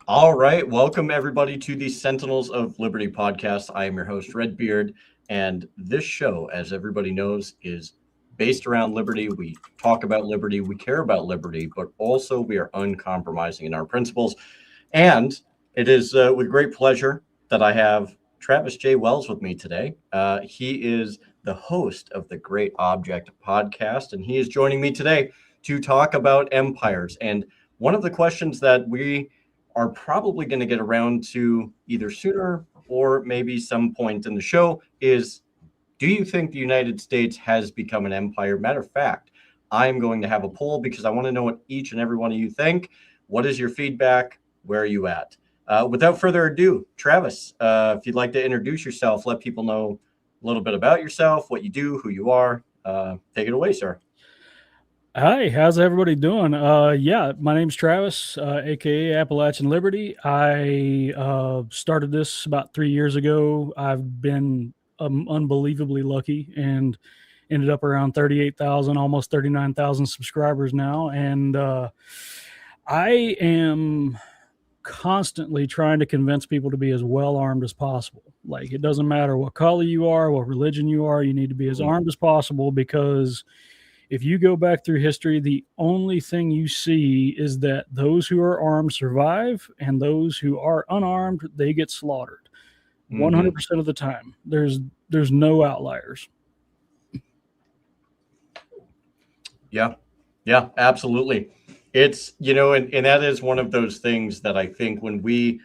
All right. Welcome, everybody, to the Sentinels of Liberty podcast. I am your host, Redbeard. And this show, as everybody knows, is based around liberty. We talk about liberty, we care about liberty, but also we are uncompromising in our principles. And it is with great pleasure that I have Travis J. Wells with me today. He is the host of the Great Object podcast, and he is joining me today to talk about empires. And one of the questions that we are probably going to get around to either sooner or maybe some point in the show is, do you think the United States has become an empire? Matter of fact, I'm going to have a poll because I want to know what each and every one of you think. What is your feedback? Where are you at? Without further ado, Travis, if you'd like to introduce yourself, let people know a little bit about yourself, what you do, who you are. Take it away, sir. Hi, how's everybody doing? Yeah, my name's Travis, aka Appalachian Liberty. I started this about 3 years ago. I've been unbelievably lucky and ended up around 38,000, almost 39,000 subscribers now. And I am constantly trying to convince people to be as well armed as possible. Like, it doesn't matter what color you are, what religion you are, you need to be as armed as possible because if you go back through history, the only thing you see is that those who are armed survive and those who are unarmed, they get slaughtered. 100% of the time. There's no outliers. Yeah, absolutely. It's, and that is one of those things that I think when we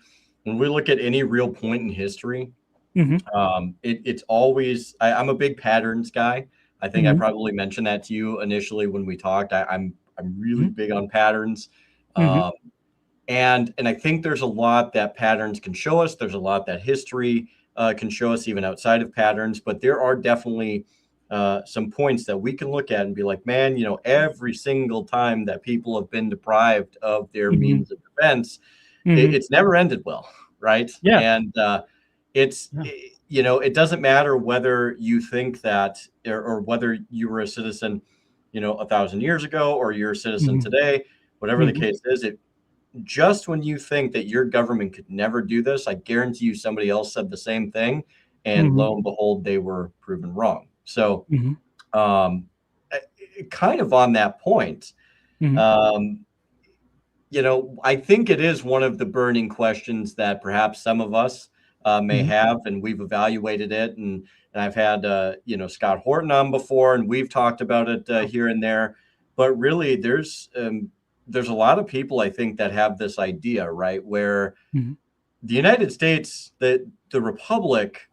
look at any real point in history, it's always I'm a big patterns guy. I think I probably mentioned that to you initially when we talked. I'm really big on patterns. And I think there's a lot that patterns can show us. There's a lot that history can show us even outside of patterns, but there are definitely some points that we can look at and be like, man, every single time that people have been deprived of their means of defense, it's never ended well, right? Yeah. And it doesn't matter whether you think that or whether you were a citizen, 1,000 years ago or you're a citizen today, whatever the case is, just when you think that your government could never do this, I guarantee you somebody else said the same thing, and lo and behold, they were proven wrong. So, kind of on that point, I think it is one of the burning questions that perhaps some of us may have, and we've evaluated it. And I've had, Scott Horton on before, and we've talked about it here and there. But really, there's a lot of people, I think, that have this idea, right, where the United States, the Republic,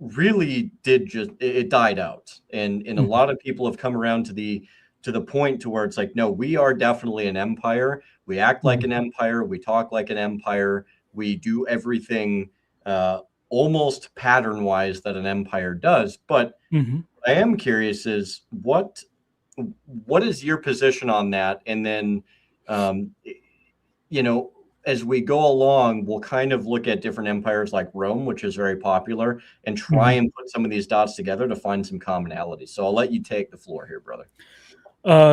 really did it died out, and a lot of people have come around to the point to where it's like, no, we are definitely an empire. We act like an empire. We talk like an empire. We do everything almost pattern wise that an empire does. But I am curious is what is your position on that? And then, as we go along, we'll kind of look at different empires like Rome, which is very popular, and try and put some of these dots together to find some commonalities. So I'll let you take the floor here, brother.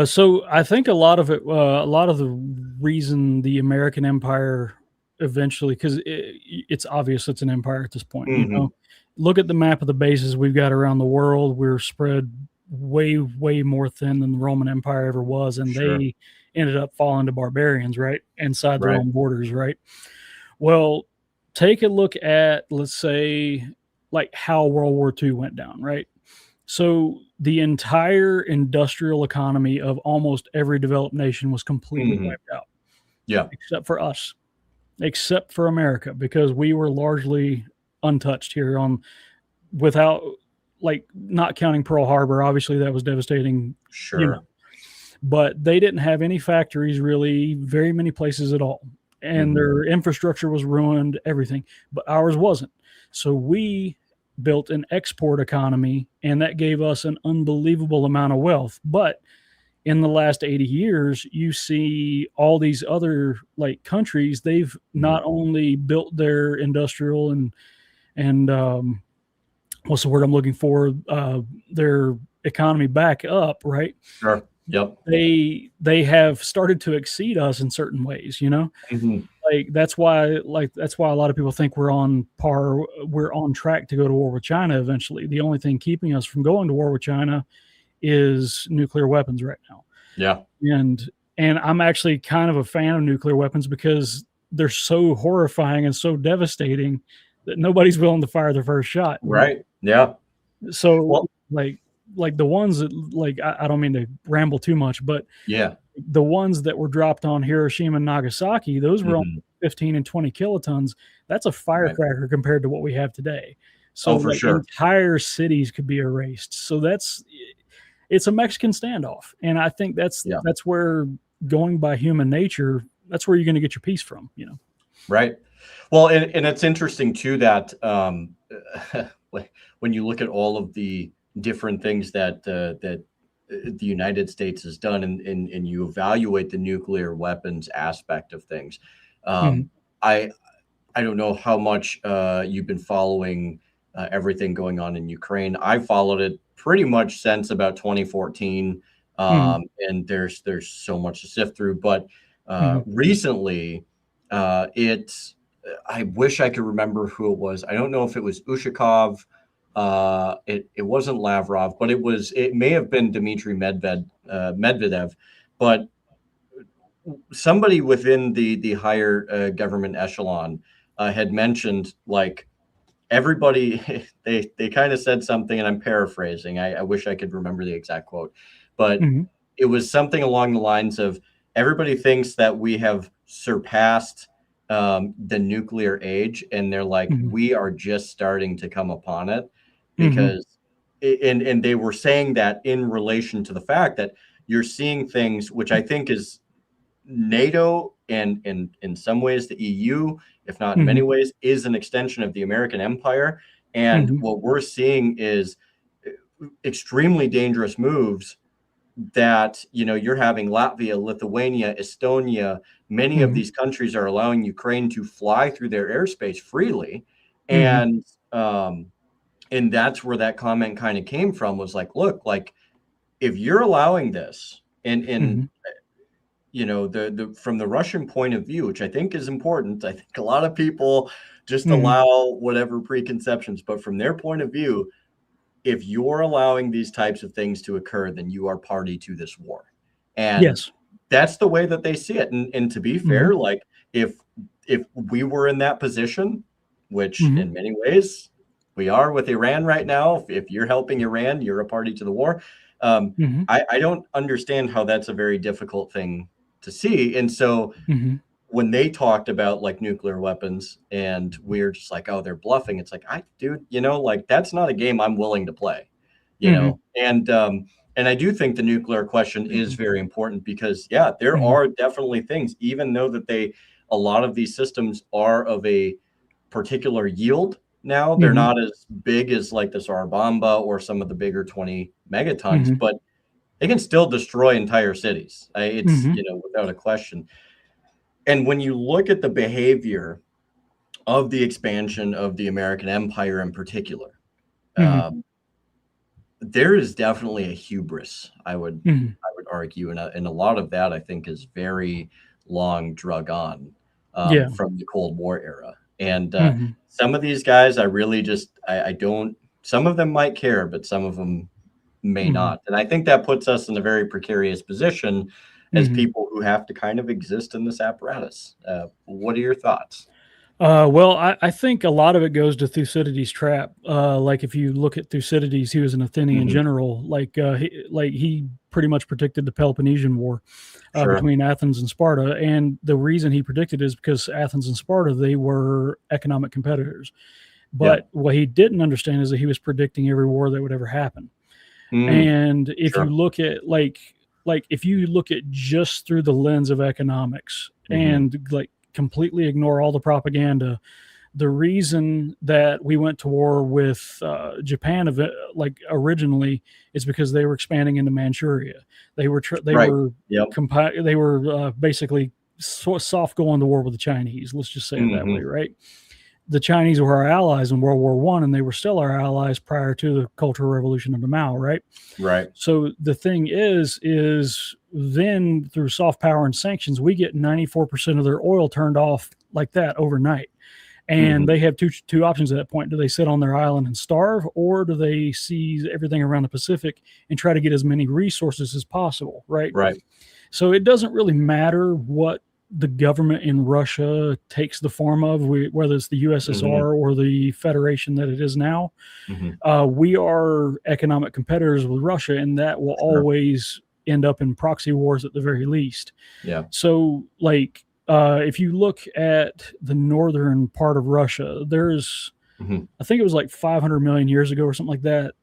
So I think a lot of the reason the American Empire eventually, because it's obvious it's an empire at this point. Look at the map of the bases we've got around the world. We're spread way more thin than the Roman Empire ever was, and they ended up falling to barbarians, right, inside their own borders, right? Well, take a look at, let's say, like how World War II went down, right? So the entire industrial economy of almost every developed nation was completely wiped out. Yeah. Except for us, except for America, because we were largely untouched here without, like, not counting Pearl Harbor. Obviously, that was devastating. Sure. But they didn't have any factories, really, very many places at all. And their infrastructure was ruined, everything. But ours wasn't. So we built an export economy, and that gave us an unbelievable amount of wealth. But in the last 80 years, you see all these other like countries, they've not only built their industrial and what's the word I'm looking for? Their economy back up, right? Sure. Yep. They have started to exceed us in certain ways, Mm-hmm. that's why a lot of people think we're on track to go to war with China eventually. The only thing keeping us from going to war with China is nuclear weapons right now. Yeah. And I'm actually kind of a fan of nuclear weapons because they're so horrifying and so devastating that nobody's willing to fire their first shot. Right. Yeah. So Well, like the ones that I don't mean to ramble too much, but yeah. the ones that were dropped on Hiroshima and Nagasaki, those were only 15 and 20 kilotons. That's a firecracker compared to what we have today. So Oh, for sure. entire cities could be erased. So it's a Mexican standoff. And I think that's where, going by human nature, that's where you're going to get your peace from, Right. Well, and it's interesting too that when you look at all of the different things that the United States has done, and you evaluate the nuclear weapons aspect of things, I don't know how much you've been following everything going on in Ukraine. I followed it pretty much since about 2014, and there's so much to sift through. But recently, I wish I could remember who it was. I don't know if it was Ushakov. It wasn't Lavrov, but it may have been Dmitry Medvedev, but somebody within the higher government echelon had mentioned, like, everybody, they kind of said something, and I'm paraphrasing. I wish I could remember the exact quote, but it was something along the lines of, everybody thinks that we have surpassed the nuclear age, and they're like, we are just starting to come upon it, because and they were saying that in relation to the fact that you're seeing things, which I think is NATO, and in some ways the EU, if not in many ways, is an extension of the American empire. And what we're seeing is extremely dangerous moves that, you're having Latvia, Lithuania, Estonia. Many of these countries are allowing Ukraine to fly through their airspace freely. And that's where that comment kind of came from, was like, look, like, if you're allowing this, and from the Russian point of view, which I think is important. I think a lot of people just allow whatever preconceptions, but from their point of view, if you're allowing these types of things to occur, then you are party to this war. And that's the way that they see it. And to be fair, like, if we were in that position, which in many ways we are with Iran right now, if you're helping Iran, you're a party to the war. I don't understand how that's a very difficult thing to see. And so when they talked about, like, nuclear weapons, and we're just like, oh, they're bluffing, it's like, dude, like, that's not a game I'm willing to play, and I do think the nuclear question is very important, because there are definitely things, even though that a lot of these systems are of a particular yield now, they're not as big as, like, the Sarabamba or some of the bigger 20 megatons, but they can still destroy entire cities. It's, without a question. And when you look at the behavior of the expansion of the American empire in particular, there is definitely a hubris, I would argue, and a lot of that, I think, is very long drug on from the Cold War era. And some of these guys, I really just, I don't, some of them might care, but some of them may not. And I think that puts us in a very precarious position as people who have to kind of exist in this apparatus. What are your thoughts? Well, I think a lot of it goes to Thucydides' trap. Like, if you look at Thucydides, he was an Athenian general. He pretty much predicted the Peloponnesian War between Athens and Sparta. And the reason he predicted is because Athens and Sparta, they were economic competitors. But what he didn't understand is that he was predicting every war that would ever happen. And if you look at if you look at just through the lens of economics and completely ignore all the propaganda, the reason that we went to war with Japan originally is because they were expanding into Manchuria. They were basically soft going to war with the Chinese. Let's just say it that way, right? The Chinese were our allies in World War I, and they were still our allies prior to the Cultural Revolution under Mao, right? Right. So the thing is then through soft power and sanctions, we get 94% of their oil turned off like that overnight. And Mhm. they have two options at that point. Do they sit on their island and starve, or do they seize everything around the Pacific and try to get as many resources as possible, right? Right. So it doesn't really matter what the government in Russia takes the form of, whether it's the Mhm. USSR or the Federation that it is now. Mhm. We are economic competitors with Russia, and that will Sure. always end up in proxy wars at the very least. Yeah. So, like, if you look at the northern part of Russia, there's, Mhm. I think it was like 500 million years ago or something like that.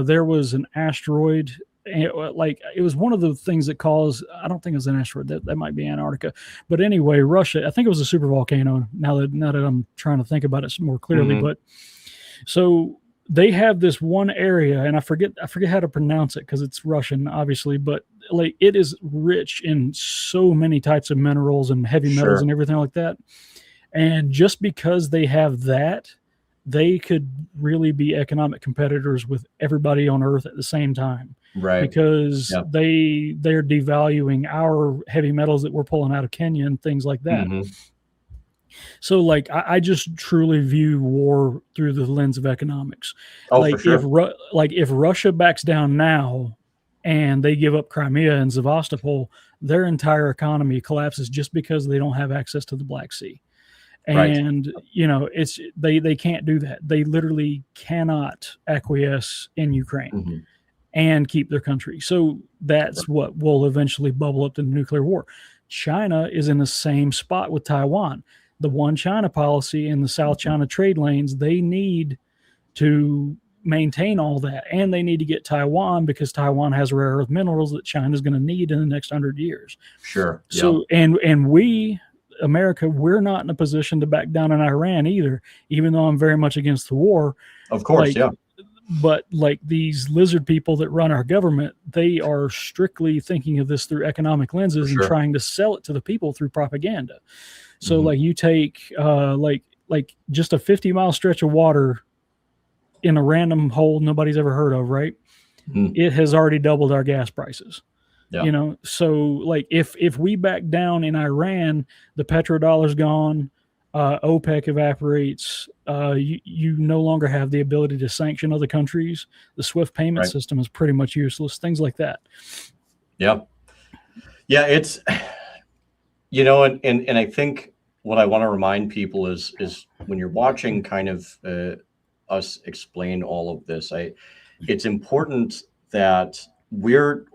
There was an asteroid. And like it was one of the things that caused, I don't think it was an asteroid, that might be Antarctica, but anyway, Russia, I think it was a super volcano, now that I'm trying to think about it more clearly. Mhm. But so they have this one area, and I forget how to pronounce it because it's Russian, obviously, but like it is rich in so many types of minerals and heavy metals Sure. and everything like that. And just because they have that, they could really be economic competitors with everybody on Earth at the same time, Right. because Yeah. they're devaluing our heavy metals that we're pulling out of Kenya and things like that. Mhm. So like I just truly view war through the lens of economics. Oh, for Like if sure. like if Russia backs down now and they give up Crimea and Sevastopol, their entire economy collapses just because they don't have access to the Black Sea. Right. And it's they can't do that. They literally cannot acquiesce in Ukraine Mhm. and keep their country. So Right. that's what will eventually bubble up to nuclear war. China is in the same spot with Taiwan. The one China policy in the South Mhm. China trade lanes, they need to maintain all that. And they need to get Taiwan because Taiwan has rare earth minerals that China is going to need in the next 100 years. Sure. Yeah. So, and we, America, we're not in a position to back down in Iran either, even though I'm very much against the war. Of course. Like, Yeah. but like these lizard people that run our government, they are strictly thinking of this through economic For lenses and sure. trying to sell it to the people through propaganda. So Mhm. like you take like just a 50-mile stretch of water in a random hole nobody's ever heard of, right? Mhm. It has already doubled our gas prices. Yeah. So like if we back down in Iran, the petrodollar's gone, OPEC evaporates, you no longer have the ability to sanction other countries. The SWIFT payment Right. system is pretty much useless, things like that. Yeah. Yeah. It's and I think what I want to remind people is when you're watching kind of us explain all of this, it's important that we're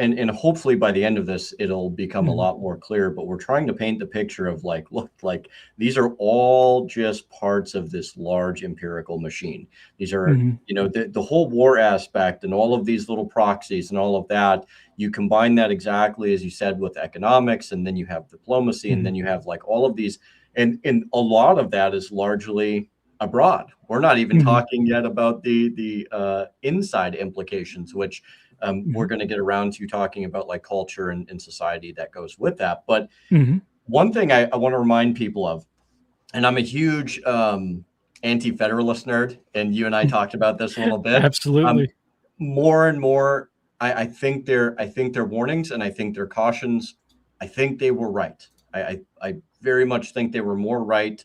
and hopefully by the end of this it'll become a Mhm. lot more clear, but we're trying to paint the picture of like, look, like these are all just parts of this large empirical machine. These are, Mhm. the whole war aspect and all of these little proxies and all of that. You combine that exactly as you said with economics, and then you have diplomacy, and Mhm. then you have like all of these, and a lot of that is largely abroad. We're not even Mhm. talking yet about the inside implications, which we're Mhm. going to get around to talking about like culture and society that goes with that. But Mhm. one thing I want to remind people of, and I'm a huge anti-federalist nerd, and you and I talked about this a little bit. Um, Absolutely. More and more, I think their warnings and I think their cautions, I think they were right. I very much think they were more right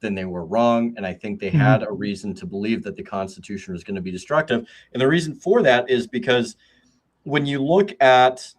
than they were wrong, and I think they Mhm. had a reason to believe that the Constitution was going to be destructive. And the reason for that is because when you look at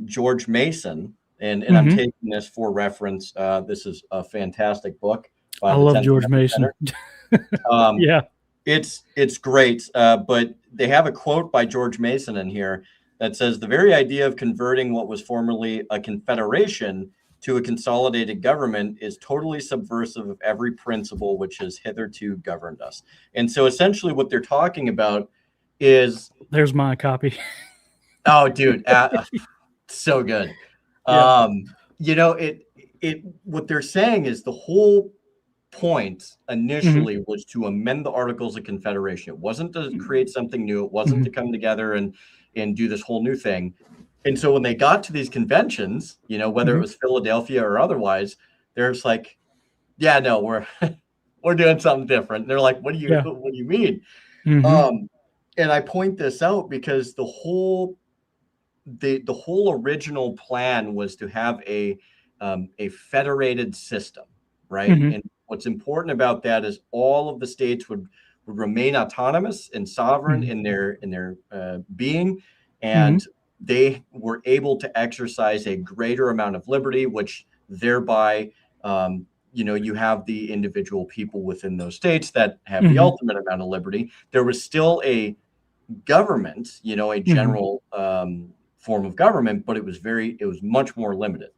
George Mason, and I'm Mhm. taking this for reference, this is a fantastic book by I the love 10th George Amendment Mason. Center. Um, Yeah. it's great, but they have a quote by George Mason in here that says the very idea of converting what was formerly a confederation to a consolidated government is totally subversive of every principle which has hitherto governed us. And so essentially what they're talking about is, There's my copy. oh, dude, so good. Yep. It what they're saying is the whole point Mhm. initially was to amend the Articles of Confederation. It wasn't to create something new. It wasn't to Mhm. come together and do this whole new thing. And so when they got to these conventions, whether it Mhm. was Philadelphia or otherwise, they're just like, yeah, no, we're we're doing something different. And they're like, Yeah. what do you mean? Mhm. Um, and I point this out because the whole original plan was to have a federated system. right? Mm-hmm. And what's important about that is all of the states would remain autonomous and sovereign Mm-hmm. in their being, Mm-hmm. and they were able to exercise a greater amount of liberty, which thereby, you have the individual people within those states that have the Mm-hmm. ultimate amount of liberty. There was still a government, a Mm-hmm. general form of government, but it was much more limited.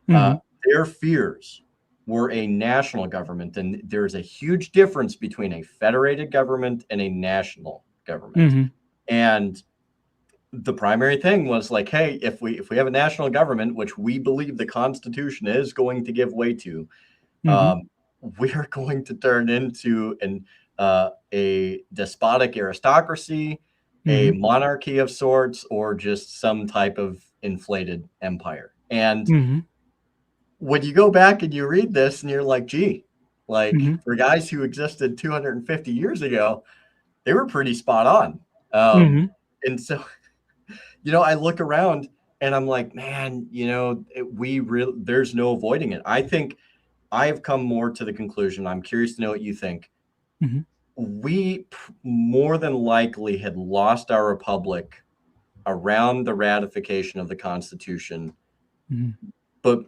Uh, Mm-hmm. their fears were a national government, and there's a huge difference between a federated government and a national government. Mm-hmm. And the primary thing was like, hey, if we have a national government, which we believe the Constitution is going to give way to, Mm-hmm. um, we are going to turn into a despotic aristocracy, a Mm-hmm. monarchy of sorts, or just some type of inflated empire. And Mm-hmm. when you go back and you read this and you're like, gee, like Mm-hmm. for guys who existed 250 years ago, they were pretty spot on. Mm-hmm. And so, I look around and I'm like, man, there's no avoiding it. I think I have come more to the conclusion. I'm curious to know what you think. Mm-hmm. We more than likely had lost our republic around the ratification of the Constitution, Mm-hmm. but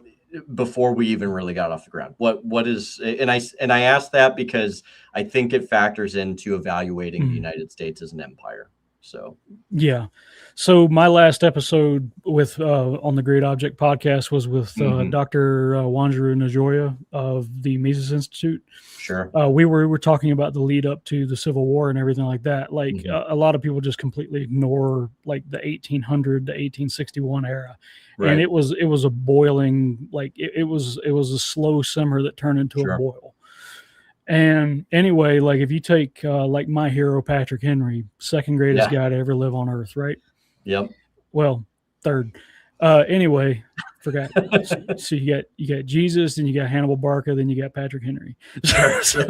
before we even really got off the ground. What is, and I ask that because I think it factors into evaluating the Mm-hmm. United States as an empire. So Yeah. So my last episode with on the Great Object podcast was with Dr. Wanjiru Najoya of the Mises Institute. sure. We were talking about the lead up to the Civil War and everything like that. Like Mhm. a lot of people just completely ignore like the 1800 to 1861 era, and Right. it was a boiling like it was a slow simmer that turned into a Sure. boil. And anyway, like if you take like my hero Patrick Henry, second greatest Yeah. guy to ever live on Earth, right? Yep. Well, third. Anyway, forgot. So you got Jesus, then you got Hannibal Barca, then you got Patrick Henry. Sure.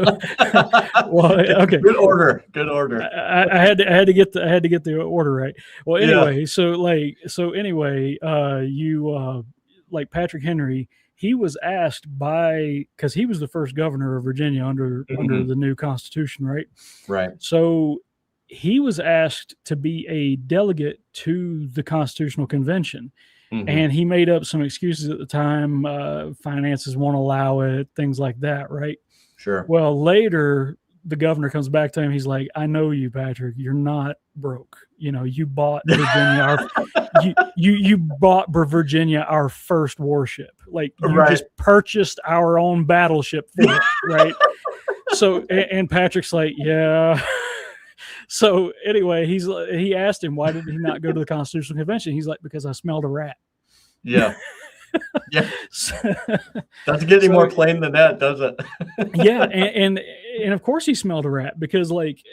Well, okay. Good order. Good order. I had to get the order right. Well, Yeah. anyway, you like Patrick Henry. He was asked because he was the first governor of Virginia under Mhm. the new Constitution, right? Right. So he was asked to be a delegate to the Constitutional Convention. Mhm. And he made up some excuses at the time. Finances won't allow it, things like that, right? Sure. Well, later the governor comes back to him. He's like, "I know you, Patrick. You're not broke. You bought Virginia. You bought Virginia, our first warship. Like you Right. just purchased our own battleship for it, right?" So, and Patrick's like, "Yeah." So anyway, he asked him, why did he not go to the Constitutional Convention? He's like, because I smelled a rat. Yeah. Yeah. So, Doesn't get any more plain than that, does it? yeah, and of course he smelled a rat because like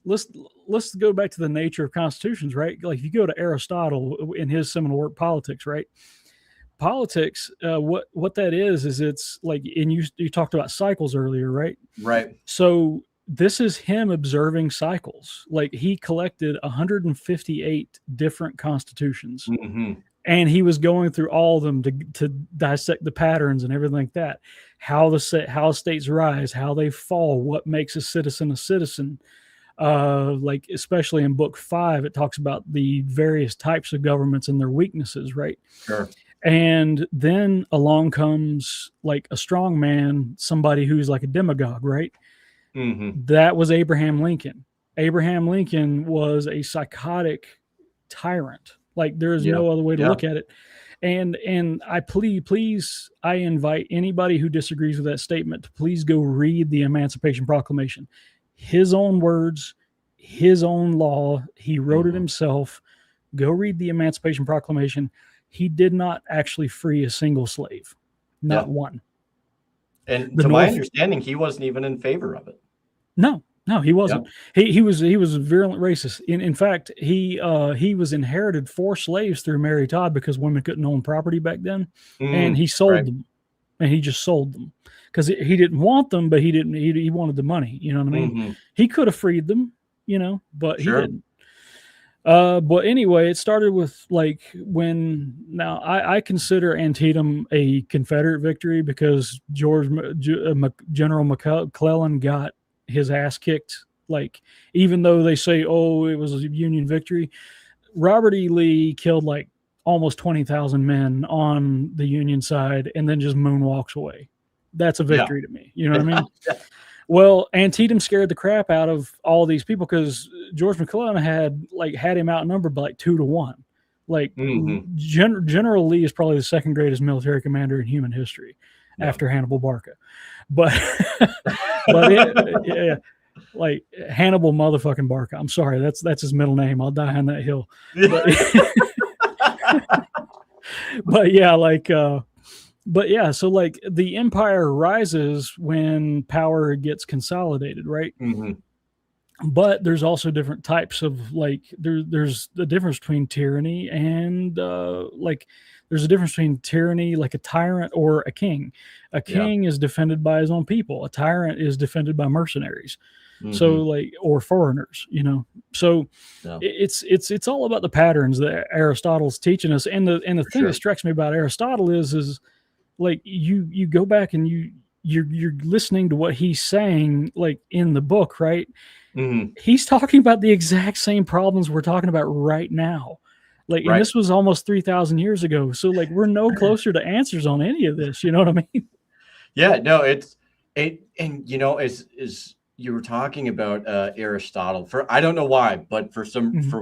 let's go back to the nature of constitutions, right? Like if you go to Aristotle in his seminal work Politics, right? Politics, what that is it's like, and you talked about cycles earlier, right? Right. So this is him observing cycles. Like he collected 158 different constitutions. Mm-hmm. And he was going through all of them to dissect the patterns and everything like that. How states rise, how they fall, what makes a citizen a citizen. Like especially in book 5, it talks about the various types of governments and their weaknesses, right? Sure. And then along comes like a strong man, somebody who's like a demagogue, right? Mm-hmm. That was Abraham Lincoln. Abraham Lincoln was a psychotic tyrant. Like there is no other way to look at it. And I please, I invite anybody who disagrees with that statement to please go read the Emancipation Proclamation. His own words, his own law. He wrote it himself. Go read the Emancipation Proclamation. He did not actually free a single slave, not one. And to my understanding, he wasn't even in favor of it. No, he wasn't. He was a virulent racist. In fact, he was inherited 4 slaves through Mary Todd because women couldn't own property back then, and he sold them, and he just sold them because he didn't want them, but he wanted the money. You know what I mean? He could have freed them, but he didn't. But anyway, it started with like when now I consider Antietam a Confederate victory because General McClellan got his ass kicked. Like, even though they say, oh, it was a Union victory, Robert E. Lee killed like almost 20,000 men on the Union side and then just moonwalks away. That's a Yeah. victory to me. You know what I mean? Well, Antietam scared the crap out of all these people because George McClellan had him outnumbered by like 2-1. Like, General Lee is probably the second greatest military commander in human history after Hannibal Barca. But yeah, like Hannibal motherfucking Barca. I'm sorry, that's his middle name. I'll die on that hill. But yeah, but yeah, so like the empire rises when power gets consolidated, right? But there's also different types of like there's the difference between tyranny and like there's a difference between tyranny, like a tyrant or a king. A king is defended by his own people. A tyrant is defended by mercenaries. So like, or foreigners, you know. So it's all about the patterns that Aristotle's teaching us. And the thing that strikes me about Aristotle is like you go back and you're listening to what he's saying like in the book, right? He's talking about the exact same problems we're talking about right now. Like, and this was almost 3,000 years ago. So like, we're no closer to answers on any of this. You know what I mean? Yeah, no, and you know, as you were talking about Aristotle, for I don't know why, but for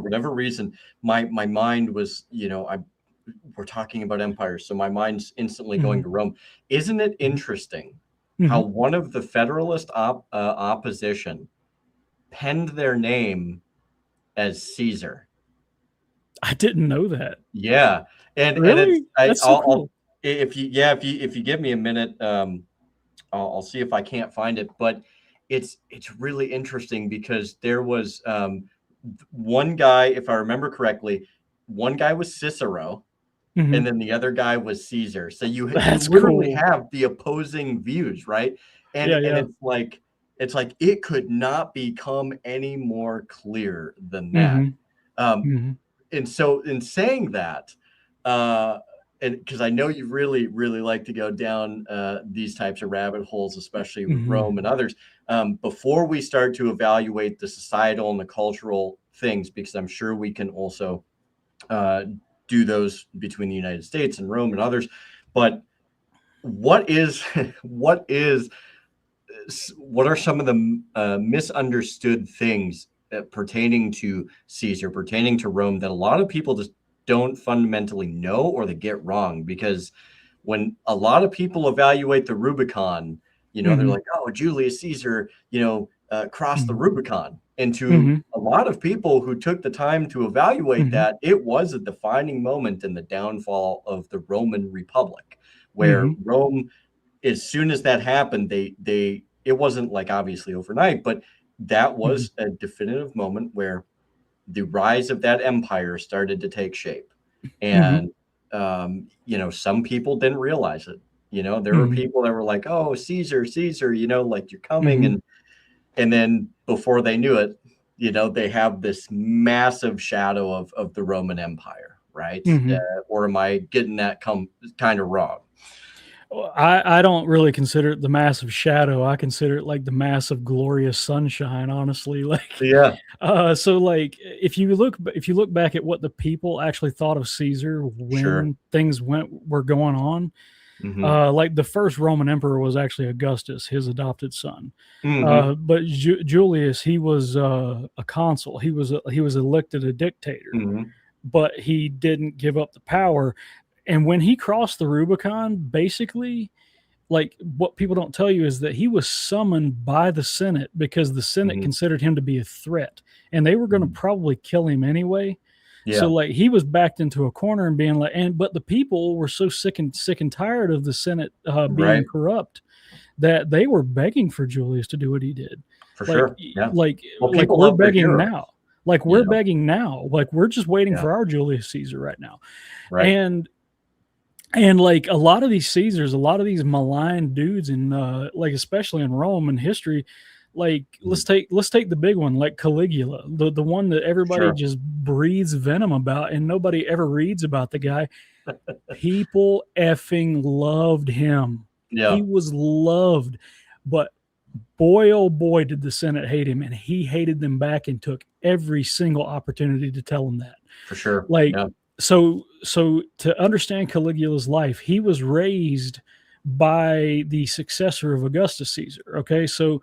whatever reason, my mind was, you know, we're talking about empires, so my mind's instantly going to Rome. Isn't it interesting how one of the Federalist opposition penned their name as Caesar? I didn't know that. Yeah, and really, that's so cool. If you give me a minute, I'll see if I can't find it. But it's really interesting because there was one guy, if I remember correctly, one guy was Cicero, and then the other guy was Caesar. So you literally have the opposing views, right? And it's like it could not become any more clear than that. And so in saying that, and because I know you really, really like to go down these types of rabbit holes, especially with Rome and others, before we start to evaluate the societal and the cultural things, because I'm sure we can also do those between the United States and Rome and others. But what are some of the misunderstood things pertaining to Caesar, pertaining to Rome, that a lot of people just don't fundamentally know, or they get wrong? Because when a lot of people evaluate the Rubicon, you know, they're like, oh, Julius Caesar, you know, crossed the Rubicon. And to a lot of people who took the time to evaluate that, it was a defining moment in the downfall of the Roman Republic, where Rome, as soon as that happened, it wasn't like obviously overnight, but that was a definitive moment where the rise of that empire started to take shape. And, you know, some people didn't realize it. You know, there were people that were like, oh, Caesar, you know, like you're coming. And then before they knew it, you know, they have this massive shadow of the Roman Empire, right? Or am I getting that kind of wrong? I don't really consider it the massive shadow. I consider it like the massive glorious sunshine, honestly. Like, so like if you look back at what the people actually thought of Caesar when things were going on, like the first Roman emperor was actually Augustus, his adopted son. But Julius, he was a consul. He was elected a dictator, but he didn't give up the power. And when he crossed the Rubicon, basically, like what people don't tell you is that he was summoned by the Senate because the Senate considered him to be a threat, and they were going to probably kill him anyway. So like he was backed into a corner and being like, but the people were so sick and tired of the Senate being corrupt that they were begging for Julius to do what he did. For sure. Like we're begging now. Like we're begging now. Like we're just waiting for our Julius Caesar right now. And like a lot of these Caesars, a lot of these maligned dudes in like especially in Rome and history, Like let's take the big one, like Caligula, the one that everybody just breathes venom about and nobody ever reads about the guy. People effing loved him. Yeah. He was loved, but boy, oh boy, did the Senate hate him, and he hated them back and took every single opportunity to tell them that. For sure. Like, so to understand Caligula's life, he was raised by the successor of Augustus Caesar. Okay, so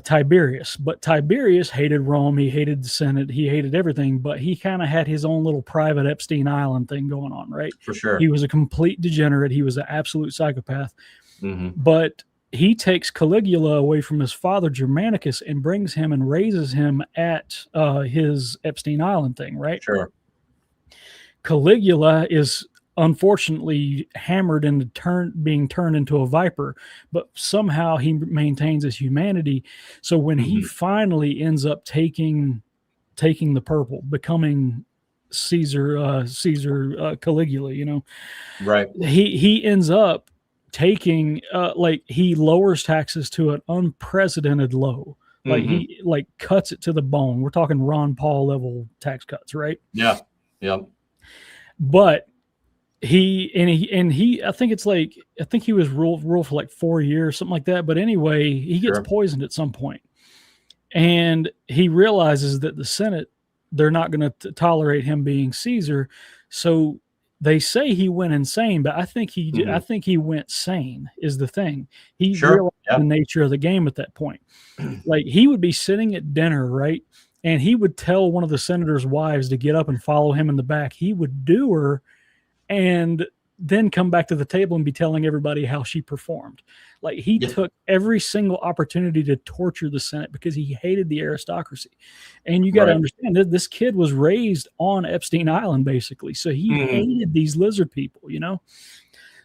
Tiberius, but Tiberius hated Rome. He hated the Senate. He hated everything, but he kind of had his own little private Epstein Island thing going on, right? For sure. He was a complete degenerate. He was an absolute psychopath. Mm-hmm. But he takes Caligula away from his father Germanicus and brings him and raises him at his Epstein Island thing, right? Sure. Caligula is unfortunately hammered into being turned into a viper, but somehow he maintains his humanity. So when he finally ends up taking the purple, becoming Caesar Caligula, you know, right? He ends up taking like he lowers taxes to an unprecedented low. Like he like cuts it to the bone. We're talking Ron Paul level tax cuts, right? Yeah. But he I think he was ruled for like 4 years, something like that. But anyway, he gets poisoned at some point, and he realizes that the Senate, they're not going to tolerate him being Caesar. So they say he went insane, but I think he went sane is the thing. He realized the nature of the game at that point. Like he would be sitting at dinner, right? And he would tell one of the senator's wives to get up and follow him in the back. He would do her and then come back to the table and be telling everybody how she performed. Like he took every single opportunity to torture the Senate because he hated the aristocracy. And you got to understand that this kid was raised on Epstein Island, basically. So he hated these lizard people, you know?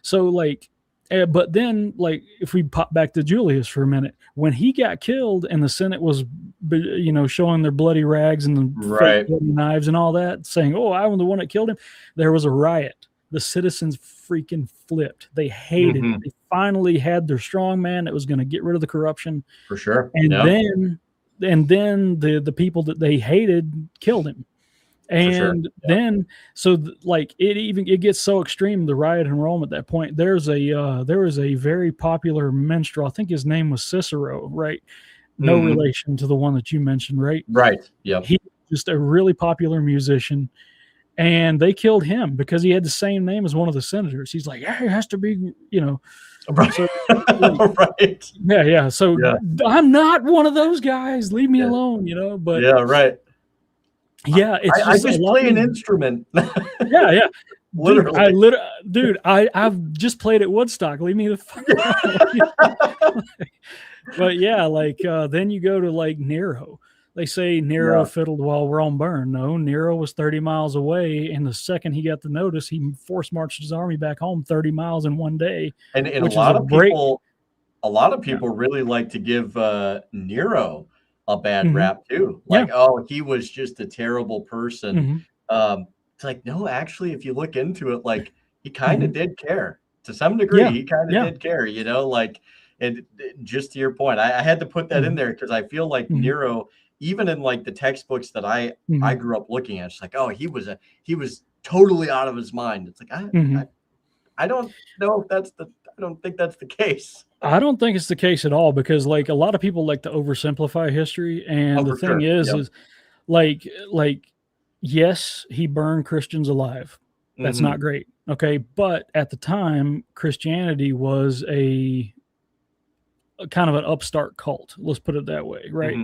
So like, but then like, if we pop back to Julius for a minute, when he got killed and the Senate was, you know, showing their bloody rags and the fake bloody knives and all that, saying, "Oh, I'm the one that killed him," there was a riot. The citizens freaking flipped. They hated it. They finally had their strong man that was going to get rid of the corruption. For sure. And then the people that they hated killed him. And then like it gets so extreme, the riot in Rome at that point. There was a very popular minstrel. I think his name was Cicero, right? No relation to the one that you mentioned, right? Right. Yeah. He was just a really popular musician. And they killed him because he had the same name as one of the senators. He's like, yeah, it has to be, you know. Right. So, right. Yeah. So I'm not one of those guys. Leave me alone, you know. But right. Yeah, it's I just play an instrument. Yeah. Literally. I've just played at Woodstock. Leave me the fuck alone. But yeah, like then you go to like Nero. They say Nero fiddled while Rome burned. No, Nero was 30 miles away, and the second he got the notice, he force marched his army back home 30 miles in one day. And a lot of people really like to give Nero a bad rap too. Like, oh, he was just a terrible person. It's like, no, actually, if you look into it, like he kind of did care to some degree. He kind of did care, you know, like, and just to your point, I had to put that in there because I feel like Nero, even in like the textbooks that I grew up looking at, it's like, oh, he was totally out of his mind. It's like, I don't know if I don't think that's the case. I don't think it's the case at all because like a lot of people like to oversimplify history. And the thing is like, yes, he burned Christians alive. That's not great. Okay. But at the time, Christianity was a kind of an upstart cult. Let's put it that way. Right.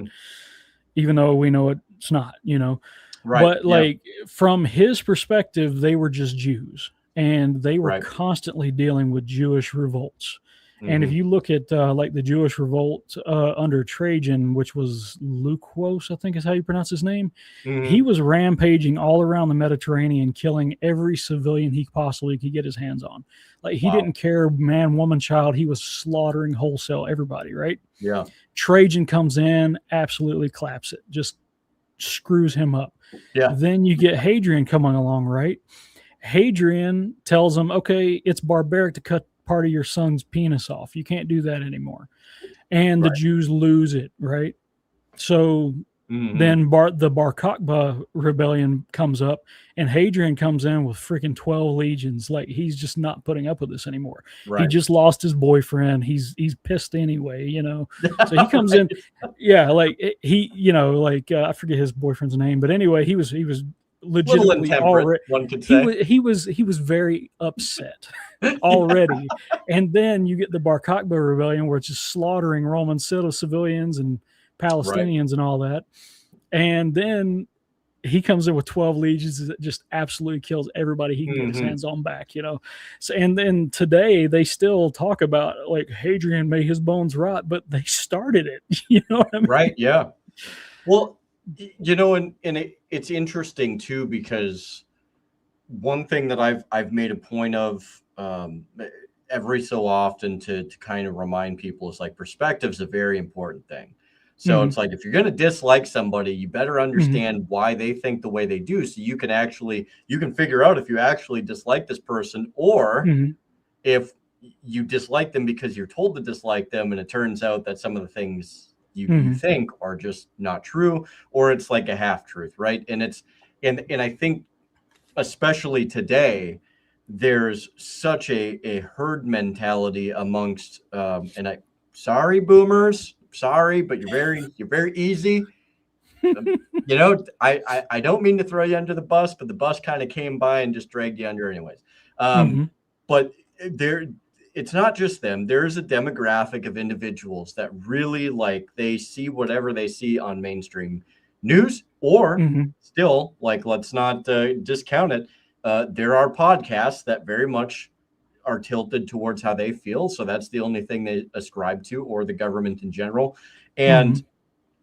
Even though we know it's not, you know, but like from his perspective, they were just Jews and they were constantly dealing with Jewish revolts. And if you look at like the Jewish revolt under Trajan, which was Lucwos, I think is how you pronounce his name, he was rampaging all around the Mediterranean, killing every civilian he possibly could get his hands on. Like he didn't care, man, woman, child. He was slaughtering wholesale everybody, right? Yeah. Trajan comes in, absolutely claps it, just screws him up. Yeah. Then you get Hadrian coming along, right? Hadrian tells him, okay, it's barbaric to cut part of your son's penis off. You can't do that anymore. and the Right. Jews lose it, right? So Hmm. then the Bar Kokhba rebellion comes up, and Hadrian comes in with freaking 12 legions. Like, he's just not putting up with this anymore. He Right. just lost his boyfriend. He's pissed anyway, you know. So he comes in, Right. yeah, like he, you know, like I forget his boyfriend's name, but anyway, he was Little legitimately intemperate, already, one could say. he was very upset already. And then you get the Bar Kokhba rebellion, where it's just slaughtering Roman civilians and Right. Palestinians and all that. And then he comes in with 12 legions that just absolutely kills everybody he can get his Hmm. hands on back, you know. So, and then today they still talk about, like, Hadrian, may his bones rot, but they started it. You know what I Right. mean? Yeah. Well, it's interesting too, because one thing that I've made a point of, every so often to kind of remind people is, like, perspective is a very important thing. So Mm-hmm. it's like, if you're going to dislike somebody, you better Mm-hmm. understand why they think the way they do, so you can figure out if you actually dislike this person, or Mm-hmm. if you dislike them because you're told to dislike them and it turns out that some of the things you Mm-hmm. think are just not true, or it's like a half truth, right? And I think, especially today, there's such a herd mentality amongst, and I sorry boomers, sorry, but you're very easy. Um, I don't mean to throw you under the bus, but the bus kind of came by and just dragged you under anyways. Mm-hmm. But there, it's not just them. There's a demographic of individuals that really, like, they see whatever they see on mainstream news, or Mm-hmm. still, like, let's not discount it. There are podcasts that very much are tilted towards how they feel, so that's the only thing they ascribe to, or the government in general. Mm-hmm. And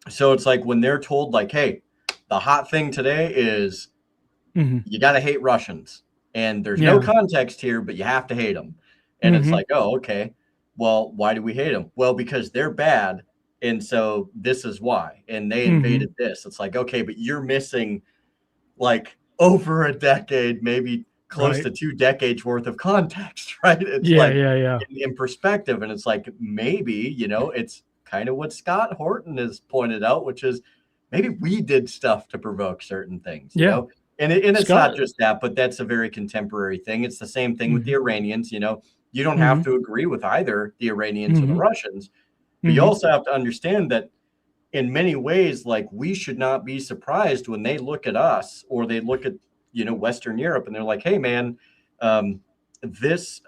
so it's like, when they're told, like, hey, the hot thing today is Mm-hmm. you got to hate Russians. And there's no Yeah. context here, but you have to hate them. And it's Mm-hmm. like, oh, okay. Well, why do we hate them? Well, because they're bad. And so this is why. And they Mm-hmm. invaded this. It's like, okay, but you're missing, like, over a decade, maybe close Right. to 2 decades worth of context, right? It's Yeah. like, Yeah. Yeah. in perspective. And it's like, maybe, it's kind of what Scott Horton has pointed out, which is, maybe we did stuff to provoke certain things, Yeah. and it's not Scott. just that, but that's a very contemporary thing. It's the same thing with the Mm-hmm. Iranians. You don't have Mm-hmm. to agree with either the Iranians or the Mm-hmm. Russians, but you Mm-hmm. also have to understand that, in many ways, like, we should not be surprised when they look at us, or they look at, Western Europe, and they're like, hey man, um, this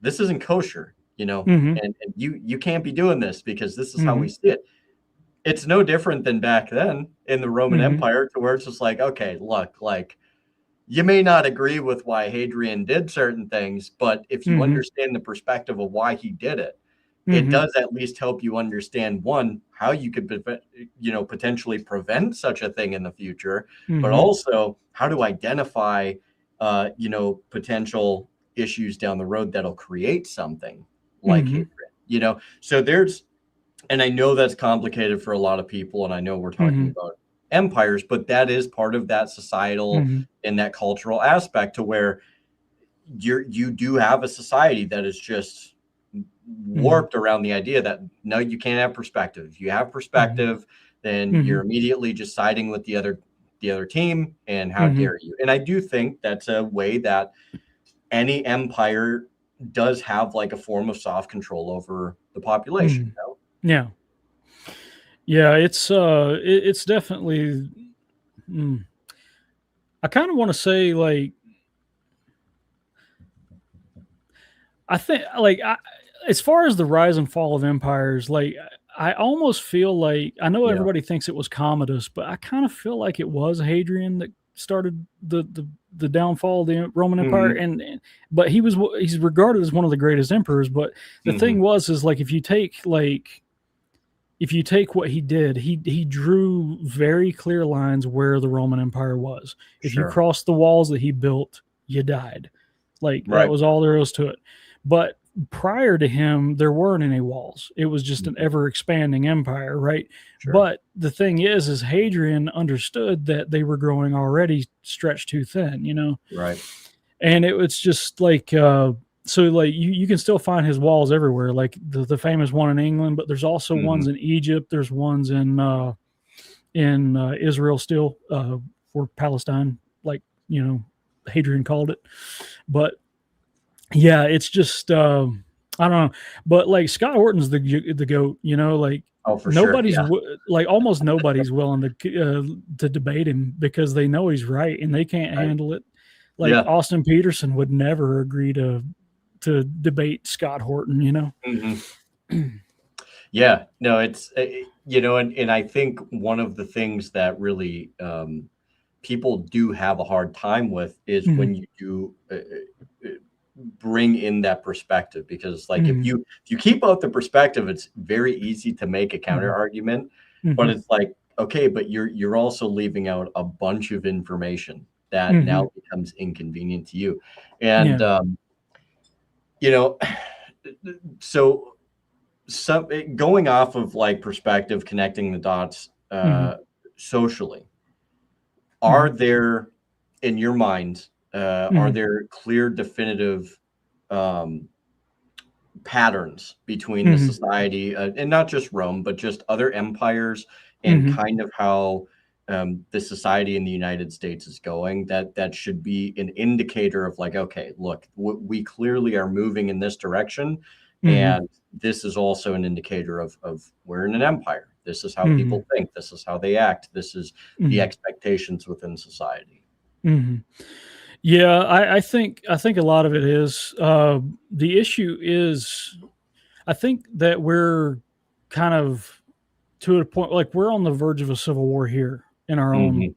this isn't kosher, Mm-hmm. and you can't be doing this, because this is how Mm-hmm. we see it. It's no different than back then in the Roman Mm-hmm. Empire, to where it's just like, okay, look, like, you may not agree with why Hadrian did certain things, but if you Mm-hmm. understand the perspective of why he did it, it Mm-hmm. does at least help you understand, one, how you could potentially prevent such a thing in the future, but Mm-hmm. also how to identify potential issues down the road that'll create something like Mm-hmm. Hadrian. So there's, and I know that's complicated for a lot of people, and I know we're talking Mm-hmm. about empires, but that is part of that societal Mm-hmm. and that cultural aspect, to where you do have a society that is just Mm-hmm. warped around the idea that, no, you can't have perspective. If you have Mm-hmm. perspective, then Mm-hmm. you're immediately just siding with the other team, and how Mm-hmm. dare you. And I do think that's a way that any empire does have, like, a form of soft control over the population. Mm-hmm. Yeah. Yeah. It's definitely. Mm, I kind of want to say, like, I think, like, as far as the rise and fall of empires, like, I almost feel like, I know Yeah. everybody thinks it was Commodus, but I kind of feel like it was Hadrian that started the downfall of the Roman Empire, Hmm. and but he's regarded as one of the greatest emperors. But the Hmm. thing is, like, if you take what he did, he drew very clear lines where the Roman Empire was. If you Sure. crossed the walls that he built, you died. Like, that Right. was all there was to it. But prior to him, there weren't any walls. It was just an Mhm. ever expanding empire, right? Sure. But the thing is Hadrian understood that they were growing already stretched too thin, you know? Right. And it was just like, so like you can still find his walls everywhere, like the famous one in England, but there's also Hmm. ones in Egypt. There's ones in Israel still, for Palestine, like, Hadrian called it. But yeah, it's just I don't know. But like Scott Horton's the goat. Like Oh, for sure. nobody's Yeah. like almost nobody's willing to debate him because they know he's right and they can't Right. handle it. Like Yeah. Austin Peterson would never agree to debate Scott Horton. Hmm. Yeah. No, it's, and I think one of the things that really people do have a hard time with is Mhm, when you do bring in that perspective, because like if mhm, you keep out the perspective, it's very easy to make a counter mhm, argument. But mhm, it's like, okay, but you're also leaving out a bunch of information that mhm. now becomes inconvenient to you. And Yeah. you know so some going off of like perspective, connecting the dots Mhm, socially, are mhm, there, in your mind, are mhm, there clear definitive um patterns between the mhm, society, and not just Rome, but just other empires, and mhm, kind of how the society in the United States is going, that should be an indicator of like, okay, look, we clearly are moving in this direction, mhm, and this is also an indicator of we're in an empire. This is how mhm, people think. This is how they act. This is the mhm, expectations within society. mhm. Yeah, I think a lot of it is. The issue is, I think that we're kind of to a point, like we're on the verge of a civil war here in our own Hmm.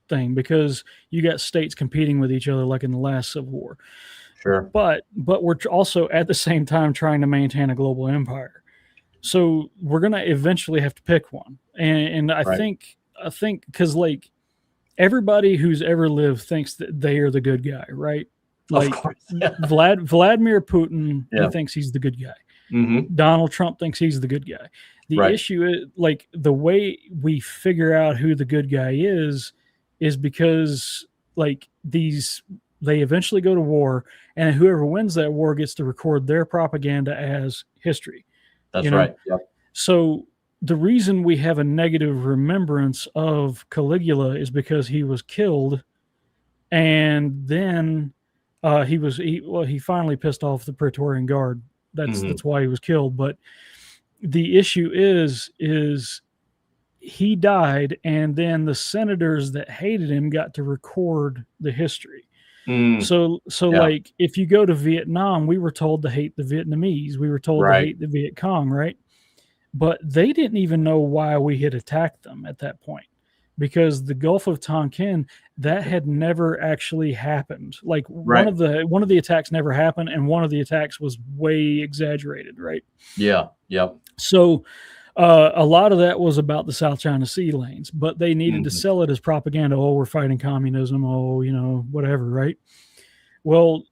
thing because you got states competing with each other like in the last civil war. Sure. But we're also at the same time trying to maintain a global empire. So we're gonna eventually have to pick one, and I Right. think I think because like everybody who's ever lived thinks that they are the good guy, right? Of Like course. Yeah. Vladimir Putin, he Yeah. thinks he's the good guy. Hmm. Donald Trump thinks he's the good guy. The Right. issue is like the way we figure out who the good guy is because like these they eventually go to war and whoever wins that war gets to record their propaganda as history, you That's know? right. Yep. So the reason we have a negative remembrance of Caligula is because he was killed and then he finally pissed off the Praetorian Guard. That's Hmm. that's why he was killed. But the issue is he died, and then the senators that hated him got to record the history. Mm, So yeah, like if you go to Vietnam, we were told to hate the Vietnamese, we were told to right. hate the Viet Cong, right? But they didn't even know why we had attacked them at that point because the Gulf of Tonkin that had never actually happened. Like Right. one of the attacks never happened, and one of the attacks was way exaggerated, right? Yeah. Yep. So a lot of that was about the South China Sea lanes, but they needed to Mhm. sell it as propaganda. Oh, we're fighting communism. Oh, whatever, right? Well,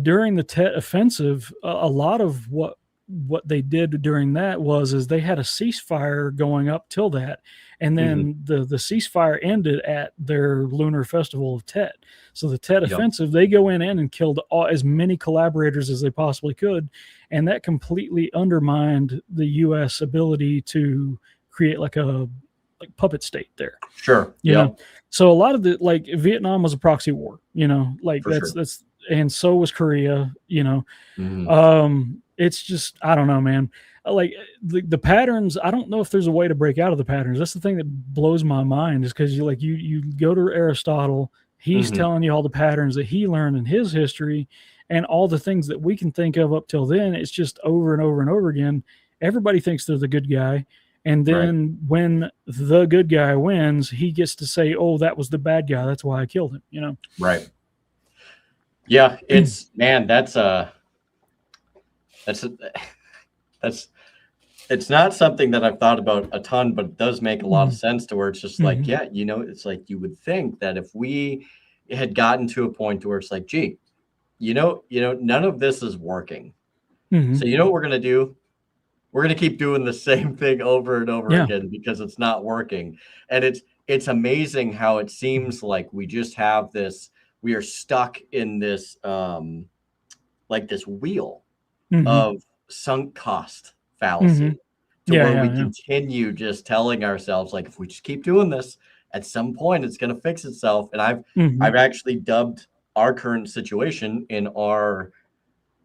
during the Tet Offensive, a lot of what they did during that is they had a ceasefire going up till that, and Mhm. then the ceasefire ended at their lunar festival of Tet. So the Tet Yep. Offensive, they go in and killed as many collaborators as they possibly could, and that completely undermined the U.S. ability to create like puppet state there Sure. you know Yep. so a lot of the like Vietnam was a proxy war, like For sure. that's and so was Korea. Mhm. It's just I don't know, man. Like the patterns, I don't know if there's a way to break out of the patterns. That's the thing that blows my mind is because you go to Aristotle, he's Mhm. telling you all the patterns that he learned in his history and all the things that we can think of up till then. It's just over and over and over again. Everybody thinks they're the good guy. And Right. then when the good guy wins, he gets to say, "Oh, that was the bad guy. That's why I killed him." Right. Yeah. It's, man, that's a, that's it's not something that I've thought about a ton, but it does make a lot of Mhm, sense to where it's just like, mhm, yeah, it's like you would think that if we had gotten to a point where it's like, gee, none of this is working. mhm. So you know what we're gonna do? We're going to keep doing the same thing over and over Yeah. again because it's not working. And it's amazing how it seems like we just have this, we are stuck in this like this wheel Mm-hmm. of sunk cost Mm-hmm. fallacy to Yeah, where yeah, we yeah. continue just telling ourselves, like, if we just keep doing this, at some point it's going to fix itself. And Mm-hmm. I've actually dubbed our current situation in our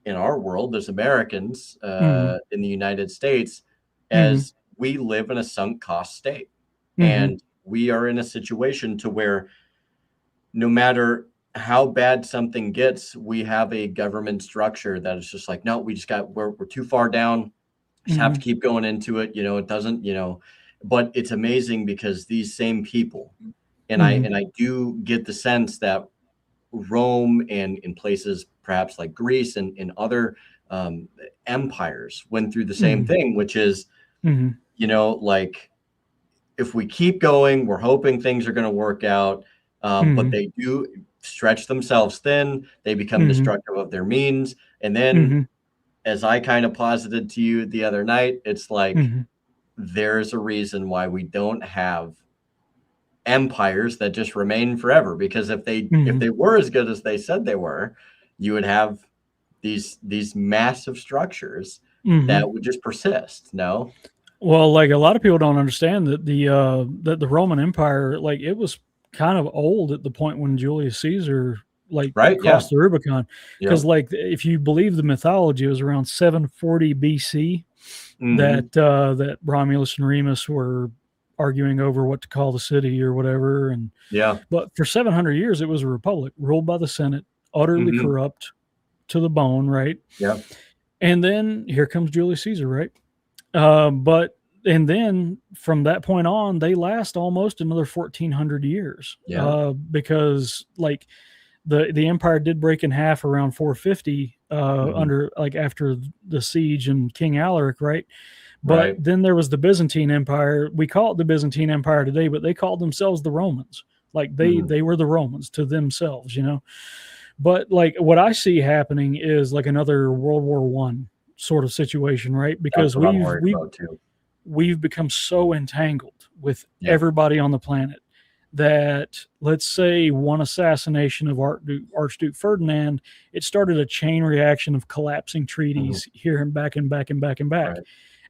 world as Americans Mm-hmm. in the United States Mm-hmm. as we live in a sunk cost state. Mm-hmm. And we are in a situation to where no matter how bad something gets, we have a government structure that is just like, no, we're too far down. Just have to Mm-hmm. keep going into it. It doesn't, but it's amazing because these same people, and I Mm-hmm. and I do get the sense that Rome and in places perhaps like Greece and other um, empires went through the same Mm-hmm. thing, which is, Mm-hmm. like if we keep going, we're hoping things are going to work out. But Mm-hmm. they do stretch themselves thin. They become Mm-hmm. destructive of their means. And then, Mm-hmm. as I kind of posited to you the other night, it's like Mm-hmm. there's a reason why we don't have empires that just remain forever. Because if Mm-hmm. they were as good as they said they were, you would have these massive structures Mm-hmm. that would just persist. No, Well, like a lot of people don't understand that the Roman Empire, like it was kind of old at the point when Julius Caesar like right? Yeah, crossed the Rubicon, yeah. because like if you believe the mythology, it was around 740 BC Hmm. that Romulus and Remus were arguing over what to call the city or whatever, and Yeah. but for 700 years it was a republic ruled by the Senate, utterly Hmm. corrupt to the bone, right? Yeah. And then here comes Julius Caesar, right? But and then from that point on, they last almost another 1400 years, Yeah. because like the empire did break in half around 450 Hmm. under like after the siege and King Alaric, right? But Right. then there was the Byzantine Empire. We call it the Byzantine Empire today, but they called themselves the Romans. Like they Hmm. they were the Romans to themselves, But like what I see happening is like another World War One sort of situation, right? That's Because what I'm we've worried we've about too. we've become so entangled with Yeah. everybody on the planet that, let's say, one assassination of Archduke Ferdinand, it started a chain reaction of collapsing Hmm. treaties here and back and back and back and back. Right.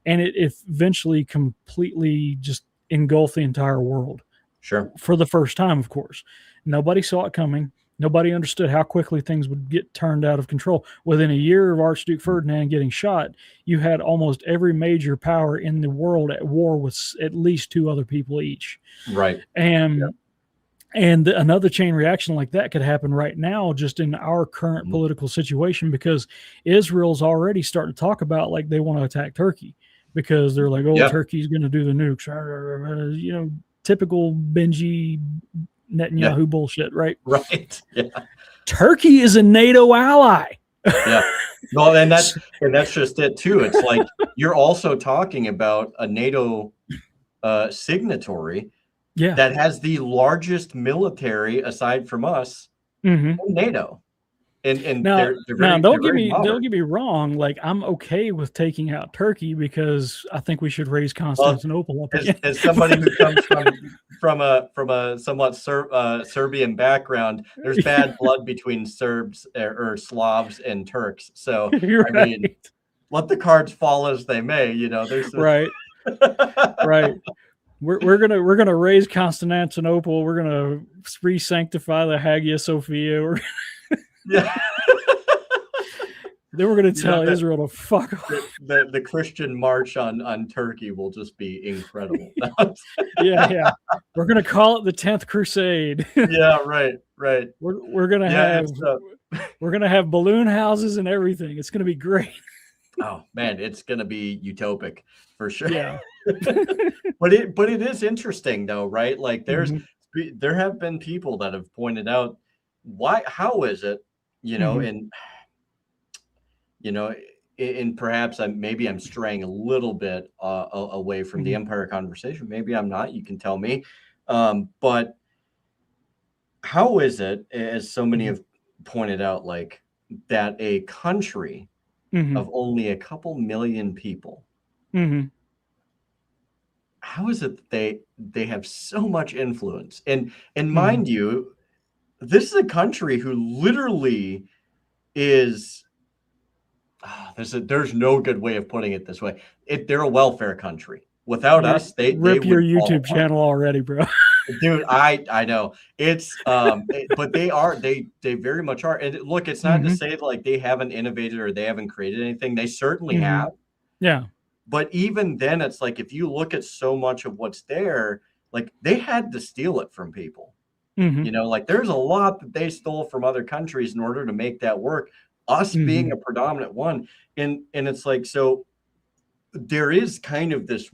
And it eventually completely just engulfed the entire world Sure. for the first time, of course. Nobody saw it coming. Nobody understood how quickly things would get turned out of control. Within a year of Archduke Ferdinand getting shot, you had almost every major power in the world at war with at least two other people each. Right. Yeah. And another chain reaction like that could happen right now, just in our current Mhm. political situation, because Israel's already starting to talk about like they want to attack Turkey because they're like, oh, Yeah. Turkey's going to do the nukes, typical Benji Yeah. Netanyahu bullshit, right? Right. Yeah. Turkey is a NATO ally. Yeah. Well, and that's just it too. It's like you're also talking about a NATO signatory Yeah. that has the largest military aside from us Mm-hmm. in NATO, and Now, they're now, very they're very don't modern. get me wrong. Like, I'm okay with taking out Turkey because I think we should raise Well, Constantinople up as again. as somebody who comes from a somewhat Serbian background, there's bad blood between Serbs or Slavs and Turks. So You're I mean, right, let the cards fall as they may. There's a right, right. We're gonna raise Constantinople. We're gonna re-sanctify the Hagia Sophia. yeah. Then we're gonna You know tell that Israel to fuck the, off. the Christian march on Turkey will just be incredible. Yeah, yeah. We're gonna call it the 10th Crusade. Yeah, right, right. we're gonna Yeah, have it's we're gonna have balloon houses and everything. It's gonna be great. oh man, it's gonna be utopic for sure. Yeah. But it is interesting though, right? Like Hmm. there have been people that have pointed out how is it, Hmm. and you know, and perhaps maybe I'm straying a little bit away from the Hmm. empire conversation. Maybe I'm not. You can tell me. But how is it, as so many Hmm. have pointed out, like that a country Hmm. of only a couple million people, Hmm. how is it that they have so much influence? And Hmm. mind you, this is a country who literally is there's no good way of putting it this way. They're a welfare country. Without You're us, they rip your would fall YouTube apart. channel already, bro. Dude, I know it's but they very much are. And look, it's not to Hmm. say like they haven't innovated or they haven't created anything. They certainly Hmm. have. Yeah. But even then, it's like if you look at so much of what's there, like they had to steal it from people. Hmm. Like there's a lot that they stole from other countries in order to make that work. Us being Hmm. a predominant one, and it's like so there is kind of this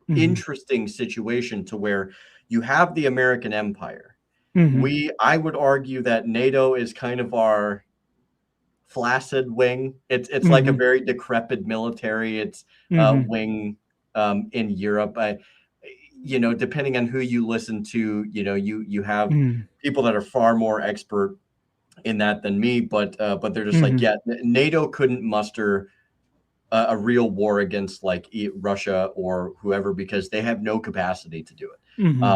Hmm. interesting situation to where you have the American empire. Hmm. I would argue that NATO is kind of our flaccid wing. It's like a Hmm. very decrepit military. It's Hmm. wing in Europe. Depending on who you listen to, you have Hmm. people that are far more expert in that than me, but they're just like, Hmm. yeah, NATO couldn't muster a real war against like Russia or whoever because they have no capacity to do it. Um, Hmm.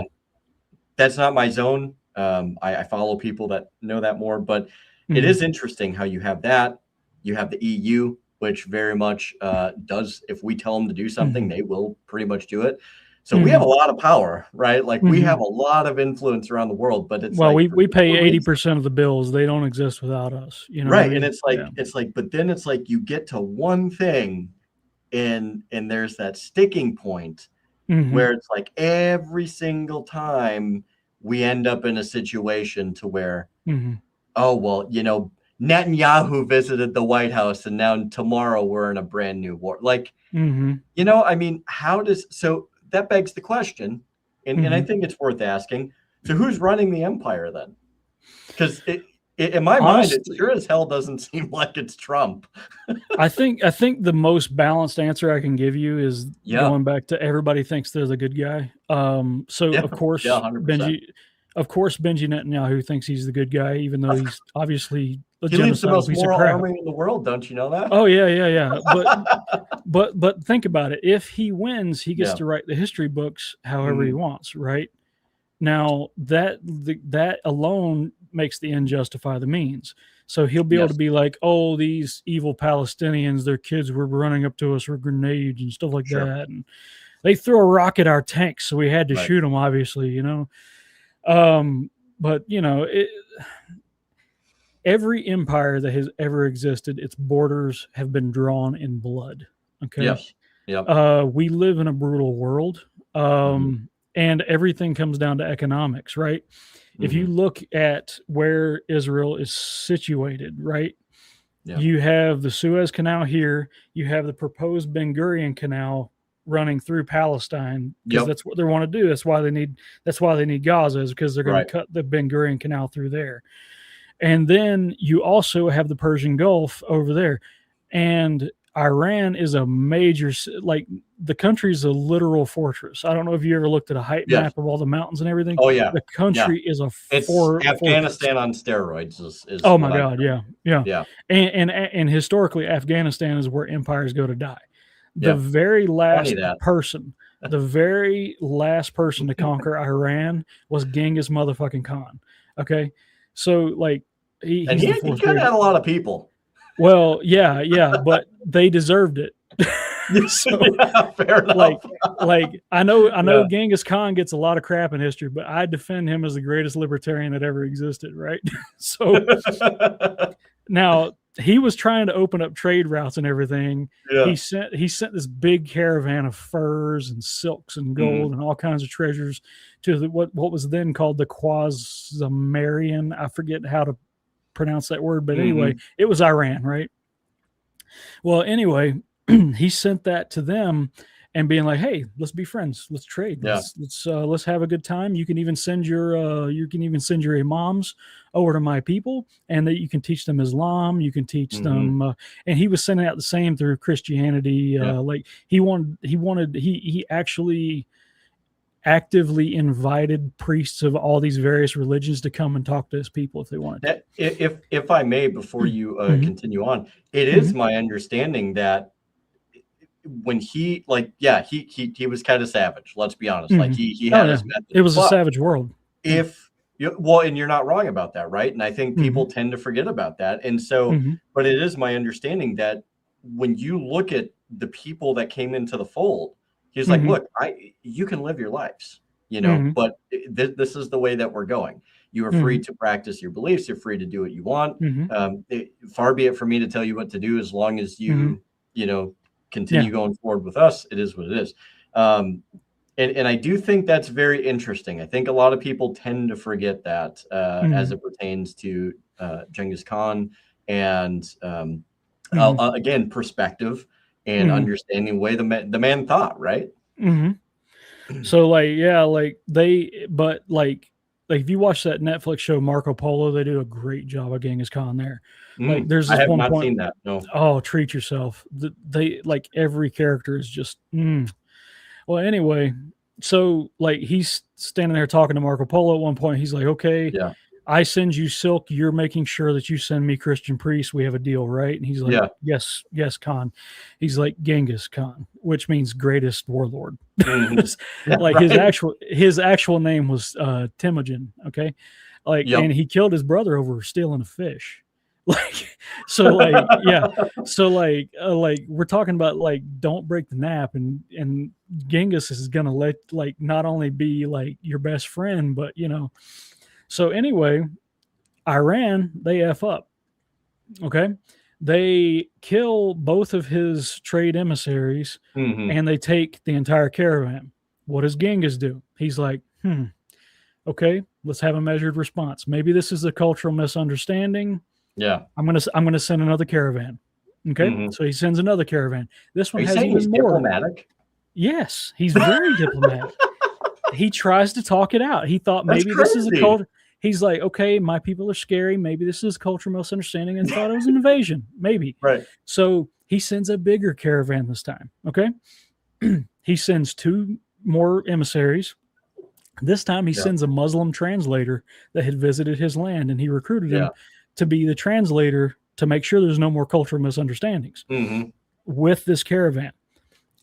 that's not my zone. I follow people that know that more, but it Hmm. is interesting how you have that. You have the EU, which very much does. If we tell them to do something, Hmm. they will pretty much do it. So we have a Hmm. lot of power, right? Like we have Hmm. a lot of influence around the world, but it's Well, like for we pay some reason, 80% of the bills. They don't exist without us. You know what I right? And mean? Yeah. but then it's like you get to one thing, and there's that sticking point Hmm. where it's like every single time we end up in a situation to where, Hmm. oh, well, Netanyahu visited the White House and now tomorrow we're in a brand new war. Like, Hmm. I mean, so that begs the question, and I Hmm. think it's worth asking. So who's running the empire then? Because in my mind, it Honestly, sure as hell doesn't seem like it's Trump. I think the most balanced answer I can give you is Yeah. going back to everybody thinks they're the good guy. So Yeah. Yeah. 100%. Of course, Benji Netanyahu thinks he's the good guy, even though he's obviously a He leads the genocidal most piece of moral crap. army in the world. Don't you know that? Oh yeah, yeah, yeah. But think about it. If he wins, he gets Yeah. to write the history books however he Mhm. wants, right? Now that alone makes the end justify the means. So he'll be able to Yes. be like, "Oh, these evil Palestinians, their kids were running up to us with grenades and stuff like Sure. that, and they threw a rock at our tanks, so we had to Right. shoot them." Obviously, Um, but every empire that has ever existed, its borders have been drawn in blood. Okay, Yes. Yep. we live in a brutal world, Mhm. and everything comes down to economics, right? If you Mhm. look at where Israel is situated, right, Yeah. you have the Suez Canal here, you have the proposed Ben Gurion Canal running through Palestine because Yep. that's what they want to do. That's why they need Gaza is because they're going to Right. cut the Ben Gurion Canal through there. And then you also have the Persian Gulf over there. And Iran is a major, like, the country's a literal fortress. I don't know if you ever looked at a height Yes. map of all the mountains and everything. Oh, yeah. The Yeah. country is a It's fortress. Afghanistan on steroids is Oh my what I've God, heard. yeah, yeah. Yeah. And historically, Afghanistan is where empires go to die. The Yeah. very Funny last that. person, the very last person to conquer Iran was Genghis motherfucking Khan. Okay, so like And he's the he fourth kinda had greatest. a lot of people. Well, yeah, yeah, but they deserved it. So Yeah, fair enough. like I know Yeah. Genghis Khan gets a lot of crap in history, but I defend him as the greatest libertarian that ever existed, right? So now he was trying to open up trade routes and everything. He Yeah. sent he sent this big caravan of furs and silks and gold Mhm. and all kinds of treasures to what was then called the Quasmarian. I forget how to pronounce that word, but anyway, Mhm. it was Iran, right? Well, anyway, he sent that to them and being like, "Hey, let's be friends. Let's trade. Yeah. Let's have a good time. You can even send your imams over to my people, and that you can teach them Islam. You can teach Mhm. them." And he was sending out the same through Christianity. Yeah. Like he actually actively invited priests of all these various religions to come and talk to his people if they wanted to. If I may, before you Mhm, continue on, it is mhm, my understanding that when he like yeah he was kind of savage, let's be honest, like mhm. he Oh had yeah, his it methods, was a but savage world. Yeah. if well, and you're not wrong about that, right? And I think people Mhm, tend to forget about that, and so mhm, but it is my understanding that when you look at the people that came into the fold, he's like, Mm-hmm. look, you can live your lives, Mm-hmm. but this is the way that we're going. You are Mm-hmm. free to practice your beliefs. You're free to do what you want. Mm-hmm. Far be it for me to tell you what to do, as long as Mm-hmm. you Yeah. continue going forward with us. It is what it is. And I do think that's very interesting. I think a lot of people tend to forget that as Mm-hmm. it pertains to Genghis Khan and Mm-hmm. again, perspective and Mm-hmm. understanding the way the man thought, right? Mm-hmm. So like, yeah, like but like if you watch that Netflix show Marco Polo, they do a great job of Genghis Khan there. Like there's I this have one not point, seen that. No. oh, treat yourself. They like every character is just well, anyway, so like he's standing there talking to Marco Polo at one point. He's like, okay, Yeah. I send you silk. You're making sure that you send me Christian priests. We have a deal, right? And he's like, Yeah. yes, yes, Khan. He's like Genghis Khan, which means greatest warlord. Mhm. Yeah, Like right. his actual name was Temujin. Okay, like, Yep. and he killed his brother over stealing a fish. Like, so like, yeah, so like we're talking about like don't break the nap, and Genghis is gonna let like not only be like your best friend, but so anyway, Iran, they F up. Okay. They kill both of his trade emissaries Hmm. and they take the entire caravan. What does Genghis do? He's like, okay, let's have a measured response. Maybe this is a cultural misunderstanding. Yeah. I'm gonna send another caravan. Okay. Hmm. So he sends another caravan. This Are one you has saying he's even more. diplomatic? Yes, he's very diplomatic. He tries to talk it out. He thought That's maybe this is a crazy. culture. He's like, okay, my people are scary. Maybe this is cultural misunderstanding and thought it was an invasion. Maybe. Right. So he sends a bigger caravan this time. Okay. He sends two more emissaries. This time he Yeah. sends a Muslim translator that had visited his land and he recruited Yeah. him to be the translator to make sure there's no more cultural misunderstandings Hmm. with this caravan.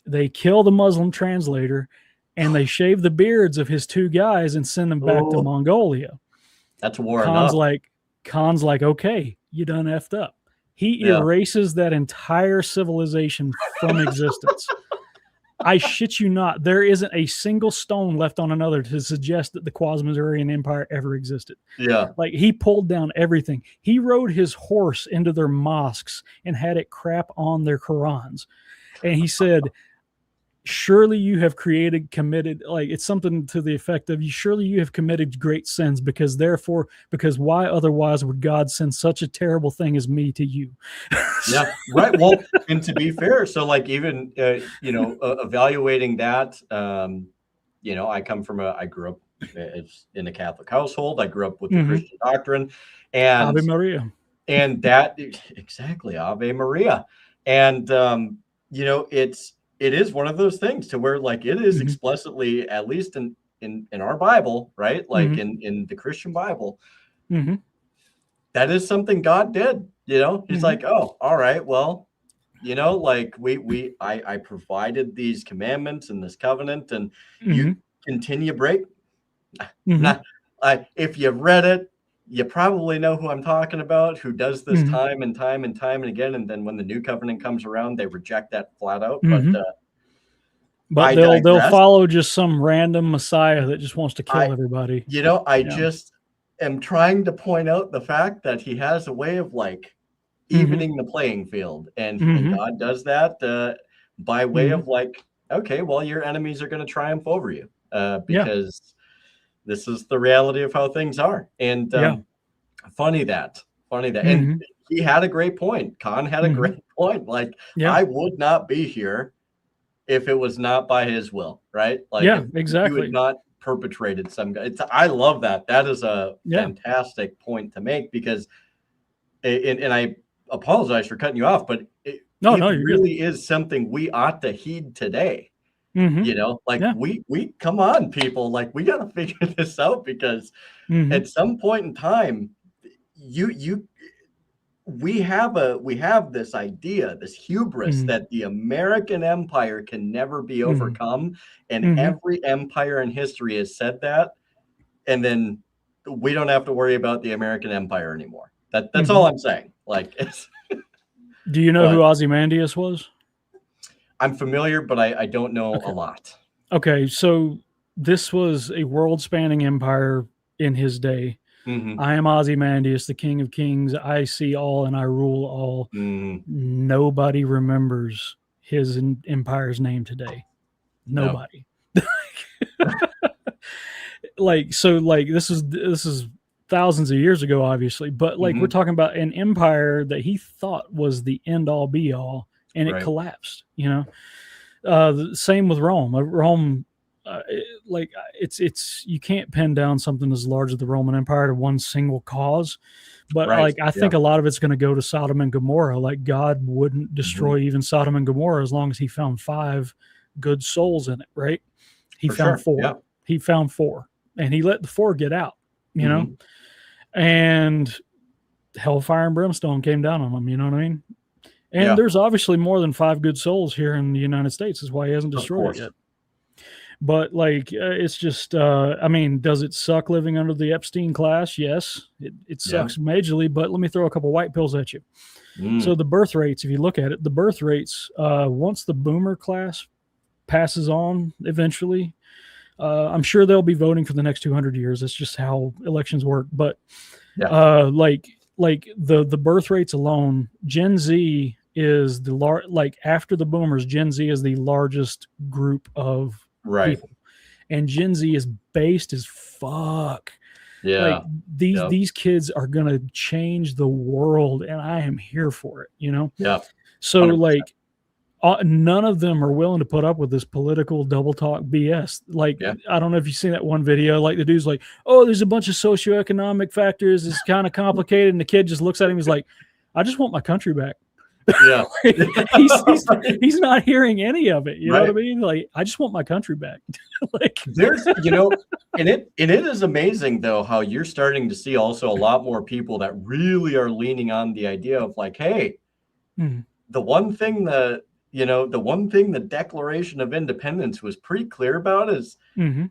They kill the Muslim translator and they shave the beards of his two guys and send them back to Oh, Mongolia. that's war Khan's enough. like, Khan's like, okay, you done effed up. He Yeah. erases that entire civilization from existence. I shit you not, there isn't a single stone left on another to suggest that the Quasi-Mazurian Empire ever existed. Yeah. Like he pulled down everything. He rode his horse into their mosques and had it crap on their Qurans. And he said, surely you have committed, like it's something to the effect of, you surely you have committed great sins, because why otherwise would God send such a terrible thing as me to you? Yeah. Right. Well, and to be fair, so like even evaluating that, I grew up in a Catholic household. I grew up with the Mm-hmm. Christian doctrine, and Ave Maria. that exactly Ave Maria, and it is one of those things to where like it is Mm-hmm. explicitly, at least in our Bible, right? Like Mm-hmm. in the Christian Bible, Mm-hmm. that is something God did. He's Mm-hmm. like, oh, all right, well, like I provided these commandments and this covenant, and Mm-hmm. you continue break. Mm-hmm. Not, if you read it, you probably know who I'm talking about, who does this Mm-hmm. time and time and time and again. And then when the new covenant comes around, they reject that flat out. But Mm-hmm. But I they'll digress. follow just some random messiah that just wants to kill everybody. I Yeah. just am trying to point out the fact that he has a way of like evening the playing field, and Mm-hmm. God does that by way Mm-hmm. of like, okay, well, your enemies are going to triumph over you Yeah. because this is the reality of how things are. And Yeah. funny that, and Mm-hmm. he had a great point. Khan had a Mm-hmm. great point. Like, Yeah. I would not be here if it was not by his will, right? Like, Yeah. if you had Exactly. not perpetrated some guy. I love that. That is a Yeah. fantastic point to make, because and I apologize for cutting you off, but it No, you're good. really is something we ought to heed today. Mm-hmm. Like Yeah. we come on, people, like we got to figure this out, because Mm-hmm. at some point in time, we have this idea, this hubris Mm-hmm. that the American empire can never be Mm-hmm. overcome, and Mm-hmm. every empire in history has said that, and then we don't have to worry about the American empire anymore. That's all I'm saying. Like, it's Do you know who but Ozymandias was? I'm familiar, but I don't know a Okay. lot. Okay, so this was a world-spanning empire in his day. Hmm. I am Ozymandias, the king of kings. I see all and I rule all. Mm, Nobody remembers his empire's name today. no. Nobody. Like, so like this is thousands of years ago, obviously, but like we're Hmm. talking about an empire that he thought was the end all be all, and it Right. collapsed. The same with Rome. Rome, like it's you can't pin down something as large as the Roman Empire to one single cause. But Right. like I Yeah. think a lot of it's going to go to Sodom and Gomorrah. Like God wouldn't Hmm. destroy even Sodom and Gomorrah as long as He found 5 good souls in it. Right? He For found sure. Yeah. 4. He found 4, and He let the 4 get out. You know, Hmm. and hellfire and brimstone came down on them. You know what I mean? And Yeah. there's obviously more than 5 good souls here in the United States. Is why He hasn't Of destroyed it course. yet. But like, it's just, I mean, does it suck living under the Epstein class? Yes, it Yeah. sucks majorly. But let me throw a couple white pills at you. So Mm. the birth rates, if you look at it, the birth rates, once the boomer class passes on eventually, I'm sure they'll be voting for the next 200 years. That's just how elections work. But Yeah. like the birth rates alone, Gen Z is like after the boomers, Gen Z is the largest group of Right. people, and Gen Z is based as fuck. Like Yeah. these Yep. these kids are gonna change the world, and I am here for it. Yeah. So 100%. like none of them are willing to put up with this political double talk BS. Like, Yeah. I don't know if you've seen that one video. Like, the dude's like, "Oh, there's a bunch of socioeconomic factors. It's kind of complicated." And the kid just looks at him. He's like, "I just want my country back." Yeah. Like, he's not hearing any of it. You know what I Right. mean? Like, I just want my country back. Like, There's, and it is amazing though how you're starting to see also a lot more people that really are leaning on the idea of like, hey, mm, the one thing that the one thing the Declaration of Independence was pretty clear about is mm-hmm,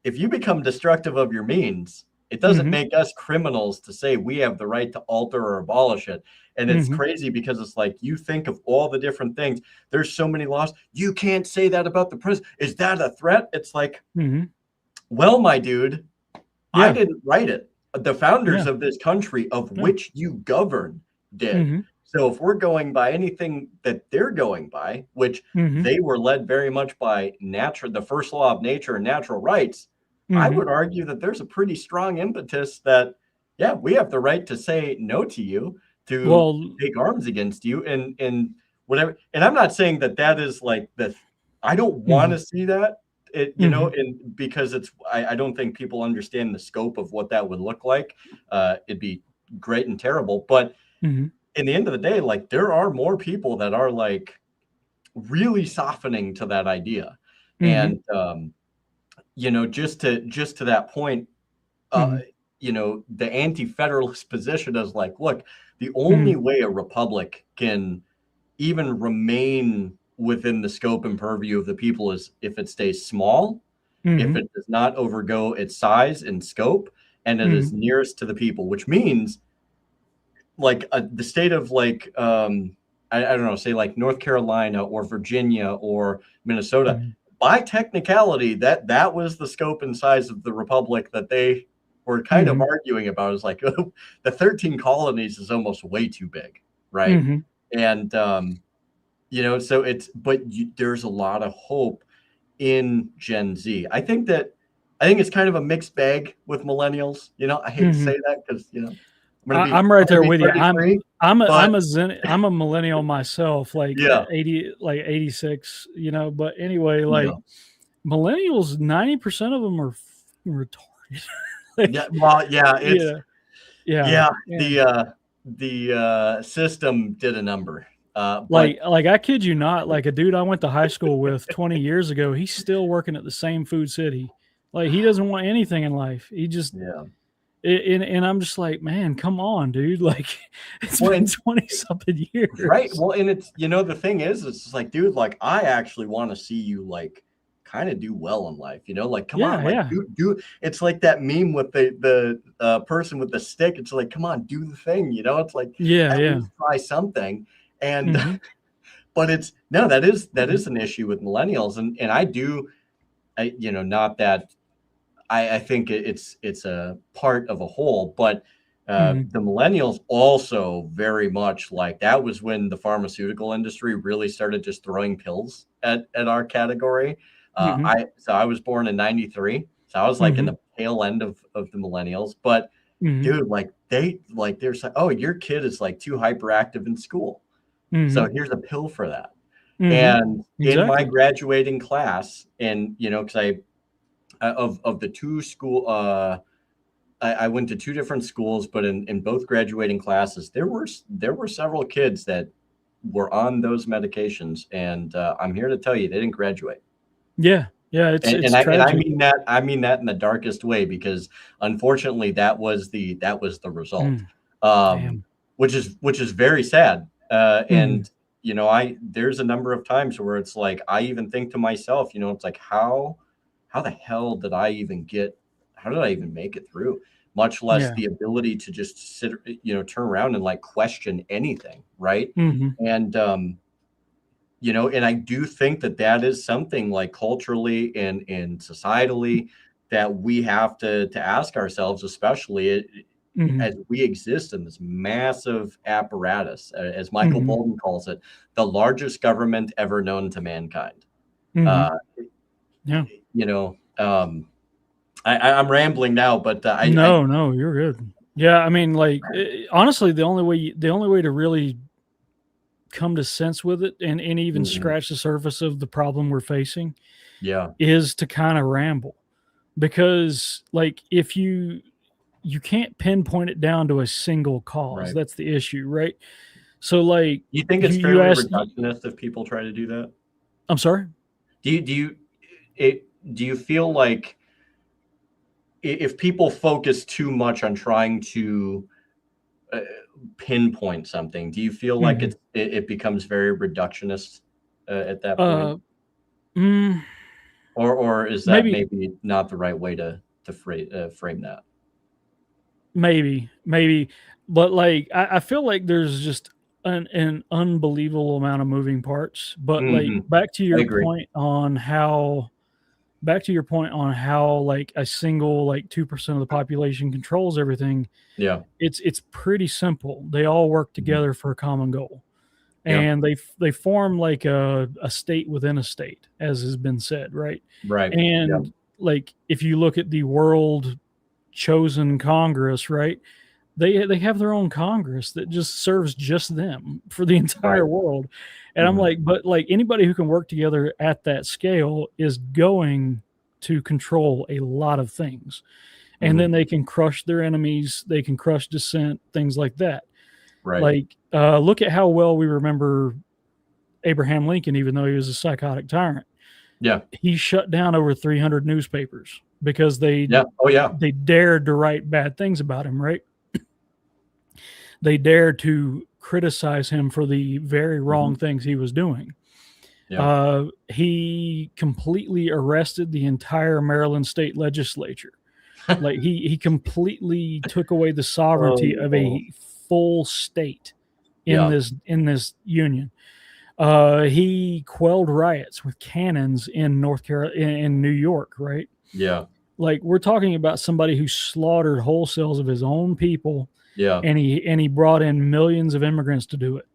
if you become destructive of your means, it doesn't mm-hmm, make us criminals to say we have the right to alter or abolish it. And it's mm-hmm, crazy because it's like you think of all the different things. There's so many laws. You can't say that about the president. Is that a threat? It's like, mm-hmm. well, my dude, I Yeah, didn't write it. The founders yeah, of this country, of yeah, which you govern, did. mm-hmm, So if we're going by anything that they're going by, which mm-hmm, they were led very much by the first law of nature and natural rights, I mm-hmm. would argue that there's a pretty strong impetus that, yeah, we have the right to say no to you, to Well, take arms against you, and whatever. And I'm not saying that that is like I don't want mm-hmm, to see that. mm-hmm, And because I don't think people understand the scope of what that would look like. It'd be great and terrible, but mm-hmm, in the end of the day, like there are more people that are like really softening to that idea. mm-hmm, And just to that point, uh, mm-hmm, the anti-federalist position is like, look, the mm-hmm, only way a republic can even remain within the scope and purview of the people is if it stays small, if mm-hmm, it does not overgo its size and scope, and it mm-hmm. is nearest to the people, which means like the state of like I don't know, say like North Carolina or Virginia or Minnesota. Mhm, By technicality, that was the scope and size of the republic that they were kind of mhm, arguing about. Is like the 13 colonies is almost way too big, right? mhm, And so there's a lot of hope in Gen Z. I think it's kind of a mixed bag with millennials. I hate to mhm. say that because I'm gonna I'm right gonna there be with you. 33, I'm a but I'm a millennial myself, like yeah, 86, but anyway, yeah, like millennials, 90% of them are retarded. Like, yeah. Well, yeah, yeah, yeah. yeah, And the system did a number. But like I kid you not, like a dude I went to high school with 20 years ago, he's still working at the same food city. Like he doesn't want anything in life. He just yeah, and I'm just like, man, come on, dude. Like it's well, been and 20 something right. years. Well, and it's the thing is, it's just like, dude, like I actually want to see you like kind of do well in life. Like come on, Yeah, like yeah. do. It's like that meme with the person with the stick. It's like, come on, do the thing. It's like Yeah, at yeah. least try something. And Mm-hmm. but it's no, that is an issue with millennials, and not that I think it's a part of a whole, but Mm-hmm. the millennials also very much like that was when the pharmaceutical industry really started just throwing pills at our category. Mm-hmm. I was born in '93, so I was like in Mm-hmm. the tail end of the millennials. But Mm-hmm. dude, like they're like, oh, your kid is like too hyperactive in school, Mm-hmm. so here's a pill for that. Mm-hmm. And in my Exactly. graduating class, and because of the two school I went to two different schools, but in both graduating classes there were several kids that were on those medications, and I'm here to tell you they didn't graduate. Yeah. Yeah. It's and, it's and I and I tragic. mean that I mean that in the darkest way, because unfortunately that was the result, Mm. um, Damn. which is very sad. Mm-hmm. And I there's a number of times where it's like I even think to myself, it's like how the hell did I even get how did I even make it through? Much less Yeah. the ability to just sit, turn around and like question anything, right? Mm-hmm. And and I do think that is something like culturally and societally that we have to ask ourselves, especially Mm-hmm. as we exist in this massive apparatus, as Michael Mm-hmm. Bolton calls it, the largest government ever known to mankind. Mm-hmm. Uh, Yeah. I'm rambling now, but No, no, you're good. Yeah, I mean, like, honestly, the only way to really come to sense with it and even Mhm. scratch the surface of the problem we're facing Yeah, is to kind of ramble, because like if you can't pinpoint it down to a single cause. right. That's the issue, right? So like You think it's you fairly asked. reductionist if people try to do that? I'm sorry. Do you feel like if people focus too much on trying to uh, pinpoint something, do you feel like Hmm. it becomes very reductionist at that point, Uh, mm, or is that maybe, maybe not the right way to frame that? maybe, but like I feel like there's just an unbelievable amount of moving parts. But like Hmm. back to I your agree. point on how like a single like 2% of the population controls everything. Yeah. It's pretty simple. They all work Mhm. together for a common goal, Yeah. and they form like a state within a state, as has been said, right? Right. Yeah. And like if you look at the world chosen Congress, right? They have their own Congress that just serves just them for the Right. entire world. And I'm Hmm. like, but like anybody who can work together at that scale is going to control a lot of things. And Hmm. then they can crush their enemies, they can crush dissent, things like that. Right. Like, look at how well we remember Abraham Lincoln, even though he was a psychotic tyrant. Yeah. He shut down over 300 newspapers because Yeah. Oh yeah. they dared to write bad things about him, right? They dared to criticize him for the very Hmm. wrong things he was doing. Yeah. He completely arrested the entire Maryland state legislature. Like he completely took away the sovereignty of Oh. a full state in Yeah. this union. He quelled riots with cannons in North Carolina, in New York, right? Yeah. Like we're talking about somebody who slaughtered wholesales of his own people, Yeah. and he brought in millions of immigrants to do it.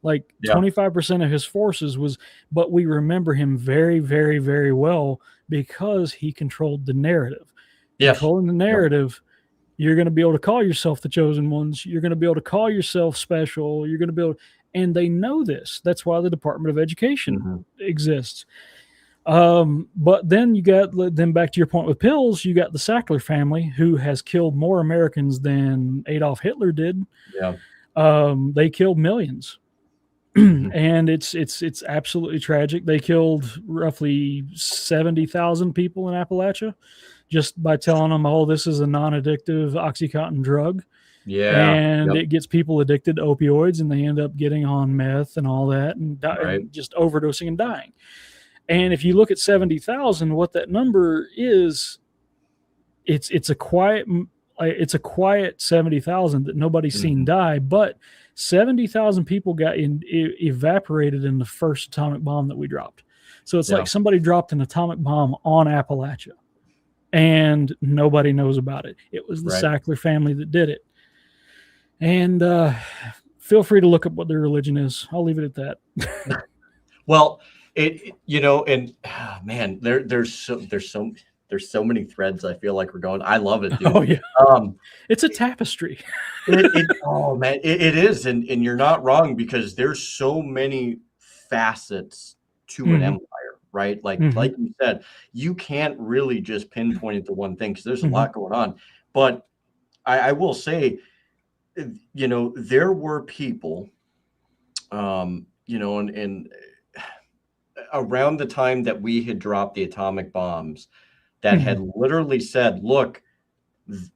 Like Yeah. 25% of his forces was, but we remember him very, very, very well because he controlled the narrative. Yes. Controlling the Yep. narrative, you're going to be able to call yourself the chosen ones. You're going to be able to call yourself special. You're going to be able, and they know this. That's why the Department of Education Hmm. exists. But then then back to your point with pills, you got the Sackler family who has killed more Americans than Adolf Hitler did. Yeah. They killed millions. Hmm. And it's absolutely tragic. They killed roughly 70,000 people in Appalachia just by telling them, "Oh, this is a non-addictive OxyContin drug," Yeah. and Yep. it gets people addicted to opioids, and they end up getting on meth and all that, Right. and just overdosing and dying. And if you look at 70,000, what that number is, it's a quiet 70,000 that nobody's seen Hmm. die, but 70,000 people got evaporated in the first atomic bomb that we dropped. So it's like somebody dropped an atomic bomb on Appalachia and nobody knows about it. It was the Sackler family that did it. And feel free to look up what their religion is. I'll leave it at that. Well, and man, there's so many threads. I feel like we're going. I love it, dude. Oh yeah, it's a tapestry. Oh man, it is, and you're not wrong, because there's so many facets to an empire, right? Like you said, you can't really just pinpoint it to one thing, because there's a lot going on. But I will say, there were people, and around the time that we had dropped the atomic bombs, that had literally said, look,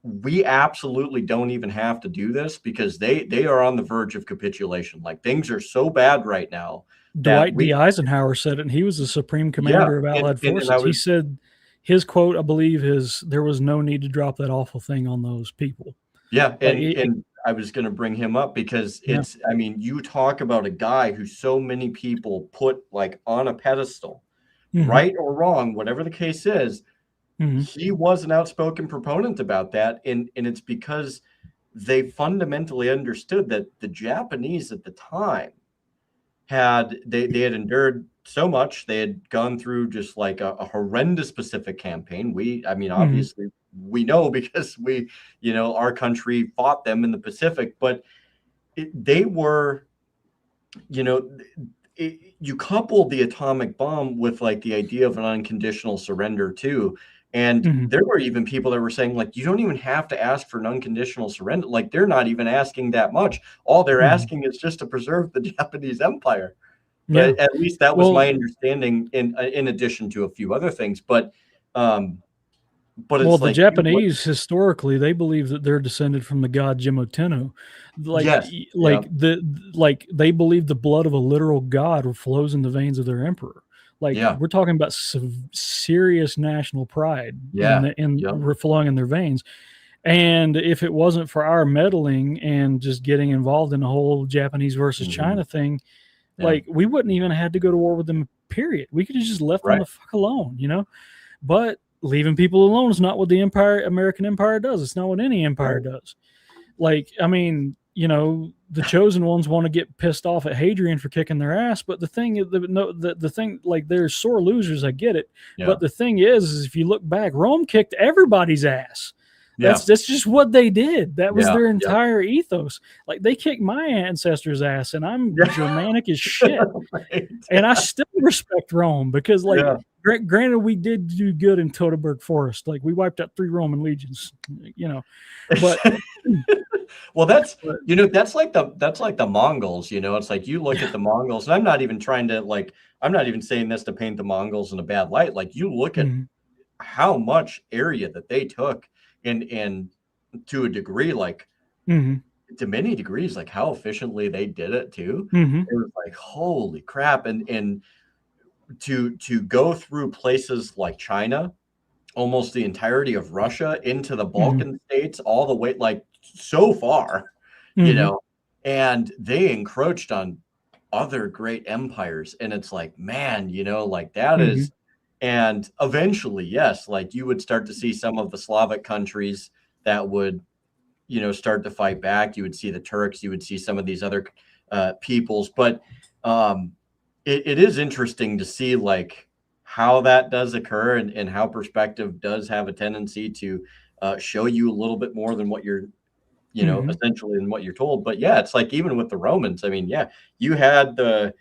we absolutely don't even have to do this, because they are on the verge of capitulation. Like, things are so bad right now. Dwight D. Eisenhower said it, and he was the supreme commander of Allied forces. He said, his quote, I believe, is, there was no need to drop that awful thing on those people. Yeah, and I was going to bring him up, because it's, I mean, you talk about a guy who so many people put like on a pedestal, right or wrong, whatever the case is. He was an outspoken proponent about that, and it's because they fundamentally understood that the Japanese at the time had endured so much. They had gone through just like a horrendous Pacific campaign. Obviously we know, because our country fought them in the Pacific, but they were, you couple the atomic bomb with like the idea of an unconditional surrender too. And there were even people that were saying, like, you don't even have to ask for an unconditional surrender. Like, they're not even asking that much. All they're asking is just to preserve the Japanese empire. But at least that was my understanding, in addition to a few other things. But it's the Japanese, historically, they believe that they're descended from the god Jimoteno. They believe the blood of a literal god flows in the veins of their emperor. Like, we're talking about serious national pride flowing in their veins. And if it wasn't for our meddling and just getting involved in the whole Japanese versus China thing, like, we wouldn't even have had to go to war with them, period. We could have just left them the fuck alone, But leaving people alone is not what the American empire does. It's not what any empire does. Like, I mean, the chosen ones want to get pissed off at Hadrian for kicking their ass, but the thing is, the thing, like, they're sore losers. I get it, but the thing is if you look back, Rome kicked everybody's ass. That's just what they did. That was their entire ethos. Like, they kicked my ancestors' ass, and I'm Germanic as shit, and I still respect Rome, because, like, granted, we did do good in Teutoburg Forest. Like, we wiped out 3 Roman legions, but. Well, that's like the Mongols, it's like, you look at the Mongols, and I'm not even saying this to paint the Mongols in a bad light. Like, you look at how much area that they took, and to a degree, like, to many degrees, like, how efficiently they did it too. It was like, holy crap. And to go through places like China, almost the entirety of Russia, into the Balkan states, all the way, like, so far, and they encroached on other great empires. And it's like, man, like, that is, and eventually, yes, like, you would start to see some of the Slavic countries that would, start to fight back. You would see the Turks, you would see some of these other peoples. But it is interesting to see, like, how that does occur, and how perspective does have a tendency to show you a little bit more than what you're, essentially, than what you're told. But it's like, even with the Romans, I mean, you had the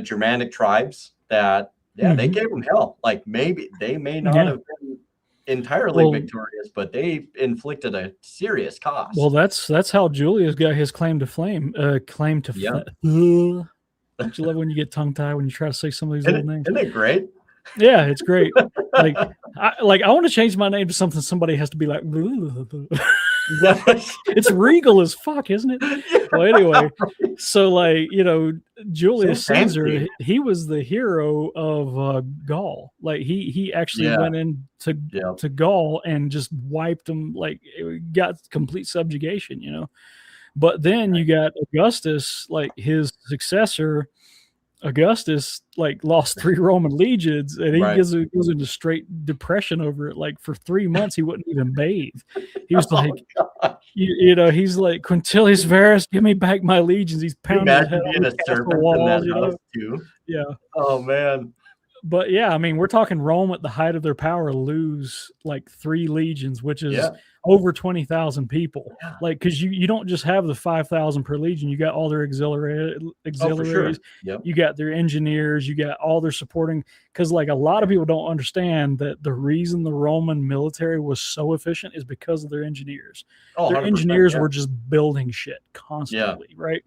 Germanic tribes that, they gave them hell. Like, maybe they may not have been entirely victorious, but they inflicted a serious cost. Well, that's how Julius got his claim to fame. Don't you love when you get tongue tied when you try to say some of these old names? Isn't it great? Yeah, it's great. I want to change my name to something somebody has to be like. It's regal as fuck, isn't it? Well, anyway, so, like, Julius Caesar, he was the hero of Gaul. Like, he actually went into Gaul and just wiped them, like, got complete subjugation, But then you got Augustus, like his successor, Augustus, like lost 3 Roman legions, and he Right. goes into straight depression over it. Like for 3 months, he wouldn't even bathe. He was Oh, like, God. he's like, Quintilius Varus, give me back my legions. He's Can you pounding his head imagine on being the a castle servant in that walls, house too? Yeah. Oh man. But yeah, I mean, we're talking Rome at the height of their power lose like 3 legions, which is Yeah. over 20,000 people. Yeah. Like, because you don't just have the 5,000 per legion, you got all their Oh, for auxiliaries, sure. Yep. you got their engineers, you got all their supporting. Because like a lot of people don't understand that the reason the Roman military was so efficient is because of their engineers. Oh, Their 100%. engineers Yeah. were just building shit Yeah. constantly, right?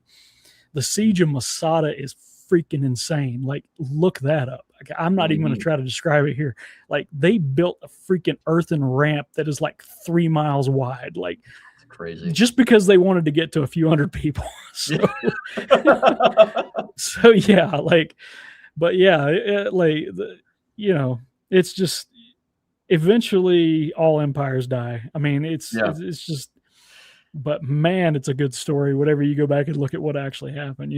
The siege of Masada is freaking insane. Like, look that up. Like, I'm not even going to Mhm. try to describe it here. Like, they built a freaking earthen ramp that is like 3 miles wide. Like, It's crazy. just because they wanted to get to a few hundred people. So, Yeah. so yeah, like, but yeah, it's just eventually all empires die. I mean, Yeah. it's just, but man, it's a good story. Whatever you go back and look at what actually happened.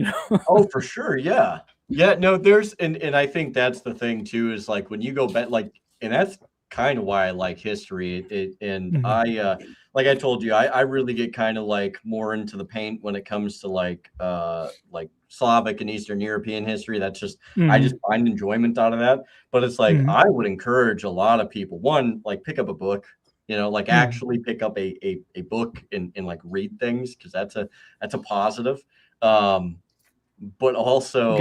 Oh, for sure. Yeah. Yeah. No, there's and I think that's the thing too, is like when you go back, like, and that's kind of why I like history. And Mhm. I like I told you, I really get kind of like more into the paint when it comes to like Slavic and Eastern European history. That's just I just Mhm. find enjoyment out of that. But it's like Mhm. I would encourage a lot of people, one, like pick up a book, like Mhm. actually pick up a book and like read things, because that's a positive. Um, but also,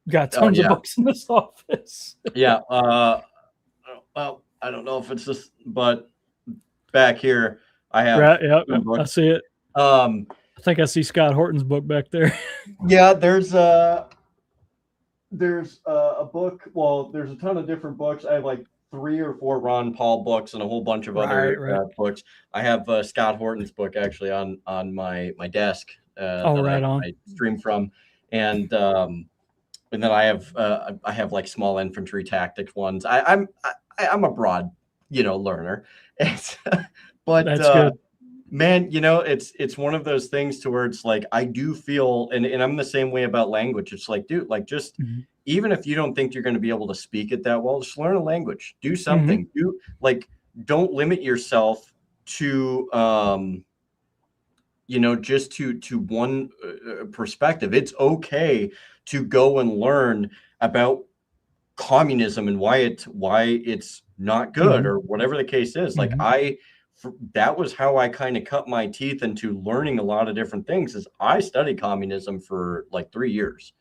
Got oh tons of yeah, books in this office. yeah. Well, I don't know if it's just, but back here I have Right, yep, some I books. see it. Um, I think I see Scott Horton's book back there. yeah, there's a book. Well, there's a ton of different books. I have like 3 or 4 Ron Paul books and a whole bunch of Right, other right. books. I have Scott Horton's book actually on my desk Oh, that right I on. stream from, and then I have like small infantry tactics ones. I'm a broad learner, and, but That's good. man, it's one of those things to where it's like I do feel, and I'm the same way about language. It's like, dude, like just Mhm. even if you don't think you're going to be able to speak it that well, just learn a language. Do Mhm. something. Don't limit yourself to just to one perspective. It's okay to go and learn about communism and why it's not good, Mhm. or whatever the case is. Like Mhm. that was how I kind of cut my teeth into learning a lot of different things. Is I studied communism for like 3 years,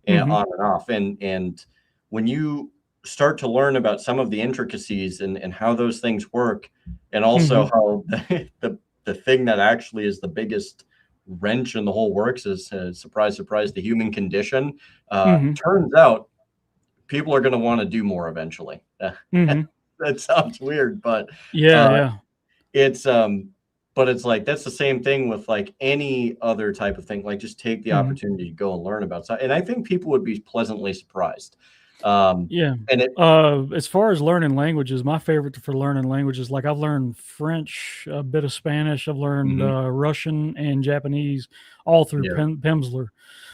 and Mhm. on and off. And when you start to learn about some of the intricacies and how those things work, and also Mhm. how the thing that actually is the biggest wrench in the whole works is, surprise, surprise, the human condition. Mhm. Turns out people are going to want to do more eventually. Mhm. That sounds weird, but Yeah, uh, yeah. it's but it's like that's the same thing with like any other type of thing. Like just take the Mhm. opportunity to go and learn about stuff, and I think people would be pleasantly surprised. Um, Yeah. and it, As far as learning languages, my favorite for learning languages, like I've learned French, a bit of Spanish, I've learned mhm, Russian and Japanese, all through yeah, Pimsleur.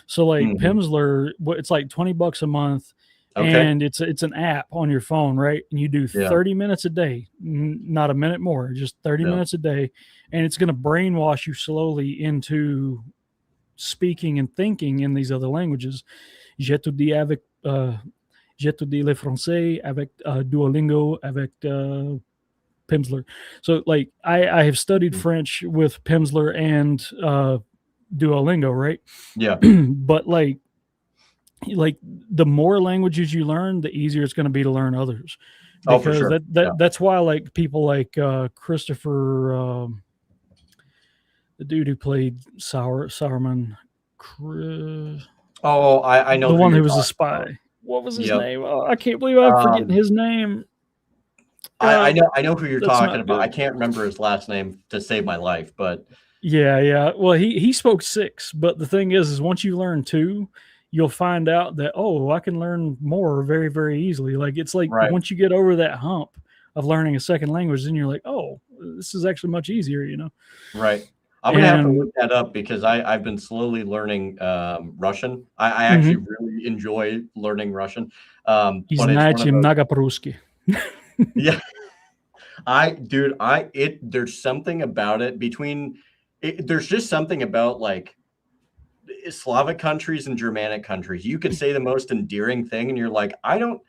So like mhm, Pimsleur, it's like $20 a month, okay, and it's an app on your phone, right? And you do yeah, 30 minutes a day, not a minute more, just 30 yeah, minutes a day, and it's going to brainwash you slowly into speaking and thinking in these other languages. J'étudie avec j'étudie le français avec Duolingo, avec Pimsleur. So, like, I have studied mm, French with Pimsleur and Duolingo, right? yeah. But like the more languages you learn, the easier it's going to be to learn others, Oh, for because sure. Yeah. that's why like people like Christopher, the dude who played Sauerman, Oh, I know the who one you're who was a talking about. spy. What was his Yep. name? Oh, I can't believe I'm forgetting Um, his name. I Uh, know who you're that's talking not about. I good. can't remember his last name to save my life, but Yeah, yeah. Well, he spoke 6, but the thing is once you learn 2, you'll find out that, oh, I can learn more very, very easily. Like it's like right, once you get over that hump of learning a second language, then you're like, oh, this is actually much easier. right. I'm gonna have to look And that up because I've been slowly learning Russian. I actually mhm, really enjoy learning Russian, he's but it's one of Nachi those. Nagaparuski. Yeah, dude, there's something about it there's just something about like Slavic countries and Germanic countries. You could say the most endearing thing, and you're like, I don't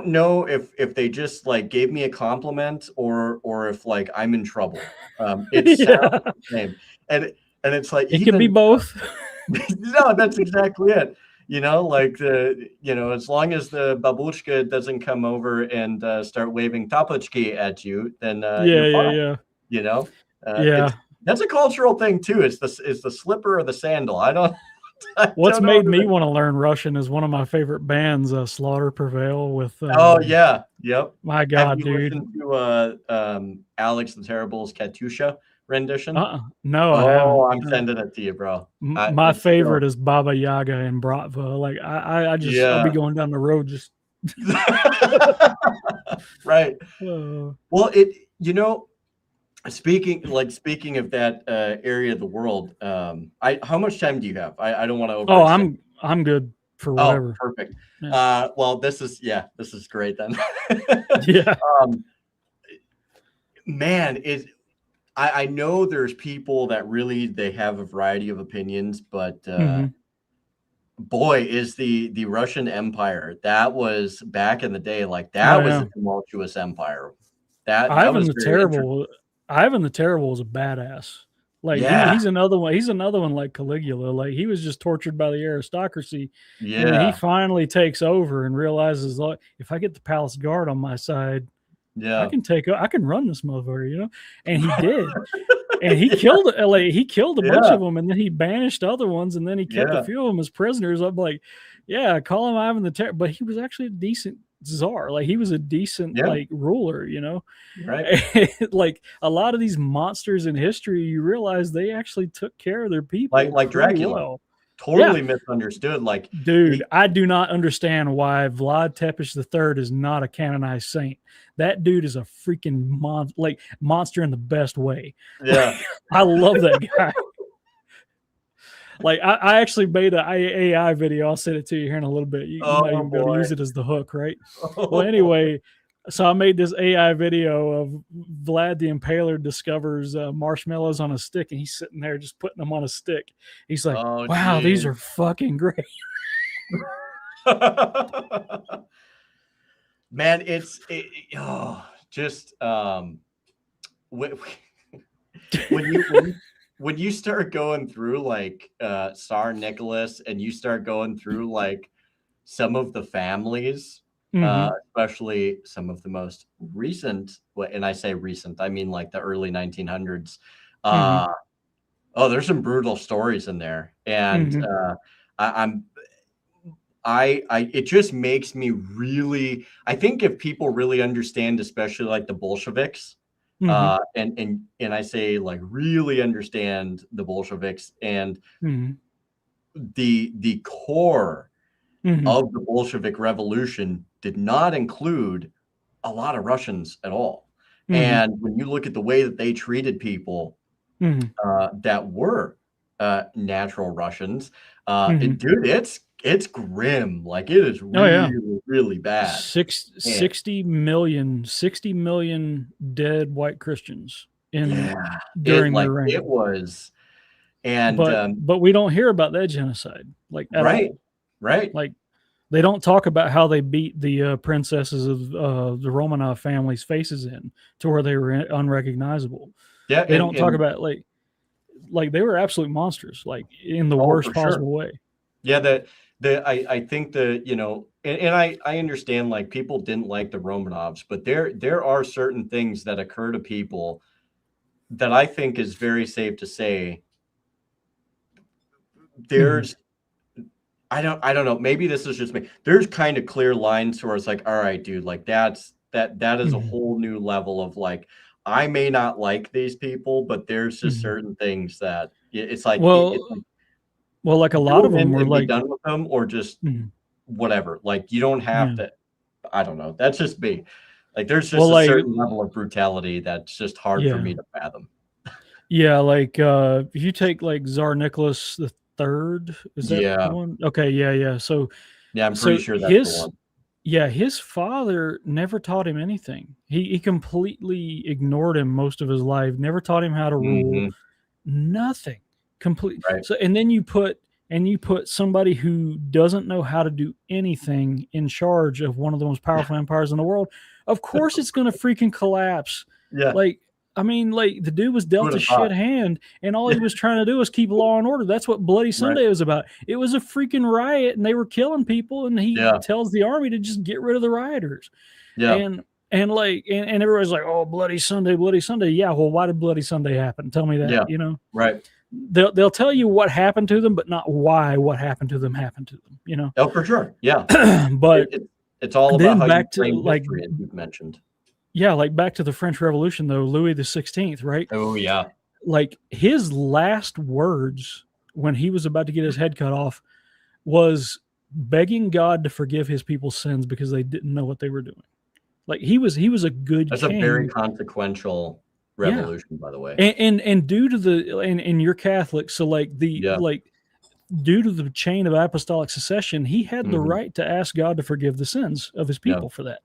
know if they just like gave me a compliment or if like I'm in trouble. It sounds Yeah, the same, and and it's like it can be even both. no, that's exactly it. Like as long as the babushka doesn't come over and start waving tapochki at you, then Yeah, you're yeah, fine. yeah, You know, it's yeah. that's a cultural thing too. It's the slipper or the sandal. I don't I What's don't know. made me want to learn Russian is one of my favorite bands, Slaughter Prevail. With Oh yeah, yep. my Have God, you dude. listened to Alex the Terrible's Katusha rendition? No, I Oh, haven't. I'm sending it to you, bro. My It's favorite so is Baba Yaga and Bratva. Like I'll be yeah. going down the road just. Right. Uh, Well, speaking of that area of the world, I how much time do you have? I don't want to oh, overextend. I'm good for Oh, whatever. perfect. Yeah, Well, this is great then. yeah. um, man, I know there's people that really they have a variety of opinions, but Hmm. boy, is the Russian Empire that was back in the day, like Oh that was yeah. a tumultuous empire. That Ivan was the very interesting. Terrible. Ivan the Terrible is a badass. Like Yeah, he's another one. He's another one like Caligula. Like he was just tortured by the aristocracy, and then he yeah, finally takes over and realizes, like, if I get the palace guard on my side, yeah, I can run this motherfucker, you know. And he did, and he yeah, killed like he killed a bunch yeah, of them, and then he banished other ones, and then he kept a yeah, few of them as prisoners. I'm like, yeah, call him Ivan the Terrible, but he was actually a decent czar. Like he was a decent yeah. like ruler, you know. Right. Like a lot of these monsters in history, you realize they actually took care of their Like people like pretty Dracula, well. Yeah, totally misunderstood. Like dude, he, I do not understand why Vlad Tepes III is not a canonized saint. That dude is a freaking monster in the best way. Like, yeah. I love that guy. Like I actually made an AI video. I'll send it to you here in a little bit. You might Oh even be able to boy. use it as the hook, right? Well, Oh, anyway, so I made this AI video of Vlad the Impaler discovers marshmallows on a stick, and he's sitting there just putting them on a stick. He's like, oh, "Wow, these geez. are fucking great." Man, oh, just when, when you start going through like Tsar Nicholas and you start going through like some of the families, Mm-hmm. especially some of the most recent, and I say recent, I mean like the early 1900s. Mm-hmm. Uh, oh, there's some brutal stories in there, and Mm-hmm. I, I'm it just makes me really. I think if people really understand, especially like the Bolsheviks, Mm-hmm. and I say like really understand the Bolsheviks and Mm-hmm. the core Mm-hmm. of the Bolshevik Revolution did not include a lot of Russians at all. Mm-hmm. And when you look at the way that they treated people Mm-hmm. that were natural Russians, Mm-hmm. dude, it's grim. Like it is Oh yeah. really really bad. And 60 million dead white Christians in yeah, it during their like it reign. was, and But we don't hear about that genocide like at right, all. right, Like they don't talk about how they beat the princesses of the Romanov family's faces in to where they were unrecognizable. yeah, They don't talk and about like they were absolute monsters, like in the oh for worst sure. possible way. Yeah, I think and I understand like people didn't like the Romanovs, but there are certain things that occur to people that I think is very safe to say Mm-hmm. there's I don't know, maybe this is just me. There's kind of clear lines where it's like, all right, dude, like that is a Mm-hmm. whole new level of like I may not like these people, but there's just Mm-hmm. certain things that it's like it's Well, like like a lot do of them them in were and be like, done with them or just mhm, whatever. Like you don't have yeah. to. I don't know. That's just me. Like there's Well, just a like certain level of brutality that's just hard for yeah. me to fathom. Yeah, like if you take like Tsar Nicholas the Third, is that the Yeah. one? Okay, yeah, yeah. So Yeah, I'm pretty so sure that's the his one. yeah, his father never taught him anything. He completely ignored him most of his life. Never taught him how to rule. Hmm. Nothing. Complete. Right. So and then you put somebody who doesn't know how to do anything in charge of one of the most powerful empires in the world. Of course it's going to freaking collapse. Yeah. Like I mean, like the dude was Who dealt would a have thought? shit hand, and all Yeah. he was trying to do was keep law and order. That's what Bloody Right. Sunday was about. It was a freaking riot, and they were killing people. And he Yeah. tells the army to just get rid of the rioters. Yeah. And and everybody's like, "Oh, Bloody Sunday, Bloody Sunday." Yeah, well, why did Bloody Sunday happen? Tell me that. Yeah. Right. They'll tell you what happened to them, but not why what happened to them happened to them. Oh, for sure. Yeah. It, But it, it's all about then how you back to frame like history, as you've mentioned. yeah, like back to the French Revolution though, Louis the 16th, right? Oh, yeah. Like his last words when he was about to get his head cut off was begging God to forgive his people's sins because they didn't know what they were doing. Like he was a good That's a very king. consequential Yeah. revolution, by the way. And due to the and you're Catholic, so Yeah. due to the chain of apostolic succession, he had the Hmm. right to ask God to forgive the sins of his Yeah. people for that.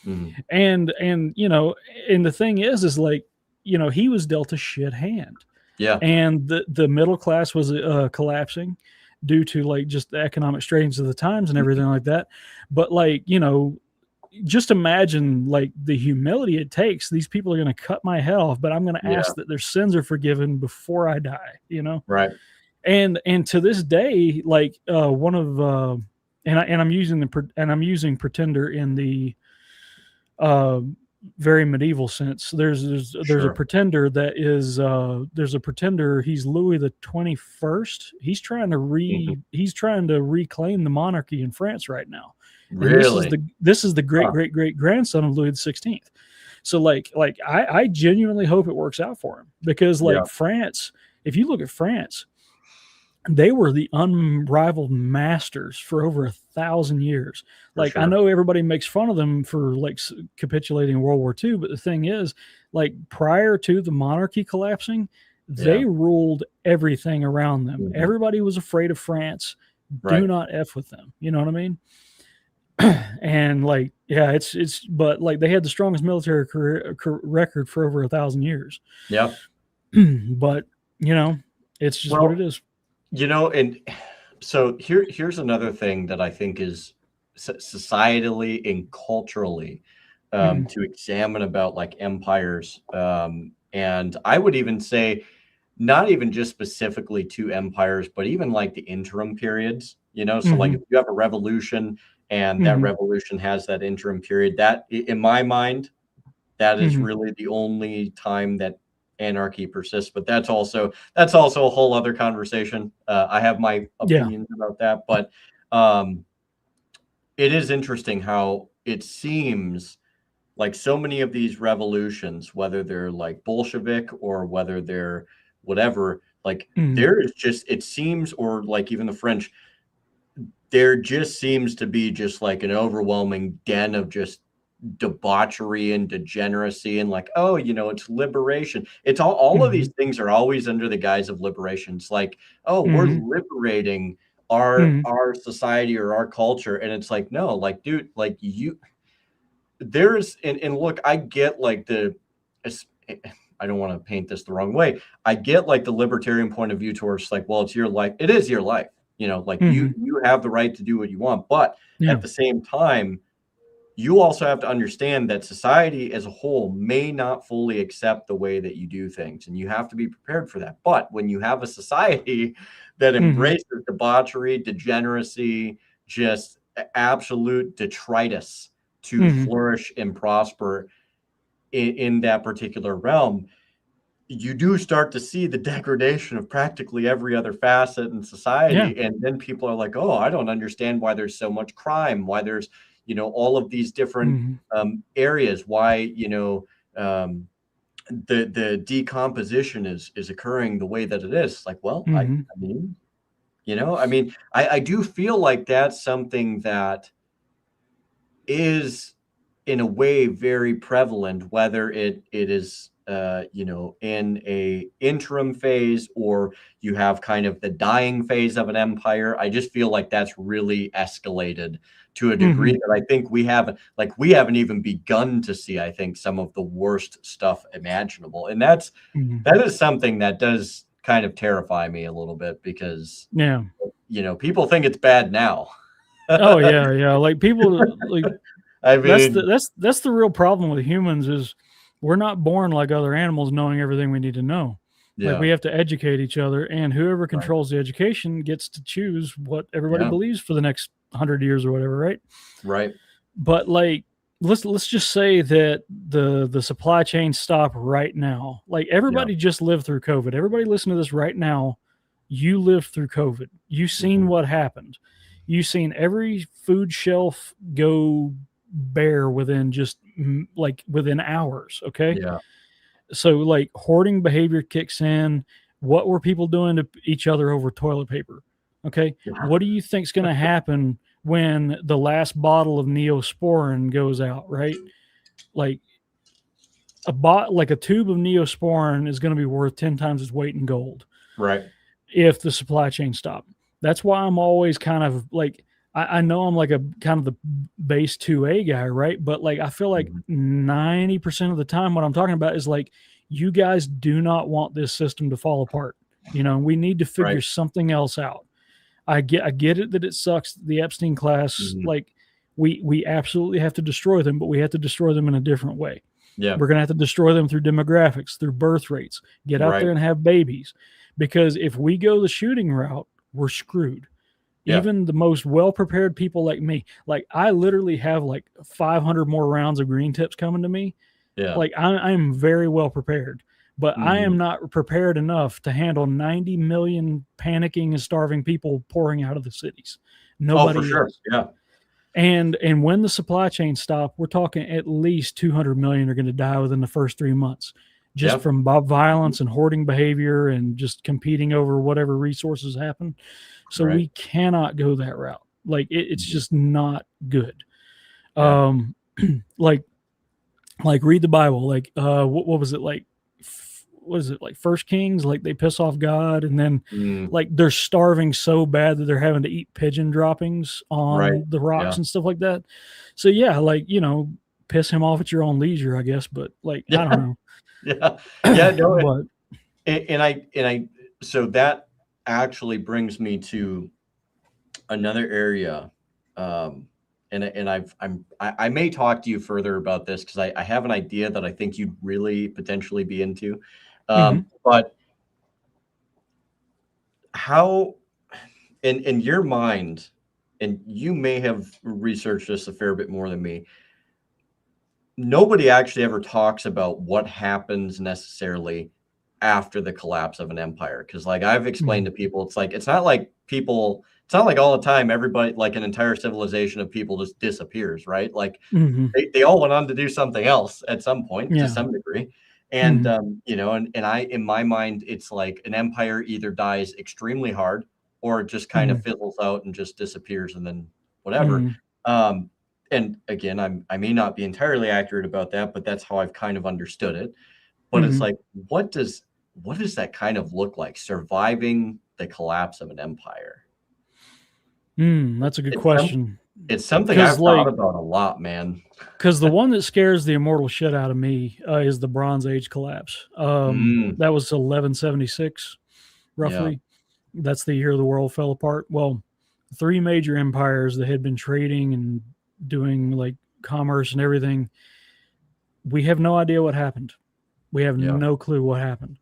Hmm. And and the thing is like, he was dealt a shit hand. Yeah. And the middle class was collapsing due to like just the economic strains of the times and everything like that. But like, just imagine like the humility it takes. These people are going to cut my head off, but I'm going to Yeah. ask that their sins are forgiven before I die. Right. And to this day, like one of and I'm using pretender in the uh, very medieval sense. There's a Sure. pretender that is there's a pretender. He's Louis the 21st. Hmm. He's trying to reclaim the monarchy in France right now, and Really? this is the great Huh. great great grandson of Louis the 16th. So like I genuinely hope it works out for him because Yeah. like France, if you look at France, they were the unrivaled masters for over 1,000 years. For Like I sure. know everybody makes fun of them for like capitulating in World War II, but the thing is, like prior to the monarchy collapsing, Yeah. they ruled everything around them. Hmm. Everybody was afraid of France. Do Right. not f with them. You know what I mean? And like, yeah, it's but like they had the strongest military record for over 1,000 years. Yeah. But it's just what it Well, is. and so here's another thing that I think is societally and culturally Mhm. to examine about like empires. And I would even say not even just specifically to empires, but even like the interim periods, so like if Mhm. you have a revolution and that Mhm. revolution has that interim period, that in my mind, that is Mhm. really the only time that anarchy persists. But that's also a whole other conversation. I have my Yeah. opinions about that, but um, it is interesting how it seems like so many of these revolutions, whether they're like Bolshevik or whether they're whatever, like Mhm. there is just it seems, or like even the French, there just seems to be just like an overwhelming den of just debauchery and degeneracy and like, oh, it's liberation. It's all of these Mhm. things are always under the guise of liberation. It's like, oh, we're Mhm. liberating our Mhm. our society or our culture. And it's like, no, like, dude, like there's and look, I get like I don't want to paint this the wrong way. I get like the libertarian point of view towards like, well, it's your life. It is your life. Like you Mhm. you have the right to do what you want. But Yeah. at the same time, you also have to understand that society as a whole may not fully accept the way that you do things, and you have to be prepared for that. But when you have a society that Mhm. embraces debauchery, degeneracy, just absolute detritus to Mhm. flourish and prosper in that particular realm, you do start to see the degradation of practically every other facet in Yeah. society. And then people are like, oh, I don't understand why there's so much crime, why there's, all of these different Mhm. areas, why, um, the decomposition is occurring the way that it is. Like, well, I, Mhm. I mean, I do feel like that's something that is in a way very prevalent, whether it is in a interim phase, or you have kind of the dying phase of an empire. I just feel like that's really escalated to a degree Hmm. that I think we haven't even begun to see, I think, some of the worst stuff imaginable. And Hmm. that is something that does kind of terrify me a little bit, because Yeah. people think it's bad now. Oh yeah, yeah. Like people like I that's the mean, that's the real problem with humans is we're not born like other animals knowing everything we need to know. Like yeah, we have to educate each other, and whoever right, controls the education gets to choose what everybody yeah, believes for the next 100 years or whatever, right? right, But like let's just say that the supply chain stop right now. Like yeah, everybody just lived through COVID. Everybody listen to this right now. You lived through COVID. You've seen mhm, what happened. You've seen every food shelf go bare within just like within hours. Okay. yeah, So like hoarding behavior kicks in. What were people doing to each other over toilet paper? Okay. yeah, What do you think's going to happen when the last bottle of Neosporin goes out, right? Like like a tube of Neosporin is going to be worth 10 times its weight in gold right, if the supply chain stopped. That's why I'm always kind of like I know I'm like a kind of the base 2A guy, right? But like I feel like mhm, 90% of the time what I'm talking about is like you guys do not want this system to fall apart. We need to right, figure something else out. I get it that it sucks. The Epstein class, mhm, like we absolutely have to destroy them, but we have to destroy them in a different way. yeah, We're going to have to destroy them through demographics, through birth rates, get out right, there and have babies. Because if we go the shooting route, we're screwed. yeah, Even the most well prepared people like me, like I literally have like 500 more rounds of green tips coming to me. yeah, Like I'm very well prepared, but I mhm. am not prepared enough to handle 90 million panicking and starving people pouring out of the cities. Oh, for Nobody sure, is. yeah, And when the supply chain stop, we're talking at least 200 million are going to die within the first 3 months, just yeah, from mhm, violence and hoarding behavior and just competing over whatever resources happen. So right, we cannot go that route. Like it's mhm, just not good. yeah, Um, like read the Bible. Like what was it like? What is it like? First Kings? Like they piss off God, and then mm, like they're starving so bad that they're having to eat pigeon droppings right, on the rocks yeah, and stuff like that. So yeah, like piss him off at your own leisure, I guess. But like I yeah, don't yeah, yeah, know. no, But and I so that actually brings me to another area, um, and I may talk to you further about this, because I have an idea that I think you'd really potentially be into, mhm, but how, in your mind, and you may have researched this a fair bit more than me, nobody actually ever talks about what happens necessarily after the collapse of an empire. Because, like, I've explained mhm, to people, it's not like all the time everybody, like an entire civilization of people, just disappears, right? Like, mhm, they all went on to do something else at some point, to yeah, some degree. And mhm, and I, in my mind, it's like an empire either dies extremely hard, or it just kind of mhm, fizzles out and just disappears, and then whatever. mhm, um and again, I may not be entirely accurate about that, but that's how I've kind of understood it. But it's mhm. like, what does that kind of look like, surviving the collapse of an empire? That's a good it's some question. it's something Because I've thought like about a lot, man. because the one that scares the immortal shit out of me is the Bronze Age collapse. Mm, That was 1176 yeah, roughly. That's the year the world fell apart. Well, three major empires that had been trading and doing like commerce and everything, we have no idea what happened. We have yeah. no clue what happened.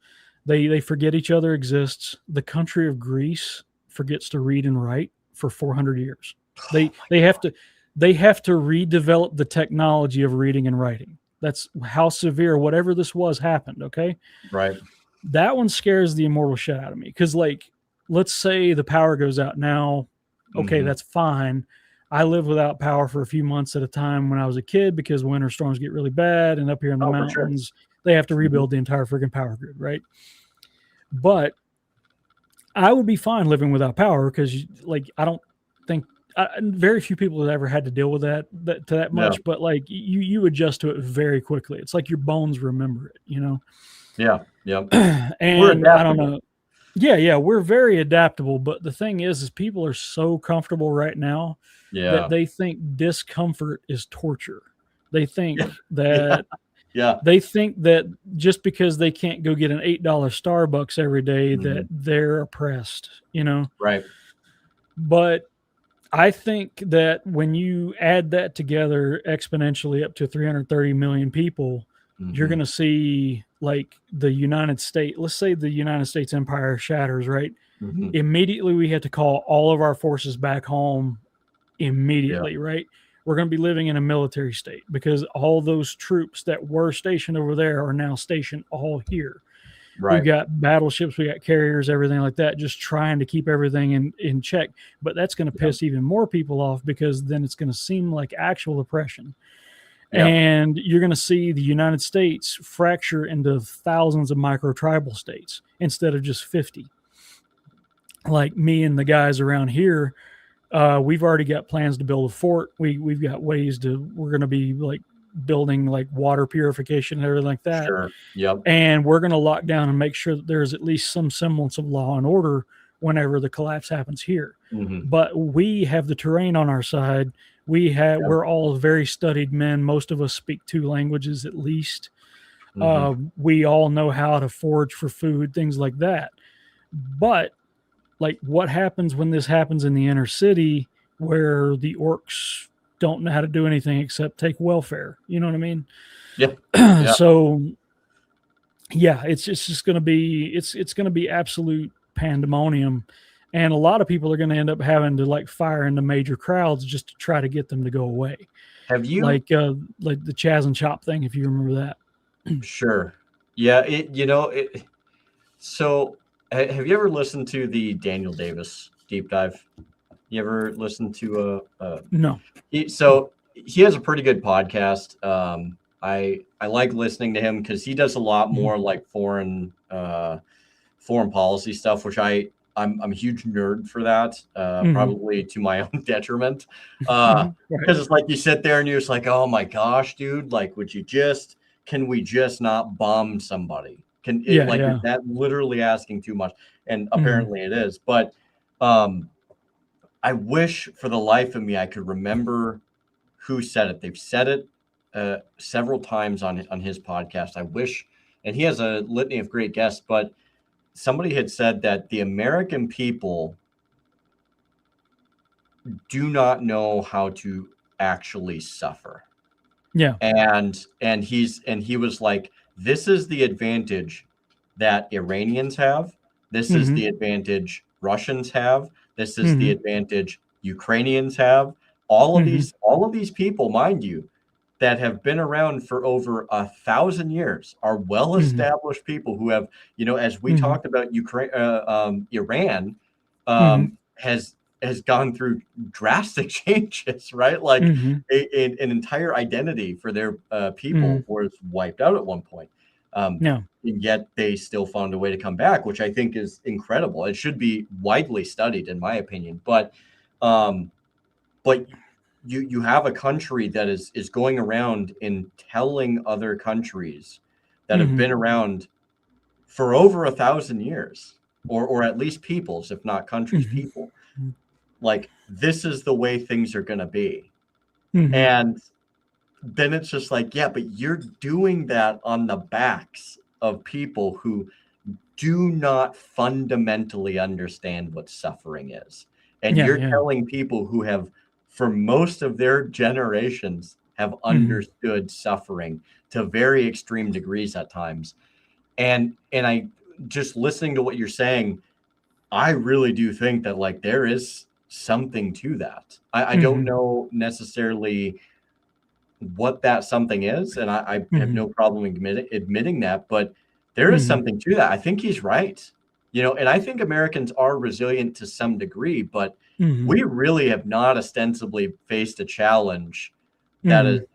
They forget each other exists. The country of Greece forgets to read and write for 400 years. Oh They my they have to they have to redevelop the technology of reading and writing. That's how severe whatever this was happened, okay? Right. That one scares the immortal shit out of me cuz like let's say the power goes out now, okay, Mhm. that's fine. I lived without power for a few months at a time when I was a kid because winter storms get really bad and up here in the Oh, for sure. mountains they have to Mhm. rebuild the entire freaking power grid, right? But I would be fine living without power because, like, I don't think very few people have ever had to deal with that to that Yeah. much, but like you adjust to it very quickly. It's like your bones remember it, you know. Yeah. Yeah. We're And I don't adaptable. know. Yeah, we're very adaptable, but the thing is people are so comfortable right now that Yeah. they think discomfort is torture. They think Yeah. Yeah. that Yeah. they think that just because they can't go get an $8 Starbucks every day that Mhm. they're oppressed, you know. Right. But I think that when you add that together exponentially up to 330 million people, you're going Hmm. to see like the United States, let's say the United States empire shatters, right? Hmm. Immediately we had to call all of our forces back home Yeah. immediately, right? We're going to be living in a military state because all those troops that were stationed over there are now stationed all here. We've Right. got battleships, we got carriers, everything like that, just trying to keep everything in check. But that's going to Yeah. piss even more people off because then it's going to seem like actual oppression. Yeah. And you're going to see the United States fracture into thousands of micro tribal states instead of just 50. Like me and the guys around here, we've already got plans to build a fort. We've got ways to, we're going to be like building like water purification and everything like that, Sure. Yep. and we're going to lock down and make sure that there's at least some semblance of law and order whenever the collapse happens here. Hmm. But we have the terrain on our side. Yep. We're all very studied men. Most of us speak two languages at least. Hmm. We all know how to forage for food, things like that. But like, what happens when this happens in the inner city where the orcs don't know how to do anything except take welfare? You know what I mean? Yeah. Yeah. So yeah, it's just going to be it's going to be absolute pandemonium, and a lot of people are going to end up having to like fire into major crowds just to try to get them to go away, Have you? like the Chaz and Chop thing, if you remember that. Sure. Yeah. It. So, have you ever listened to the Daniel Davis deep dive? You ever listened to No. so he has a pretty good podcast. I like listening to him because he does a lot Mhm. more like foreign policy stuff, which I'm a huge nerd for that. Mhm. Probably to my own detriment. Mhm. Right. Because it's like you sit there and you're just like, oh my gosh, dude, like, can we just not bomb somebody? Yeah. Is Yeah. that literally asking too much? And Mhm. apparently it is. But um, I wish for the life of me I could remember who said it. They've said it several times on his podcast. I wish, and he has a litany of great guests, but somebody had said that the American people do not know how to actually suffer. Yeah. And he was like, this is the advantage that Iranians have. This is Mhm. the advantage Russians have. This is the Mhm. advantage Ukrainians have. Mhm. All of these people, mind you, that have been around for over 1,000 years are Mhm. well-established people who have, as we Mhm. talked about Iran, Mhm. has gone through drastic changes, right? Like Mhm. an entire identity for their Mhm. people was wiped out at one point. Um, Yeah. and yet they still found a way to come back, which I think is incredible. It should be widely studied, in my opinion. Um, but you have a country that is going around and telling other countries that have Mhm. been around for over 1,000 years, or at least peoples, if not countries, Mhm. people, like this is the way things are going to be. Mhm. And then it's just like, yeah, but you're doing that on the backs of people who do not fundamentally understand what suffering is. And Yeah. you're Yeah. telling people who have, for most of their generations, have Mhm. understood suffering to very extreme degrees at times. And I just listening to what you're saying, I really do think that like there is something to that. I don't Mhm. know necessarily what that something is, and I have Mhm. no problem admitting that, but there is Mhm. something to that. I think he's right. And I think Americans are resilient to some degree, but Mhm. we really have not ostensibly faced a challenge that has Mhm.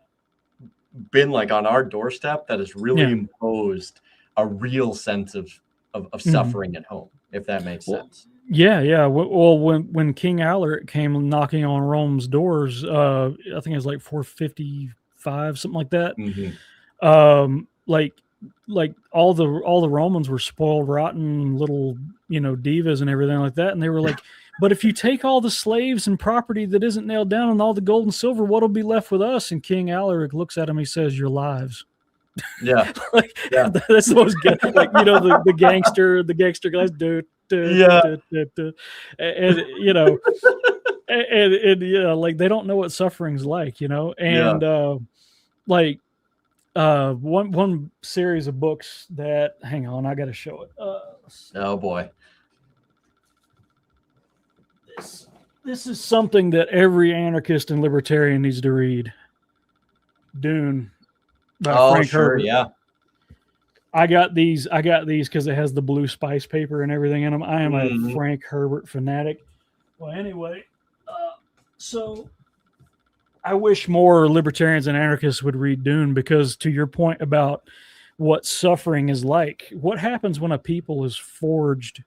been like on our doorstep that has really Yeah. imposed a real sense of of Mhm. suffering at home, if that makes Well, sense. yeah. Well, when King Alaric came knocking on Rome's doors, I think it was like 455, something like that. Hmm. Um, like all the Romans were spoiled, rotten little divas and everything like that, and they were like, but if you take all the slaves and property that isn't nailed down and all the gold and silver, what'll be left with us? And King Alaric looks at him, he says, "Your lives." Yeah, Like yeah, that's the most like the gangster guys do, yeah, and like they don't know what suffering's like, yeah. and like one series of books that, hang on, I gotta show it. Oh boy. This this is something that every anarchist and libertarian needs to read. Dune by Oh Frank sure, Herbert. yeah. I got these because it has the blue spice paper and everything in them. I am a Hmm. Frank Herbert fanatic. Well, anyway, so I wish more libertarians and anarchists would read Dune, because to your point about what suffering is like, what happens when a people is forged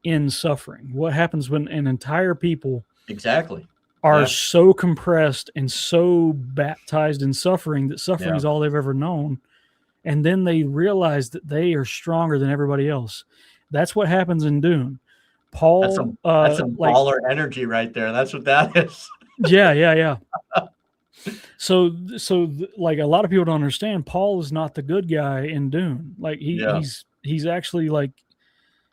in suffering? What happens when an entire people Exactly. are Yeah, so compressed and so baptized in suffering that suffering yeah. is all they've ever known? And then they realize that they are stronger than everybody else. That's what happens in Dune. Paul, That's some like, baller energy right there. That's what that is. yeah. So like a lot of people don't understand. Paul is not the good guy in Dune. Like Yeah. he's actually like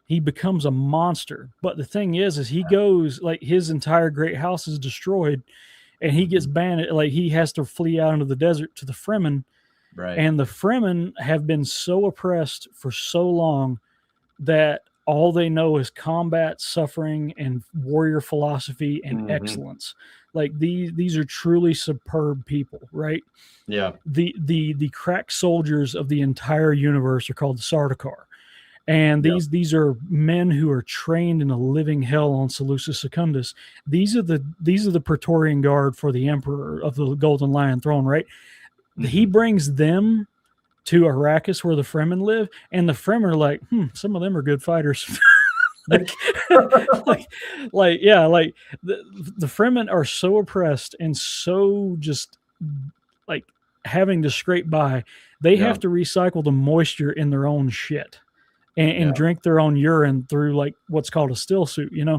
he becomes a monster. But the thing is he goes, like, his entire great house is destroyed, and he gets Mhm. banned. Like he has to flee out into the desert to the Fremen, Right. and the Fremen have been so oppressed for so long that all they know is combat, suffering, and warrior philosophy and Hmm. excellence. Like these are truly superb people, right? Yeah. The crack soldiers of the entire universe are called the Sardaukar. And Yeah. these are men who are trained in a living hell on Seleucus Secundus. These are the Praetorian Guard for the Emperor of the Golden Lion Throne, right? He Hmm. brings them to Arrakis where the Fremen live, and the Fremen are like, some of them are good fighters. like, like, yeah, like the Fremen are so oppressed and so just like having to scrape by. They Yeah. have to recycle the moisture in their own shit, and Yeah. drink their own urine through like what's called a still suit, and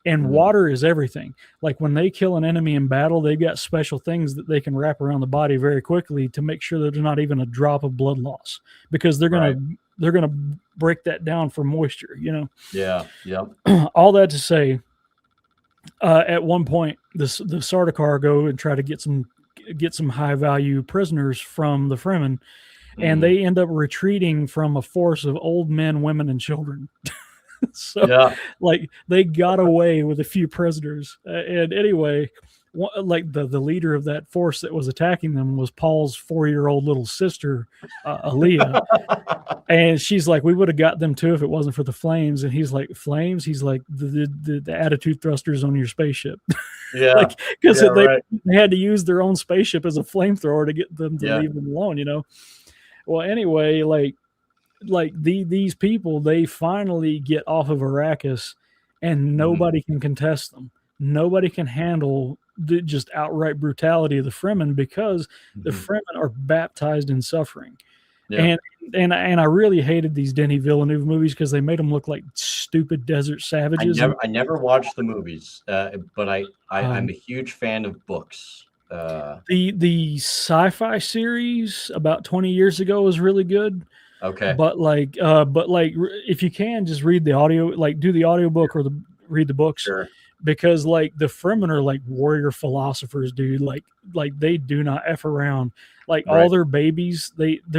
Mhm. water is everything. Like when they kill an enemy in battle, they've got special things that they can wrap around the body very quickly to make sure that there's not even a drop of blood loss, because they're Right. gonna break that down for moisture. Yeah. Yep. All that to say, at one point, the Sardaukar go and try to get some high value prisoners from the Fremen, and Hmm. they end up retreating from a force of old men, women, and children. So, Yeah. like, they got away with a few prisoners. And anyway, like the leader of that force that was attacking them was Paul's 4-year-old little sister, Aaliyah. And she's like, we would have got them too if it wasn't for the flames. And he's like, flames? He's like, the attitude thrusters on your spaceship. Yeah. Like, because Yeah. they Right. had to use their own spaceship as a flamethrower to get them to Yeah. leave them alone. Well, anyway, like these people, they finally get off of Arrakis, and Hmm. nobody can contest them. Nobody can handle the just outright brutality of the Fremen, because the Hmm. Fremen are baptized in suffering. Yeah. And I really hated these Denis Villeneuve movies because they made them look like stupid desert I savages. never And I never watched the movies, but I'm um, a huge fan of books. the sci-fi series about 20 years ago was really good. Okay. But if you can, just read the audio, like do the audiobook or read the books, Sure. because like the Fremen are like warrior philosophers, dude. Like they do not f around. Like all Right. their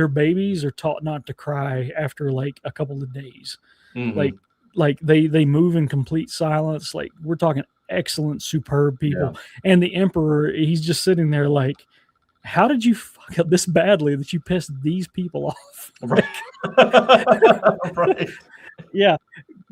babies are taught not to cry after like a couple of days. Like Hmm. they move in complete silence. Like we're talking excellent, superb Yeah. people. And the Emperor, he's just sitting there like, how did you fuck up this badly that you pissed these people off? Right. Right. Yeah,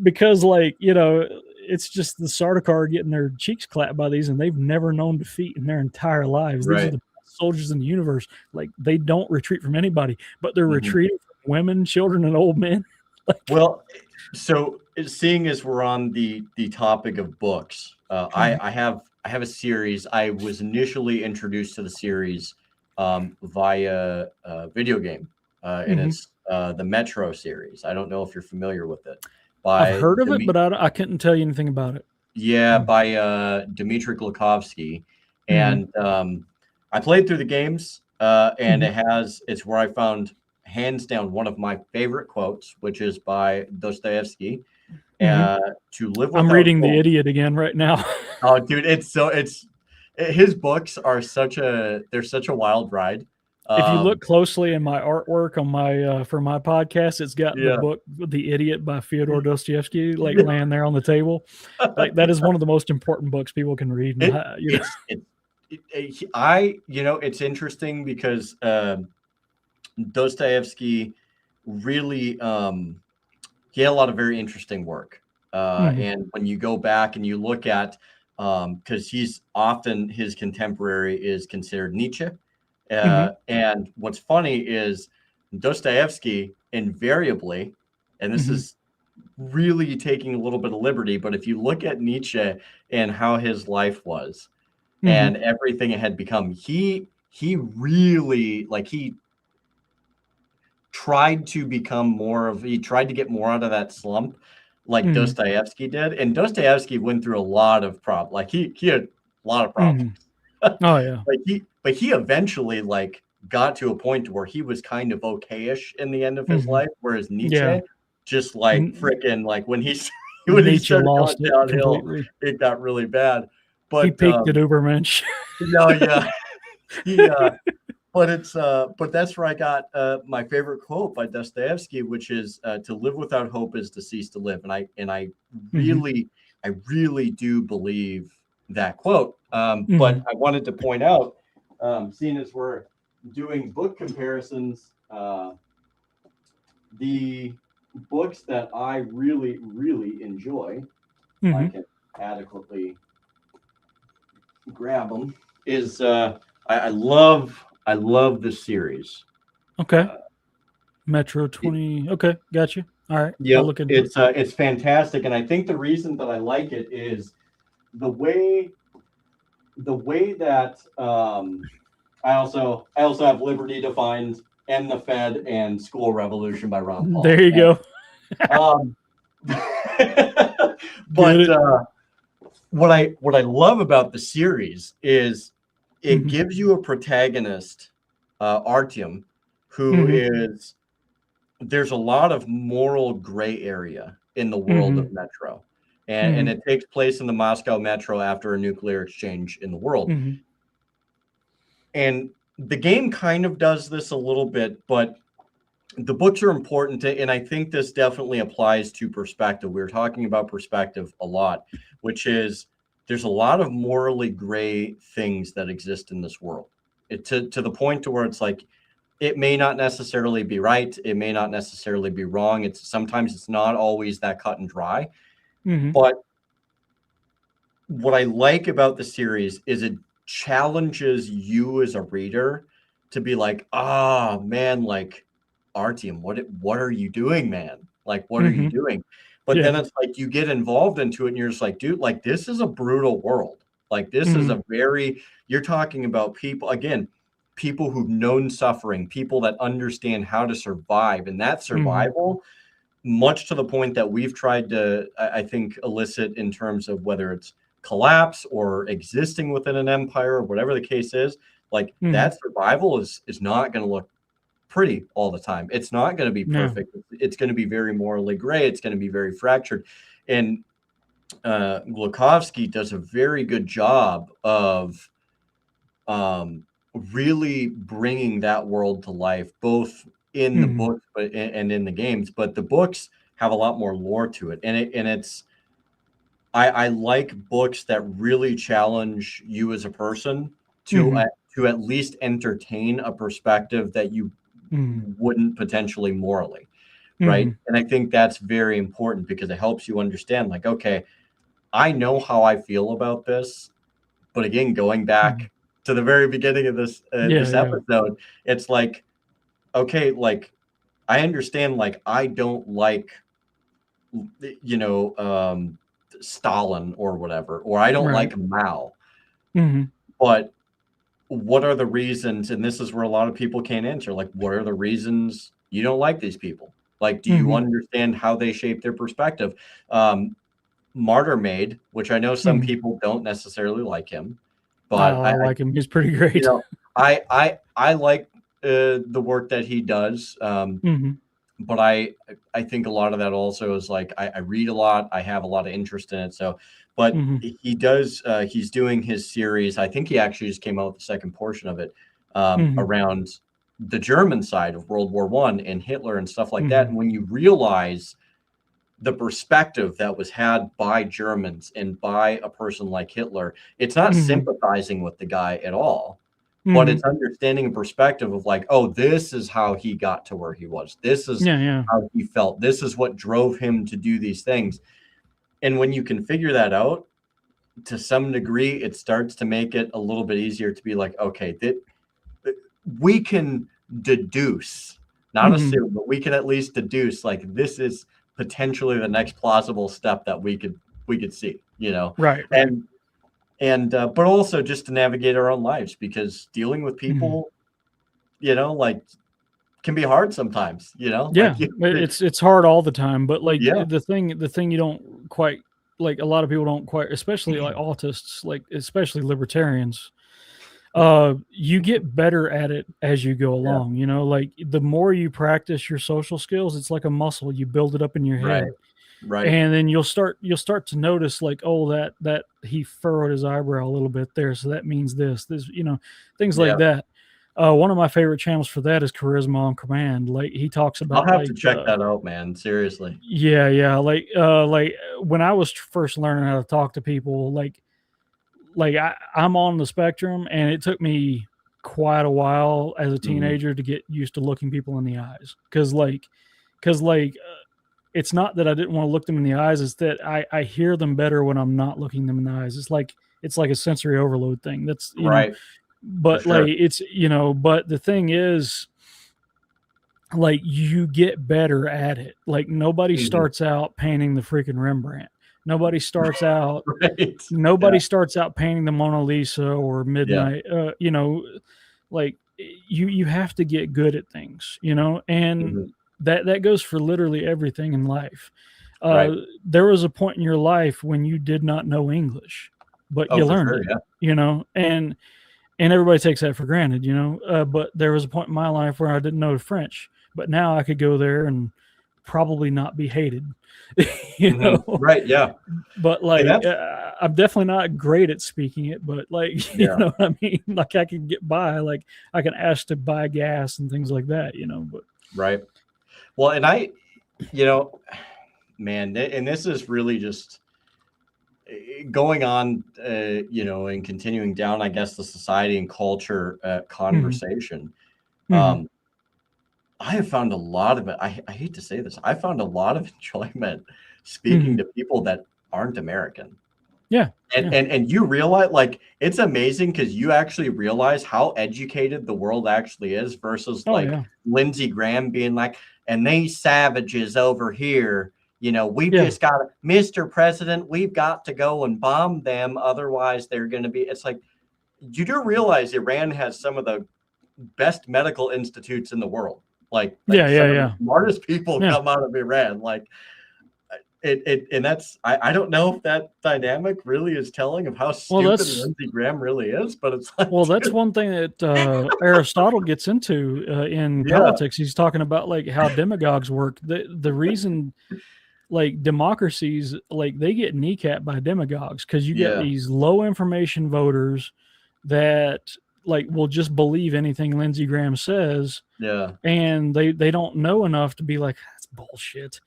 because it's just the Sardaukar getting their cheeks clapped by these, and they've never known defeat in their entire lives. These are Right. the best soldiers in the universe. Like they don't retreat from anybody, but they're Hmm. retreating from women, children, and old men. Like, Well, So seeing as we're on the topic of books, I have a series. I was initially introduced to the series via a video game, and Mm-hmm. it's the Metro series. I don't know if you're familiar with it. I've By heard of it, but I couldn't tell you anything about it. Yeah, by Dmitry Glukhovsky, Mm-hmm. and I played through the games, and Mm-hmm. it's where I found hands down one of my favorite quotes, which is by Dostoevsky, Mm-hmm. "To live I'm without reading The hope." Idiot again right now. Oh, dude, his books are they're such a wild ride. If you look Um, closely in my artwork on my for my podcast, it's got the yeah, book "The Idiot" by Fyodor Dostoevsky like laying there on the table. Like that is yeah. one of the most important books people can read. And It it's it's interesting because Dostoevsky really he had a lot of very interesting work. Mhm, And when you go back and you look at because he's often his contemporary is considered Nietzsche. mhm, And what's funny is Dostoevsky invariably, and this mhm, is really taking a little bit of liberty, but if you look at Nietzsche and how his life was mhm, and everything it had become, he really like he he tried to get more out of that slump like mhm, Dostoevsky did. And Dostoevsky went through a lot of problems. Like he had a lot of problems. mhm. Oh yeah. But he eventually like got to a point where he was kind of okayish in the end of his Mhm. life, whereas Nietzsche Yeah. just like N- freaking like when he when he Nietzsche started going lost it downhill, completely. it got really bad. He But peaked at Ubermensch. no, yeah, he but that's where I got my favorite quote by Dostoevsky, which is "To live without hope is to cease to live," and I Mhm, really I really do believe that quote. But mhm. I wanted to point out, seeing as we're doing book comparisons, the books that I really enjoy, if I Mhm. can adequately grab them, is I love this series. Okay. Uh, Metro it, 20. Okay, got you. All right, I'll Yep, look into it. it's fantastic, and I think the reason that I like it is the way that I also have Liberty Defined and the Fed and School Revolution by Ron There Paul. you And go. um, Get but it. what I love about the series is it Mhm, gives you a protagonist, Artyom, who mhm, is there's a lot of moral gray area in the world mhm, of Metro. And mhm, it takes place in the Moscow Metro after a nuclear exchange in the world. mhm, And the game kind of does this a little bit, but the books are important. And I think this definitely applies to perspective. We were talking about perspective a lot, which is there's a lot of morally gray things that exist in this world. To the point to where it's like it may not necessarily be right, it may not necessarily be wrong. It's not always that cut and dry. mhm, But what I like about the series is it challenges you as a reader to be like, ah, man, like Artyom, what are you doing, man? Like, what are you mhm. doing? But Yeah. then it's like you get involved into it and you're just like, dude, like this is a brutal world. Like this is Mhm, a very you're talking about people again, people who've known suffering, people that understand how to survive. And that mhm, survival, much to the point that we've tried to, I think, elicit in terms of whether it's collapse or existing within an empire or whatever the case is, like mhm. that survival is not going to look pretty all the time. It's not going to be Yeah. perfect. It's going to be very morally gray. It's going to be very fractured. And Glukhovsky does a very good job of um, really bringing that world to life, both in the Mhm, book and in the games. But the books have a lot more lore to it, and it's I like books that really challenge you as a person to mhm, to at least entertain a perspective that you mhm, wouldn't potentially morally, right? mhm, And I think that's very important because it helps you understand, like, okay, I know how I feel about this, but again, going mhm. back to the very beginning of Yeah, this yeah. episode, it's like, okay, like I understand, like I don't like you know, Stalin or whatever, or I don't Right. like Mao. Mhm. But what are the reasons? And this is where a lot of people can't answer. Like, what are the reasons you don't like these people? Like, do you Mhm. understand how they shape their perspective? Martyr Maid, which I know some Mhm. people don't necessarily like him, but I like him. He's pretty you great. know, I like the work that he does. Mhm. But I think a lot of that also is like I read a lot. I have a lot of interest in it. So, but Mhm. he does. He's doing his series. I think he actually just came out with the second portion of it Mhm. around the German side of World War One and Hitler and stuff like that. Mhm. And when you realize the perspective that was had by Germans and by a person like Hitler, it's not Mhm. sympathizing with the guy at all, but Mhm. it's understanding a perspective of like, oh, this is how he got to where he was. This is Yeah, yeah. how he felt. This is what drove him to do these things. And when you can figure that out to some degree, it starts to make it a little bit easier to be like, okay, we can deduce, not Mhm. assume, but we can at least deduce like this is potentially the next plausible step that we could see, you know, Right, right. and but also just to navigate our own lives because dealing with Mhm. people, you know, like can be hard sometimes, you know, Yeah, like you, it's hard all the time, but, like, yeah, the thing you don't quite like, a lot of people don't quite, especially, like, autists, like, especially libertarians, you get better at it as you go yeah, along, you know, like, the more you practice your social skills, it's like a muscle, you build it up in your right, head, right, and then you'll start to notice, like, oh, that he furrowed his eyebrow a little bit there, so that means this, you know, things like yeah. that. One of my favorite channels for that is Charisma on Command. Like, he talks I'll about, have like, to check that out, man. Seriously. yeah, yeah, like when I was first learning how to talk to people, like I'm on the spectrum, and it took me quite a while as a Hmm. teenager to get used to looking people in the eyes, because it's not that I didn't want to look them in the eyes; it's that I hear them better when I'm not looking them in the eyes. It's like a sensory overload thing. That's, Right, for but like sure. it's but the thing is, like, you get better at it. Like, nobody Hmm. starts out painting the freaking Rembrandt. Nobody starts out Right. Yeah, nobody starts out painting the Mona Lisa or yeah. Midnight. Like, you have to get good at things, and Hmm. that goes for literally everything in life. Uh, Right. there was a point in your life when you did not know English, but Oh, you for learned sure. it, Yeah. and everybody takes that for granted, but there was a point in my life where I didn't know French, but now I could go there and probably not be hated, you Hmm. know. Right. Yeah. But And like, that's I'm definitely not great at speaking it, but like, you yeah. know what I mean? Like, I can get by, like, I can ask to buy gas and things like that. But Right. Well, and you know, man, and this is really just going on, and continuing down, I guess, the society and culture mhm, conversation. mhm, Um, I have found a lot of it. I hate to say this. I found a lot of enjoyment speaking mhm. to people that aren't American. Yeah, And yeah. and you realize like it's amazing because you actually realize how educated the world actually is versus Oh, like yeah. Lindsey Graham being like, and these savages over here, we've Yeah. just got to, Mr. President, we've got to go and bomb them. Otherwise, they're going to be. It's like you do realize Iran has some of the best medical institutes in the world. Like Yeah, yeah, some of the yeah. smartest people Yeah. come out of Iran. Like and that's I don't know if that dynamic really is telling of how Well, stupid that's Lindsey Graham really is, but it's like, well, that's dude, one thing that Aristotle gets into in yeah, politics. He's talking about, like, how demagogues work. The reason, like, democracies, like, they get kneecapped by demagogues because you get yeah, these low information voters that, like, will just believe anything Lindsey Graham says, yeah, and they don't know enough to be like, that's bullshit.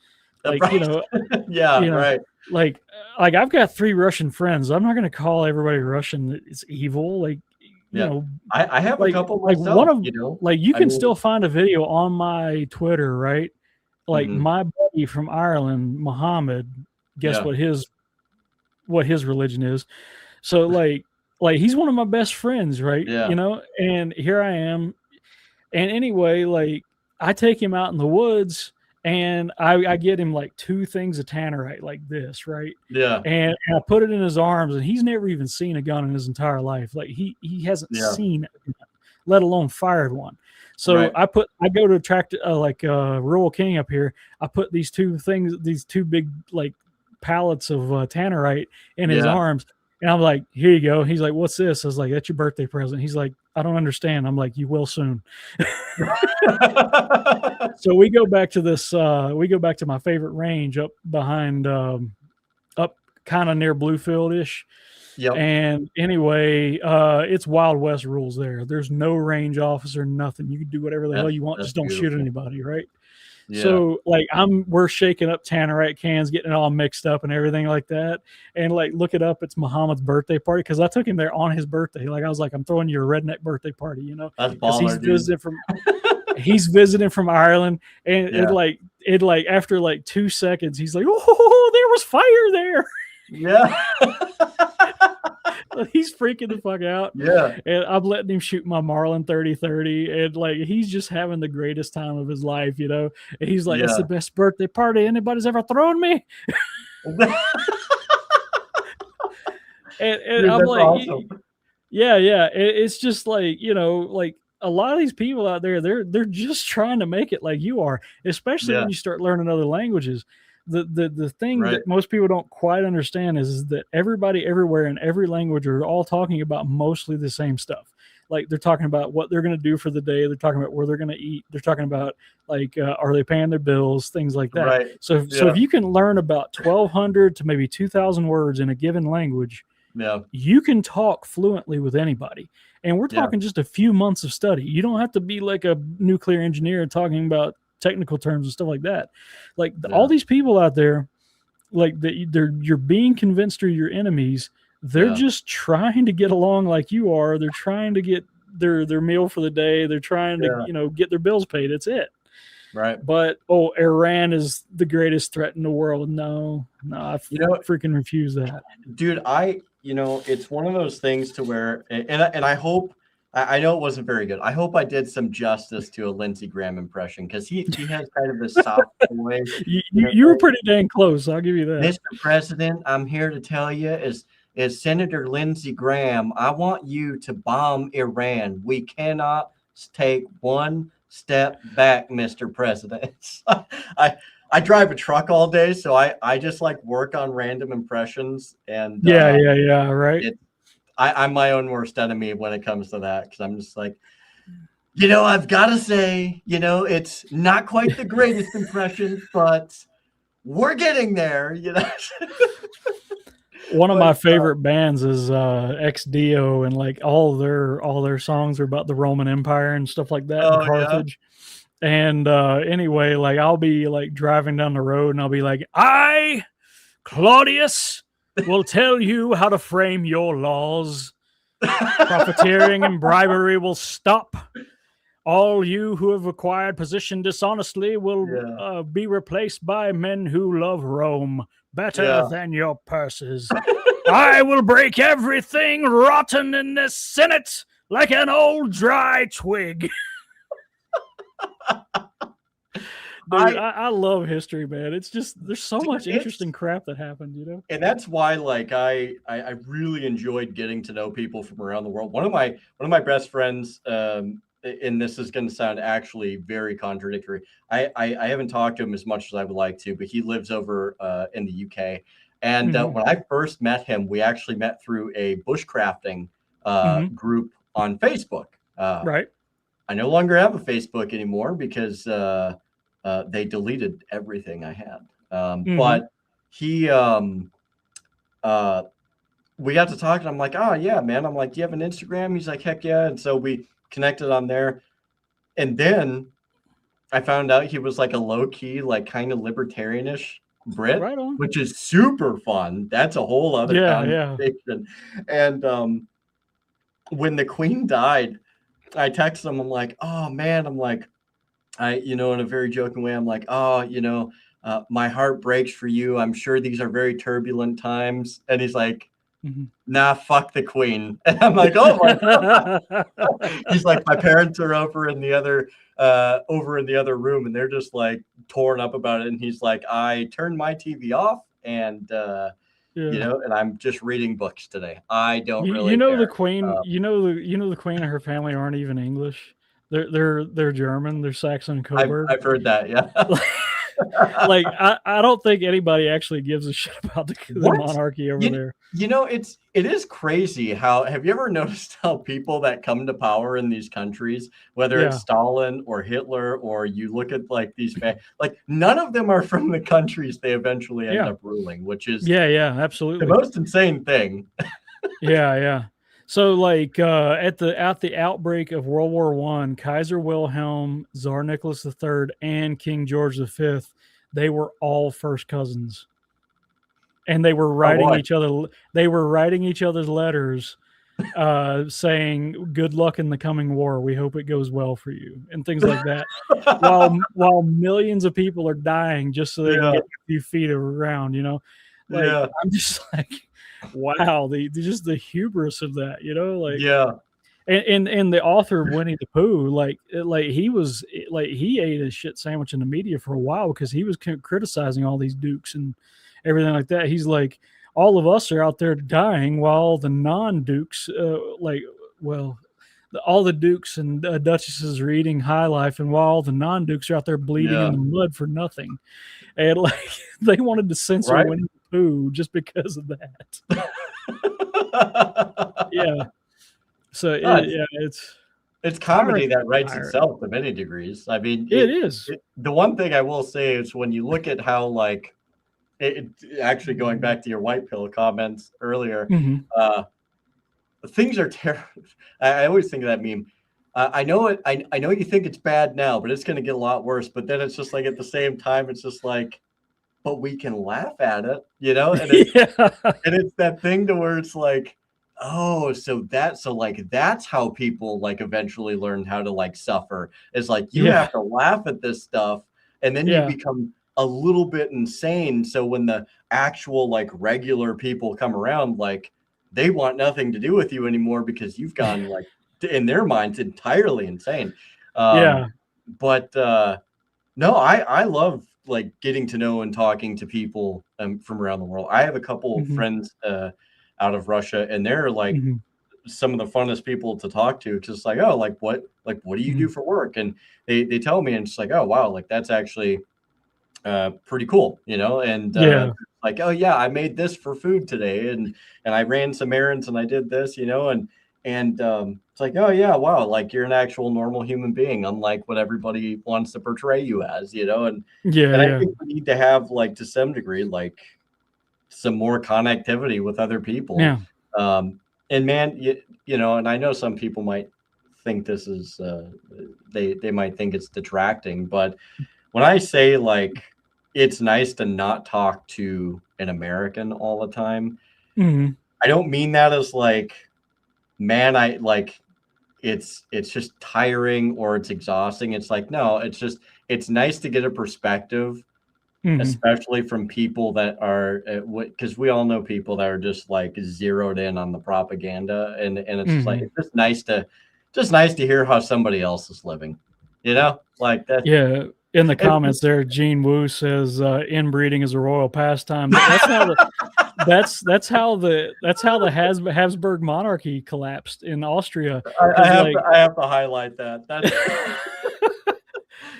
Like, right, yeah, you know, right, like I've got 3 Russian friends. I'm not going to call everybody Russian that it's evil. Like, you yeah. know, I have a like couple like one myself, of like, you I can mean, still find a video on my Twitter, right? Like, mhm, my buddy from Ireland, Muhammad, guess yeah, what his religion is. So, like he's one of my best friends, right? yeah, And here I am. And anyway, like, I take him out in the woods, and I get him like 2 things of tannerite like this, right? Yeah. And I put it in his arms, and he's never even seen a gun in his entire life. Like he hasn't Yeah. seen a gun, let alone fired one. So Right. I go to track like Rural King up here. I put these 2 things, these 2 big like pallets of tannerite in his Yeah. arms, and I'm like, here you go. He's like, what's this? I was like, that's your birthday present. He's like, I don't understand. I'm like, you will soon. So we go back to this. We go back to my favorite range up behind, up kind of near Bluefield ish. Yep. And anyway, it's Wild West rules there. There's no range officer, nothing. You can do whatever the hell you want. That's Just don't shoot beautiful. anybody, right? Yeah. So like we're shaking up tannerite cans, getting it all mixed up and everything like that. And like look it up, it's Muhammad's birthday party because I took him there on his birthday. Like I was like, I'm throwing you a redneck birthday party, you know, That's because baller, dude. he's visiting from Ireland, and Yeah. it like after like 2 seconds, he's like, oh, there was fire there. Yeah. He's freaking the fuck out. Yeah. And I'm letting him shoot my Marlin 30-30, and like he's just having the greatest time of his life, you know. And he's like, "That's the best birthday party anybody's ever thrown me." and Dude, I'm that's like, awesome. yeah. It's just like, you know, like a lot of these people out there, they're just trying to make it like you are, especially Yeah. when you start learning other languages. The thing Right. that most people don't quite understand is that everybody everywhere in every language are all talking about mostly the same stuff. Like they're talking about what they're going to do for the day. They're talking about where they're going to eat. They're talking about like are they paying their bills, things like that. Right. So Yeah. if you can learn about 1,200 to maybe 2,000 words in a given language, Yeah. you can talk fluently with anybody. And we're Yeah. talking just a few months of study. You don't have to be like a nuclear engineer talking about technical terms and stuff like that. Like all these people out there, like you're being convinced are your enemies. They're just trying to get along like you are. They're trying to get their meal for the day. They're trying to, you know, get their bills paid. It's it. Right. But Iran is the greatest threat in the world. No, I freaking refuse that. Dude, it's one of those things to where, and I hope, I know it wasn't very good. I hope I did some justice to a Lindsey Graham impression because he has kind of this soft way. You were pretty dang close. I'll give you that. Mr. President, I'm here to tell you, as Senator Lindsey Graham, I want you to bomb Iran. We cannot take one step back, Mr. President. I drive a truck all day, so I just like work on random impressions. And yeah, right. I'm my own worst enemy when it comes to that because I'm just like, you know, I've got to say, you know, it's not quite the greatest impression, but we're getting there, you know. One of my favorite bands is XDO, and like all their songs are about the Roman Empire and stuff like that in Carthage. Yeah. And anyway, like I'll be like driving down the road and I'll be like, I, Claudius, will tell you how to frame your laws. Profiteering and bribery will stop. All you who have acquired position dishonestly will be replaced by men who love Rome better than your purses. I will break everything rotten in this Senate like an old dry twig. Dude, I love history, man. It's just there's so much interesting crap that happened, you know. And that's why, like, I really enjoyed getting to know people from around the world. One of my best friends, and this is going to sound actually very contradictory. I haven't talked to him as much as I would like to, but he lives over in the UK. And when I first met him, we actually met through a bushcrafting group on Facebook. Right. I no longer have a Facebook anymore because they deleted everything I had. But he, we got to talking. I'm like, oh yeah, man. I'm like, do you have an Instagram? He's like, heck yeah. And so we connected on there. And then I found out he was like a low key, like kind of libertarianish Brit, right on. Which is super fun. That's a whole other conversation. And when the Queen died, I texted him. I'm like, oh man. I'm like, in a very joking way, I'm like, oh, my heart breaks for you. I'm sure these are very turbulent times. And he's like, nah, fuck the queen. And I'm like, oh my God. He's like, my parents are over in the other room, and they're just like torn up about it. And he's like, I turned my TV off, and Yeah. and I'm just reading books today. I don't You really know the care. queen. You know the queen and her family aren't even English. They're German. They're Saxon Coburg. I've heard that. Yeah. Like I don't think anybody actually gives a shit about the What? monarchy over there. It is crazy how have you ever noticed how people that come to power in these countries, whether it's Yeah. Stalin or Hitler, or you look at like like none of them are from the countries they eventually end Yeah. up ruling, which is Yeah. the Absolutely. most insane thing. Yeah. So like at the outbreak of World War I, Kaiser Wilhelm, Tsar Nicholas III, and King George V, they were all first cousins. And they were Oh writing boy. each other. They were writing each other's letters, saying "Good luck in the coming war. We hope it goes well for you," and things like that. While millions of people are dying just so they can Yeah. get a few feet around, like Yeah. I'm just like, wow, just the hubris of that, like. Yeah. And the author of Winnie the Pooh, like he was like he ate a shit sandwich in the media for a while because he was criticizing all these dukes and everything like that. He's like, all of us are out there dying while the non-dukes, all the dukes and duchesses are eating high life, and while the non-dukes are out there bleeding in Yeah. the mud for nothing. And like they wanted to censor Right. Winnie the Pooh just because of that. Yeah. So it's comedy that writes pirate. itself to many degrees. I mean, It is. the one thing I will say is when you look at how like actually going back to your white pill comments earlier, Mhm. things are terrible. I always think of that meme. I know it. I know you think it's bad now, but it's going to get a lot worse. But then it's just like at the same time, it's just like, but we can laugh at it, And Yeah. it's that thing to where it's like, oh, so like that's how people like eventually learn how to like suffer. Is like you Yeah. have to laugh at this stuff, and then you Yeah. become a little bit insane. So when the actual like regular people come around, like they want nothing to do with you anymore because you've gone like in their minds entirely insane. Yeah. But no, I love like getting to know and talking to people from around the world. I have a couple of Mhm. friends out of Russia, and they're like Mhm. some of the funnest people to talk to. Just like, oh, what do you do Mhm. for work? And they tell me, and it's like, oh wow, like that's actually pretty cool, and Yeah. like, oh yeah, I made this for food today, and I ran some errands and I did this, and it's like, oh yeah, wow, like you're an actual normal human being, unlike what everybody wants to portray you as, and I Yeah. think we need to have like to some degree like some more connectivity with other people. Yeah. And man, and I know some people might think this is they might think it's detracting, but when I say like it's nice to not talk to an American all the time, Mhm. I don't mean that as like, man, I like it's just tiring or it's exhausting. It's like, no, it's nice to get a perspective, Mhm. especially from people that are because we all know people that are just like zeroed in on the propaganda, and it's just like Mhm. it's just nice to hear how somebody else is living, like that. Yeah. In the And comments there, Gene Wu says inbreeding is a royal pastime. That's not the that's how the Habsburg monarchy collapsed in Austria. Because like I have to highlight that. That's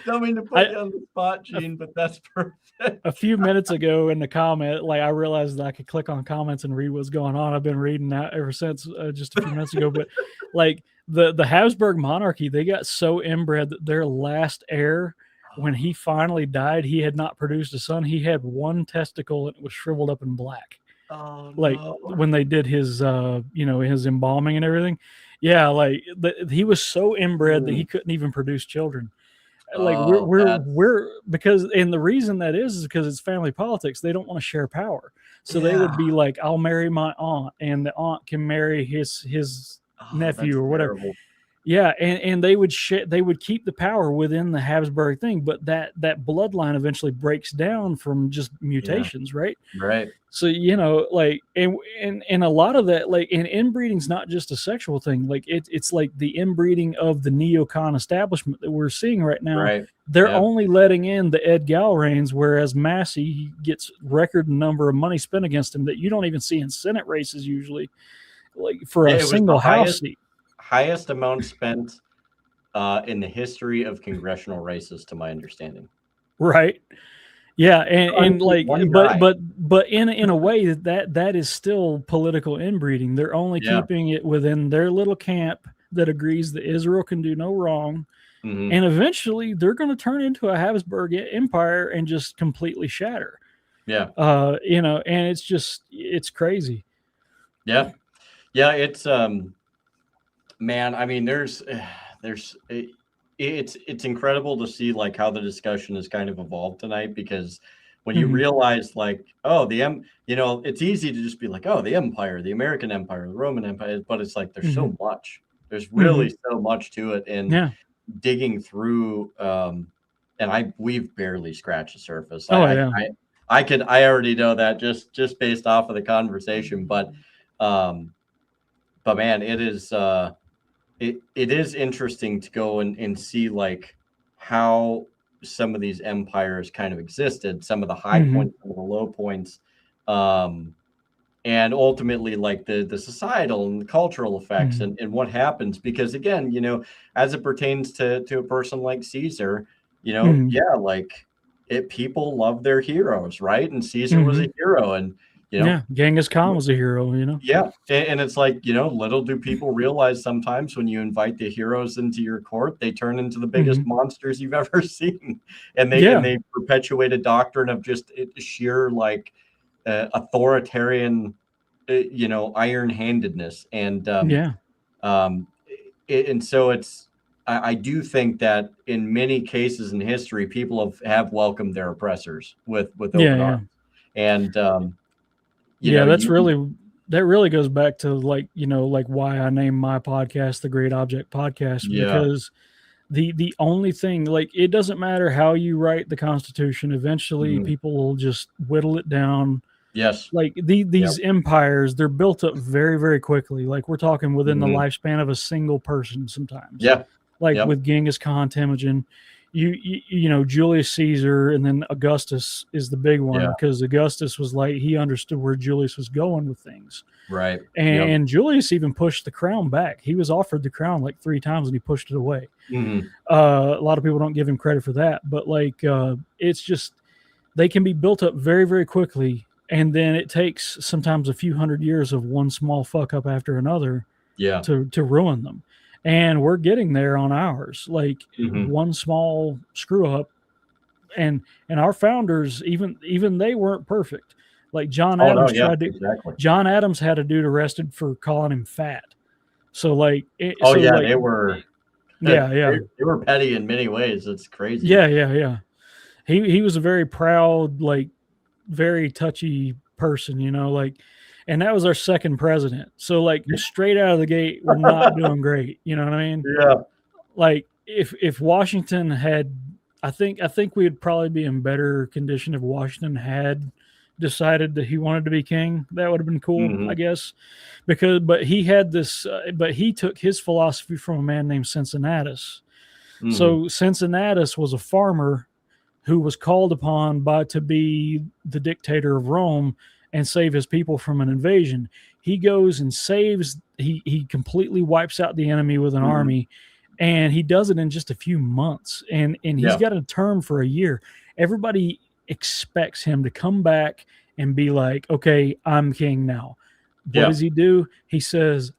don't mean to put I you on the spot, Gene, but that's perfect. a few minutes ago in the comment, like I realized that I could click on comments and read what's going on. I've been reading that ever since just a few minutes ago. But like the Habsburg monarchy, they got so inbred that their last heir, when he finally died, he had not produced a son. He had one testicle and it was shriveled up in black. Oh Like no. when they did his, his embalming and everything. Yeah, like he was so inbred that he couldn't even produce children. Like Oh, that's we're because and the reason that is because it's family politics. They don't want to share power, so they yeah. would be like, I'll marry my aunt and the aunt can marry his Oh, nephew that's or whatever. terrible. Yeah, and they would they would keep the power within the Habsburg thing, but that bloodline eventually breaks down from just Yeah. mutations, right? Right. So like, and a lot of that, like, and inbreeding's not just a sexual thing. Like it's like the inbreeding of the neocon establishment that we're seeing right now. Right. They're Yeah. only letting in the Ed Galrains, whereas Massey gets record number of money spent against him that you don't even see in Senate races usually, like for a It was the single House seat. highest amount spent in the history of congressional races, to my understanding. Right. Yeah, and like, One but guy. but in a way that is still political inbreeding. They're only Yeah. keeping it within their little camp that agrees that Israel can do no wrong, Hmm. and eventually they're going to turn into a Habsburg empire and just completely shatter. Yeah. And it's crazy. Yeah. Yeah. It's man. I mean, there's it's incredible to see like how the discussion has kind of evolved tonight, because when you Mhm. realize like, oh, it's easy to just be like, oh, the empire, the American empire, the Roman empire, but it's like there's Mhm. so much. There's Mhm. really so much to it, and Yeah. digging through, and we've barely scratched the surface. Oh yeah. I already know that just based off of the conversation, um but man, it is interesting to go and see like how some of these empires kind of existed, some of the high Mhm. points, some of the low points, um, and ultimately like the societal and the cultural effects, Mhm. and what happens. Because again, as it pertains to a person like Caesar, Mhm. yeah, like people love their heroes, right? And Caesar was a Mhm. hero, and you know Yeah, Genghis Khan was a hero. yeah, and it's like, little do people realize sometimes when you invite the heroes into your court, they turn into the biggest Mhm. monsters you've ever seen, and they and Yeah. they perpetuate a doctrine of just sheer like authoritarian, iron-handedness, and Yeah. um, and so I do think that in many cases in history, people have welcomed their oppressors with Yeah. open Yeah. arms, and Yeah, you that really goes back to, like, like why I named my podcast the Great Object Podcast, yeah. because the only thing, like, it doesn't matter how you write the Constitution, eventually Mhm. people will just whittle it down. Yes. Like Yep. these empires, they're built up very, very quickly. Like we're talking within the Mhm. lifespan of a single person sometimes. Yeah. Like Yep. with Genghis Khan, Temujin, Julius Caesar, and then Augustus is the big Yeah. one, because Augustus was like, he understood where Julius was going with things. Right. Yep. And Julius even pushed the crown back. He was offered the crown like 3 times and he pushed it away. Mhm. A lot of people don't give him credit for that, but like, it's just, they can be built up very, very quickly. And then it takes sometimes a few hundred years of one small fuck up after another Yeah. to ruin them. And we're getting there on ours. Like Mhm. one small screw up, and our founders, even they weren't perfect. Like Oh, no, yeah, exactly. John Adams had a dude arrested for calling him fat. So like Oh, yeah, they were they yeah, yeah. they were petty in many ways. It's crazy. Yeah, yeah, yeah. He was a very proud, like very touchy person, like, and that was our second president. So like straight out of the gate, we're not doing great. You know what I mean? Yeah. Like if Washington had, I think we'd probably be in better condition if Washington had decided that he wanted to be king. That would have been cool, I Mhm. guess, because but he had this, but he took his philosophy from a man named Cincinnatus. Mhm. So Cincinnatus was a farmer who was called upon by to be the dictator of Rome and save his people from an invasion. He goes and saves. He completely wipes out the enemy with an Mhm. army, and he does it in just a few months. And he's Yeah. got a term for a year. Everybody expects him to come back and be like, "Okay, I'm king now." What Yeah. does he do? He says,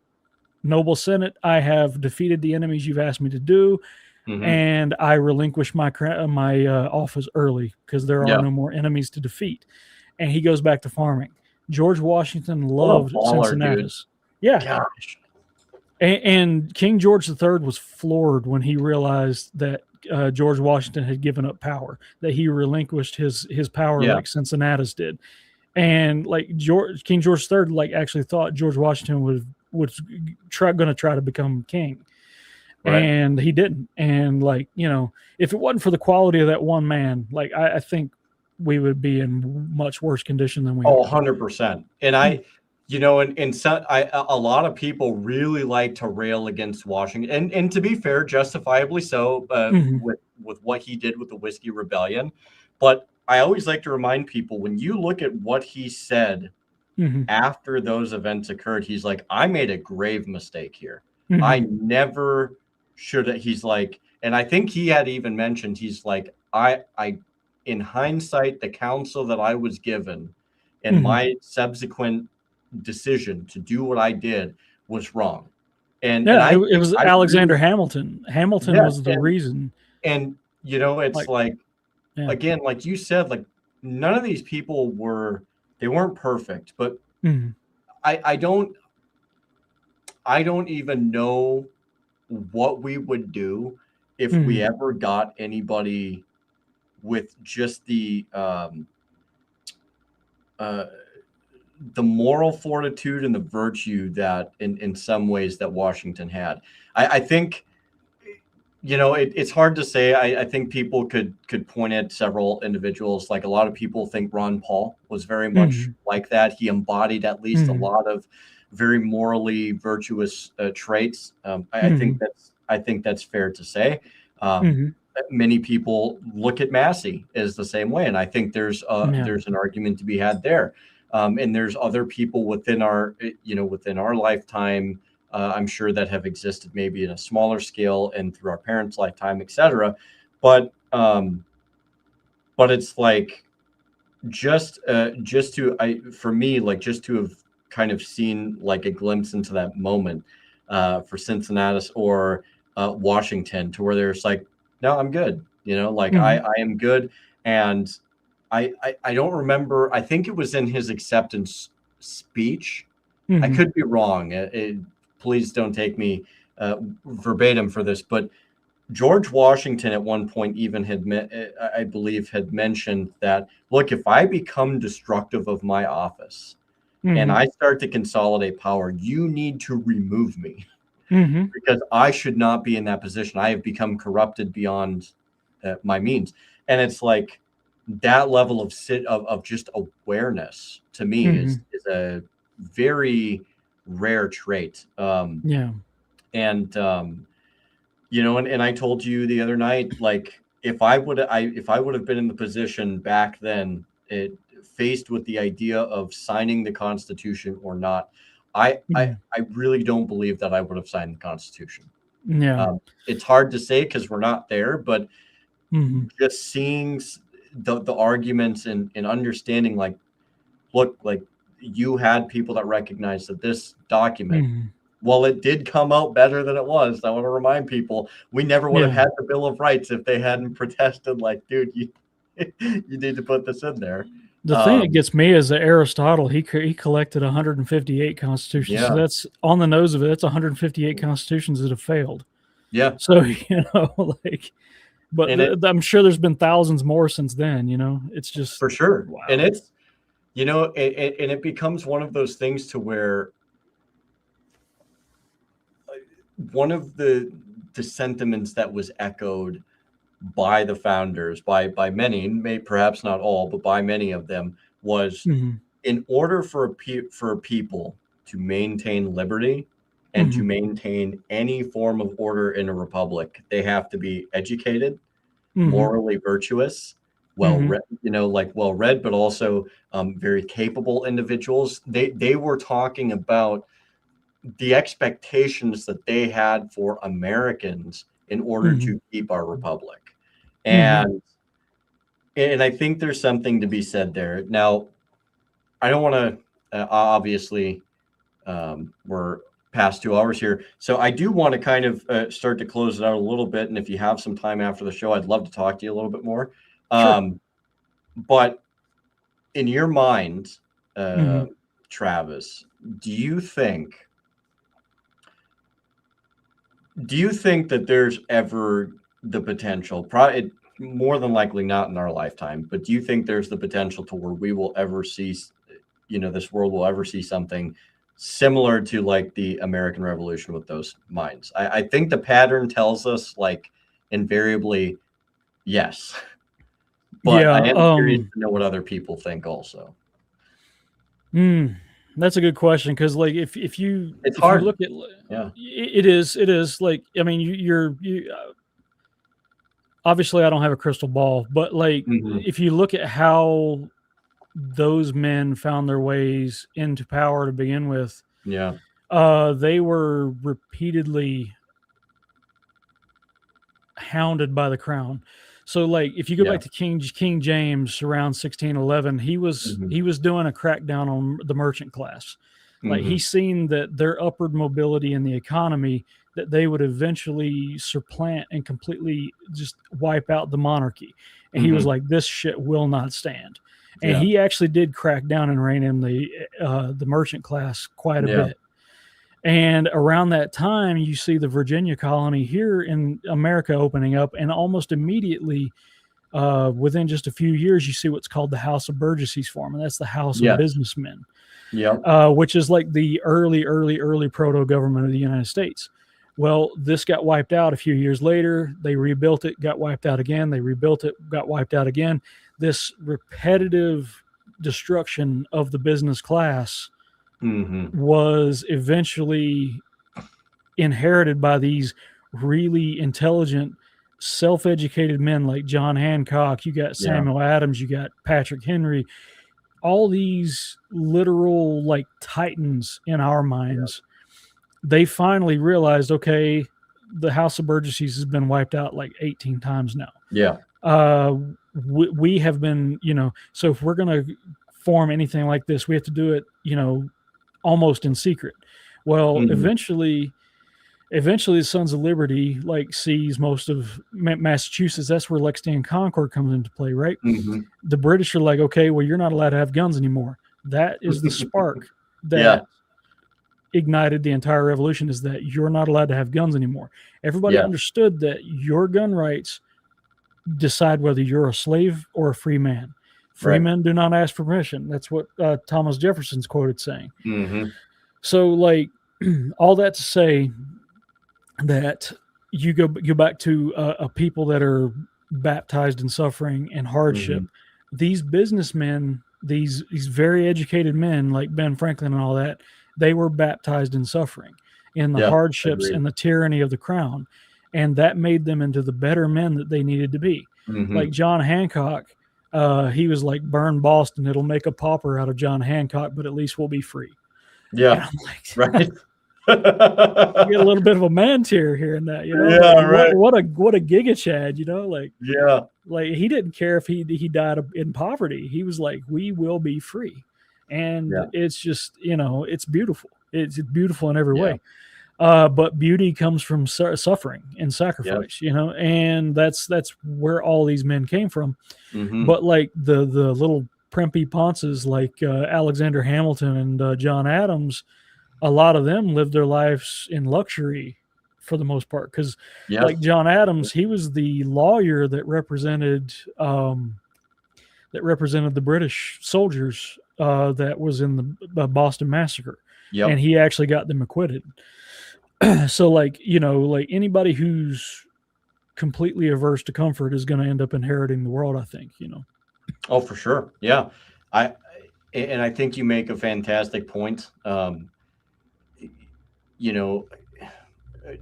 "Noble Senate, I have defeated the enemies you've asked me to do, Mhm. and I relinquish my office early because there are Yeah. no more enemies to defeat." And he goes back to farming. George Washington What a loved baller, dude. Cincinnatus. Yeah, Gosh. and King George III was floored when he realized that George Washington had given up power, that he relinquished his power Yeah. like Cincinnatus did, and like King George III like actually thought George Washington was going to try to become king. Right. and he didn't. And like, if it wasn't for the quality of that one man, like I think we would be in much worse condition than we Oh, are. 100%. And and so a lot of people really like to rail against Washington, and to be fair, justifiably so, Mm-hmm. with what he did with the Whiskey Rebellion. But I always like to remind people, when you look at what he said Mm-hmm. after those events occurred, he's like, I made a grave mistake here. Mm-hmm. I never should have. He's like, and I think he had even mentioned, he's like, in hindsight, the counsel that I was given and Mm-hmm. my subsequent decision to do what I did was wrong. And Yeah, I it think was I Alexander really, Hamilton. Hamilton yeah. was the reason. And, it's Like, like, yeah. again, like you said, like none of these people they weren't perfect, but Mm-hmm. I, I don't, I don't even know what we would do if Mm-hmm. we ever got anybody with just uh, the moral fortitude and the virtue that in some ways that Washington had. I think it's hard to say. I think people could point at several individuals. Like a lot of people think Ron Paul was very much Mm-hmm. like that. He embodied at least a Mm-hmm. lot of very morally virtuous traits. Mm-hmm. I think that's fair to say. Um, Mm-hmm. Many people look at Massey as the same way, and I think Yeah. there's an argument to be had there. And there's other people within our lifetime, I'm sure, that have existed maybe in a smaller scale and through our parents' lifetime, etc. But it's like just to I for me, like just to have kind of seen like a glimpse into that moment for Cincinnati or Washington, to where there's like, no, I'm good. Like Mm-hmm. I am good. And I don't remember. I think it was in his acceptance speech. I Mm-hmm. could be wrong. Please don't take me verbatim for this, but George Washington at one point even I believe, had mentioned that, look, if I become destructive of my office and Mm-hmm. I start to consolidate power, you need to remove me Mm-hmm. because I should not be in that position. I have become corrupted beyond my means. And it's like that level of just awareness to me Mm-hmm. is a very rare trait. Yeah. And and I told you the other night, like if I would have been in the position back then, faced with the idea of signing the Constitution or not, Mm-hmm. I really don't believe that I would have signed the Constitution. Yeah. It's hard to say because we're not there, but Mm-hmm. just seeing the arguments and understanding, like, look, like you had people that recognized that this document, Mm-hmm. well, it did come out better than it was. I want to remind people, we never would have Yeah. had the Bill of Rights if they hadn't protested. Like, dude, you you need to put this in there. The thing that Um, gets me is that Aristotle, he collected 158 constitutions. So yeah, that's on the nose of it. That's 158 constitutions that have failed. yeah, So, like, but and it I'm sure there's been thousands more since then. It's just for sure, and wow. it's and it becomes one of those things to where one of the sentiments that was echoed by the founders, by many, may perhaps not all, but by many of them, was, Mm-hmm. in order for for people to maintain liberty and to Mm-hmm. maintain any form of order in a republic, they have to be educated, Mm-hmm. morally virtuous, well Mm-hmm. read, well read, but also very capable individuals. They were talking about the expectations that they had for Americans in order Mm-hmm. to keep our republic. Mm-hmm. And I think there's something to be said there. Now, I don't want to, obviously, we're past 2 hours here. So I do want to kind of start to close it out a little bit. And if you have some time after the show, I'd love to talk to you a little bit more. Sure. But in your mind, Mm-hmm. uh, Travis, do you think that there's ever the potential, probably more than likely not in our lifetime, but do you think there's the potential to where we will ever see, this world will ever see something similar to like the American Revolution with those minds. I think the pattern tells us like invariably yes, but I Yeah. am curious to know what other people think also. Hmm, that's a good question because, like, It's if you hard. look at Yeah. it is like, I mean, obviously I don't have a crystal ball, but like Hmm. if you look at how those men found their ways into power to begin with, Yeah. they were repeatedly hounded by the crown. So like if you go Yeah. back to King James around 1611, Hmm. he was doing a crackdown on the merchant class. Like Hmm. he seen that their upward mobility in the economy, that they would eventually supplant and completely just wipe out the monarchy. And he was Hmm. like, this shit will not stand. And Yeah. he actually did crack down and rein in the merchant class quite a Yeah. bit. And around that time, you see the Virginia colony here in America opening up, and almost immediately, within just a few years, you see what's called the House of Burgesses form, and that's the House of Yes. Businessmen, Yep. which is like the early proto government of the United States. Well, this got wiped out a few years later. They rebuilt it, got wiped out again. They rebuilt it, got wiped out again. This repetitive destruction of the business class Hmm. was eventually inherited by these really intelligent, self-educated men like John Hancock. You got Yeah. Samuel Adams, you got Patrick Henry, all these literal like titans in our Yeah. minds. They finally realized, okay, the House of Burgesses has been wiped out like 18 times now. Yeah. uh we have been, so if we're going to form anything like this, we have to do it, almost in secret. Well, Hmm. eventually the Sons of Liberty like sees most of Massachusetts. That's where Lexington and Concord comes into play, right? Hmm. The British are like, okay, well, you're not allowed to have guns anymore. That is the spark Yeah. that ignited the entire revolution, is that you're not allowed to have guns anymore. Everybody Yeah. understood that your gun rights decide whether you're a slave or a free man. Free Right. men do not ask for permission. That's what Thomas Jefferson's quoted saying. Hmm. So, like, all that to say that you go back to a people that are baptized in suffering and hardship. Hmm. These businessmen, these very educated men like Ben Franklin and all that, they were baptized in suffering, in the Yeah. hardships Agreed. and the tyranny of the crown, and that made them into the better men that they needed to be. Like Hmm. John Hancock, he was like, burn Boston, it'll make a pauper out of John Hancock, but at least we'll be free. And Yeah. I'm like, Right. you get a little bit of a man tear here and that, like Yeah. Right. what a giga chad, Yeah. like he didn't care if he died in poverty. He was like, we will be free. And Yeah. it's just, it's beautiful. It's beautiful in every Yeah. way. But beauty comes from suffering and Yeah. sacrifice, and that's where all these men came from. Hmm. But like the little primpy ponces like Alexander Hamilton and John Adams, a lot of them lived their lives in luxury for the most part, because Yes. like John Adams, he was the lawyer that represented the British soldiers that was in the Boston Massacre, and Yep. he actually got them acquitted. So like, like anybody who's completely averse to comfort is going to end up inheriting the world, I think. Oh, for sure. Yeah. I and I think you make a fantastic point. You know,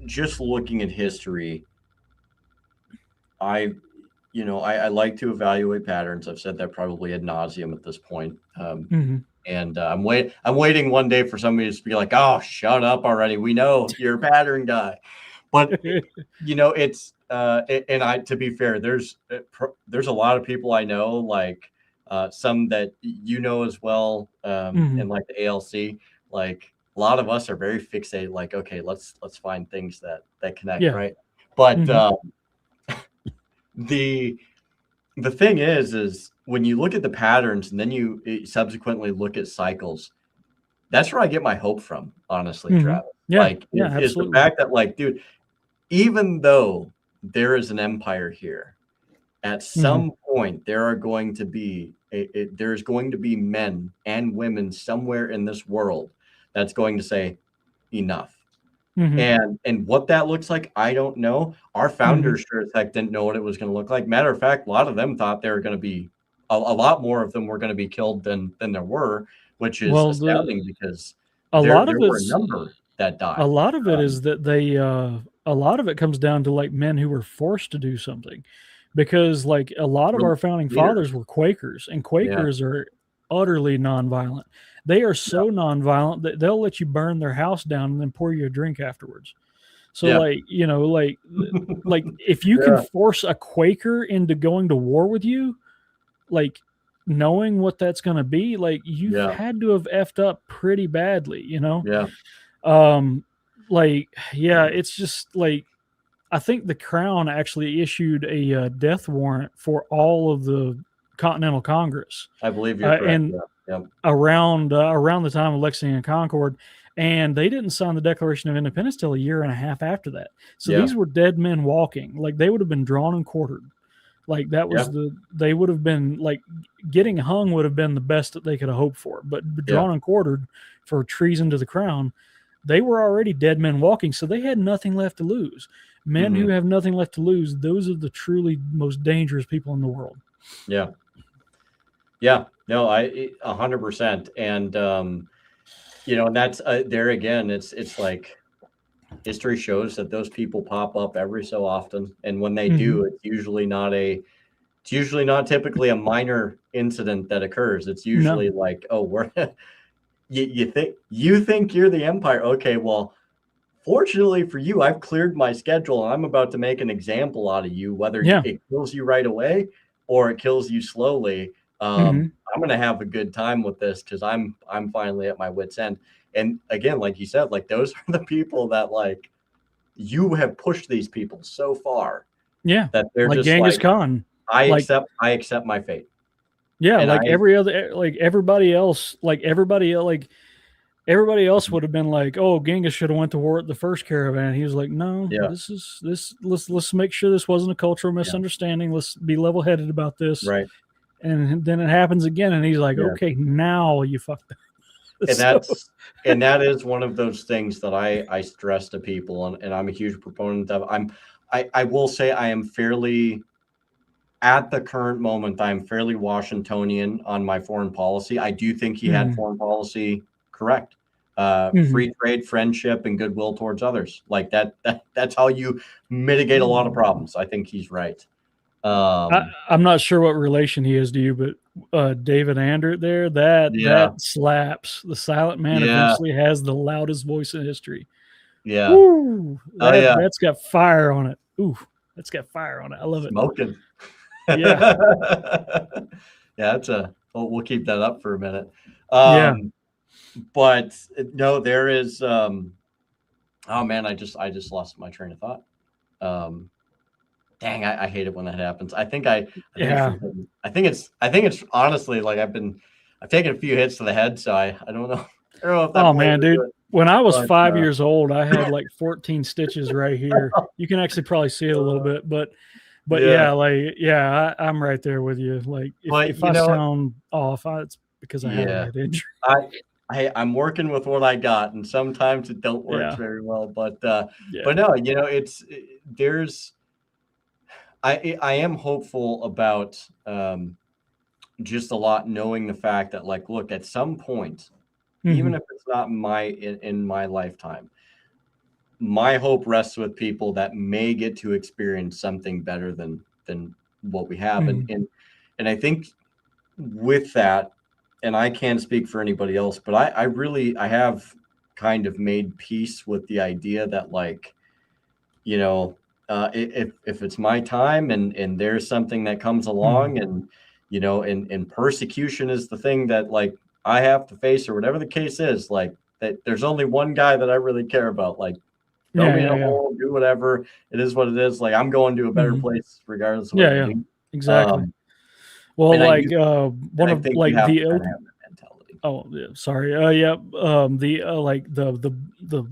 just looking at history, I I like to evaluate patterns. I've said that probably ad nauseum at this point. Hmm. And I'm waiting one day for somebody to be like, "Oh, shut up already. We know you're a pattern guy." But it's and I to be fair, there's a lot of people I know, like some that as well, Hmm. and like the ALC, like a lot of us are very fixated, like, okay, let's find things that connect, Yeah. right? But Hmm. the the thing is when you look at the patterns and then you subsequently look at cycles, that's where I get my hope from, honestly, Hmm. Travis. Yeah. Like, Yeah. is the Absolutely. fact that, like, dude, even though there is an empire here, at Hmm. some point there are going to be there's going to be men and women somewhere in this world that's going to say enough. Mm-hmm. And what that looks like, I don't know. Our Mm-hmm. founders sure as heck didn't know what it was going to look like. Matter of fact, a lot of them thought they were going to be a lot more of them were going to be killed than there were, which is Well, astounding because a there lot of were a it's number that a died. lot of it is that a lot of it comes down to like men who were forced to do something, because like a lot of Real our founding leaders. fathers were Quakers, and Yeah, Quakers are utterly nonviolent. They are so nonviolent that they'll let you burn their house down and then pour you a drink afterwards. So yeah, like, like if you can yeah, force a Quaker into going to war with you, like knowing what that's going to be, like you've yeah, had to have effed up pretty badly, yeah. um like yeah, it's just like I think the crown actually issued a death warrant for all of the Continental Congress, I believe you're correct. and Yeah, yeah, around the time of Lexington and Concord, and they didn't sign the Declaration of Independence till a year and a half after that. So yeah, these were dead men walking, like they would have been drawn and quartered. Like that yeah, was they would have been like getting hung would have been the best that they could have hoped for, but yeah. drawn and quartered for treason to the crown, they were already dead men walking, so they had nothing left to lose. Men Hmm. who have nothing left to lose, those are the truly most dangerous people in the world. Yeah, yeah. No, 100%. And and that's there again. It's like history shows that those people pop up every so often, and when they Mm-hmm. do, it's usually not typically a minor incident that occurs. It's No. usually like, oh, we're you think you're the empire. Okay, well, fortunately for you, I've cleared my schedule and I'm about to make an example out of you, whether Yeah. it kills you right away or it kills you slowly. Mm-hmm. I'm gonna have a good time with this because I'm finally at my wit's end. And again, like you said, like those are the people that like you have pushed these people so far Yeah. that they're Like just Genghis like, Khan. Like I accept my fate. yeah, And like I every other like everybody else, everybody else would have been like, "Oh, Genghis should have went to war at the first caravan." He was like, "No, yeah, this is this. Let's make sure this wasn't a cultural yeah, misunderstanding. Let's be level headed about this." right. And then it happens again, and he's like, Yeah. "Okay, now you fucked up." And So that is one of those things that I stress to people, and I'm a huge proponent of. I will say I am fairly at the current moment, I'm fairly Washingtonian on my foreign policy. I do think he had mhm, foreign policy correct. mhm. Free trade, friendship, and goodwill towards others. Like that's how you mitigate a lot of problems. I think he's right. Um, I'm not sure what relation he is to you, but David Andrew there, that yeah, slaps. The Silent Man yeah, eventually has the loudest voice in history. yeah. Woo! Oh yeah, That's got fire on it. Ooh, that's got fire on it. I love it. smoking. Yeah, Yeah, that's a. We'll keep that up for a minute. yeah, But no, there is. Oh man, I just lost my train of thought. Um, dang, I hate it when that happens. I think it's yeah. from, I think it's honestly like I've taken a few hits to the head, so I don't know. I don't know if that Oh plays man, into dude. it, When I was but 5 years old, I had like 14 stitches right here. You can actually probably see it a little uh, bit, but yeah. yeah, like yeah, I'm right there with you. Like But if I sound off, it's because I had a yeah, head injury. I I'm working with what I got, and sometimes it don't work Yeah, very well. yeah. But no, there's I am hopeful about just a lot knowing the fact that like look at some point, even Hmm. if it's not in my lifetime, my hope rests with people that may get to experience something better than what we have, Hmm. and I think with that, and I can't speak for anybody else, but I really I have kind of made peace with the idea that like you know if it's my time and there's something that comes Hmm. along and and persecution is the thing that like I have to face or whatever the case is, like that there's only one guy that I really care about, like throw Yeah, me in yeah, a yeah. hole, do whatever, it is what it is, like I'm going to a better Hmm. place regardless of what Yeah, you yeah. do. Exactly. um Well, and I like do and one I of think you like have to the kind of have that mentality. oh yeah, sorry. Yeah. The like the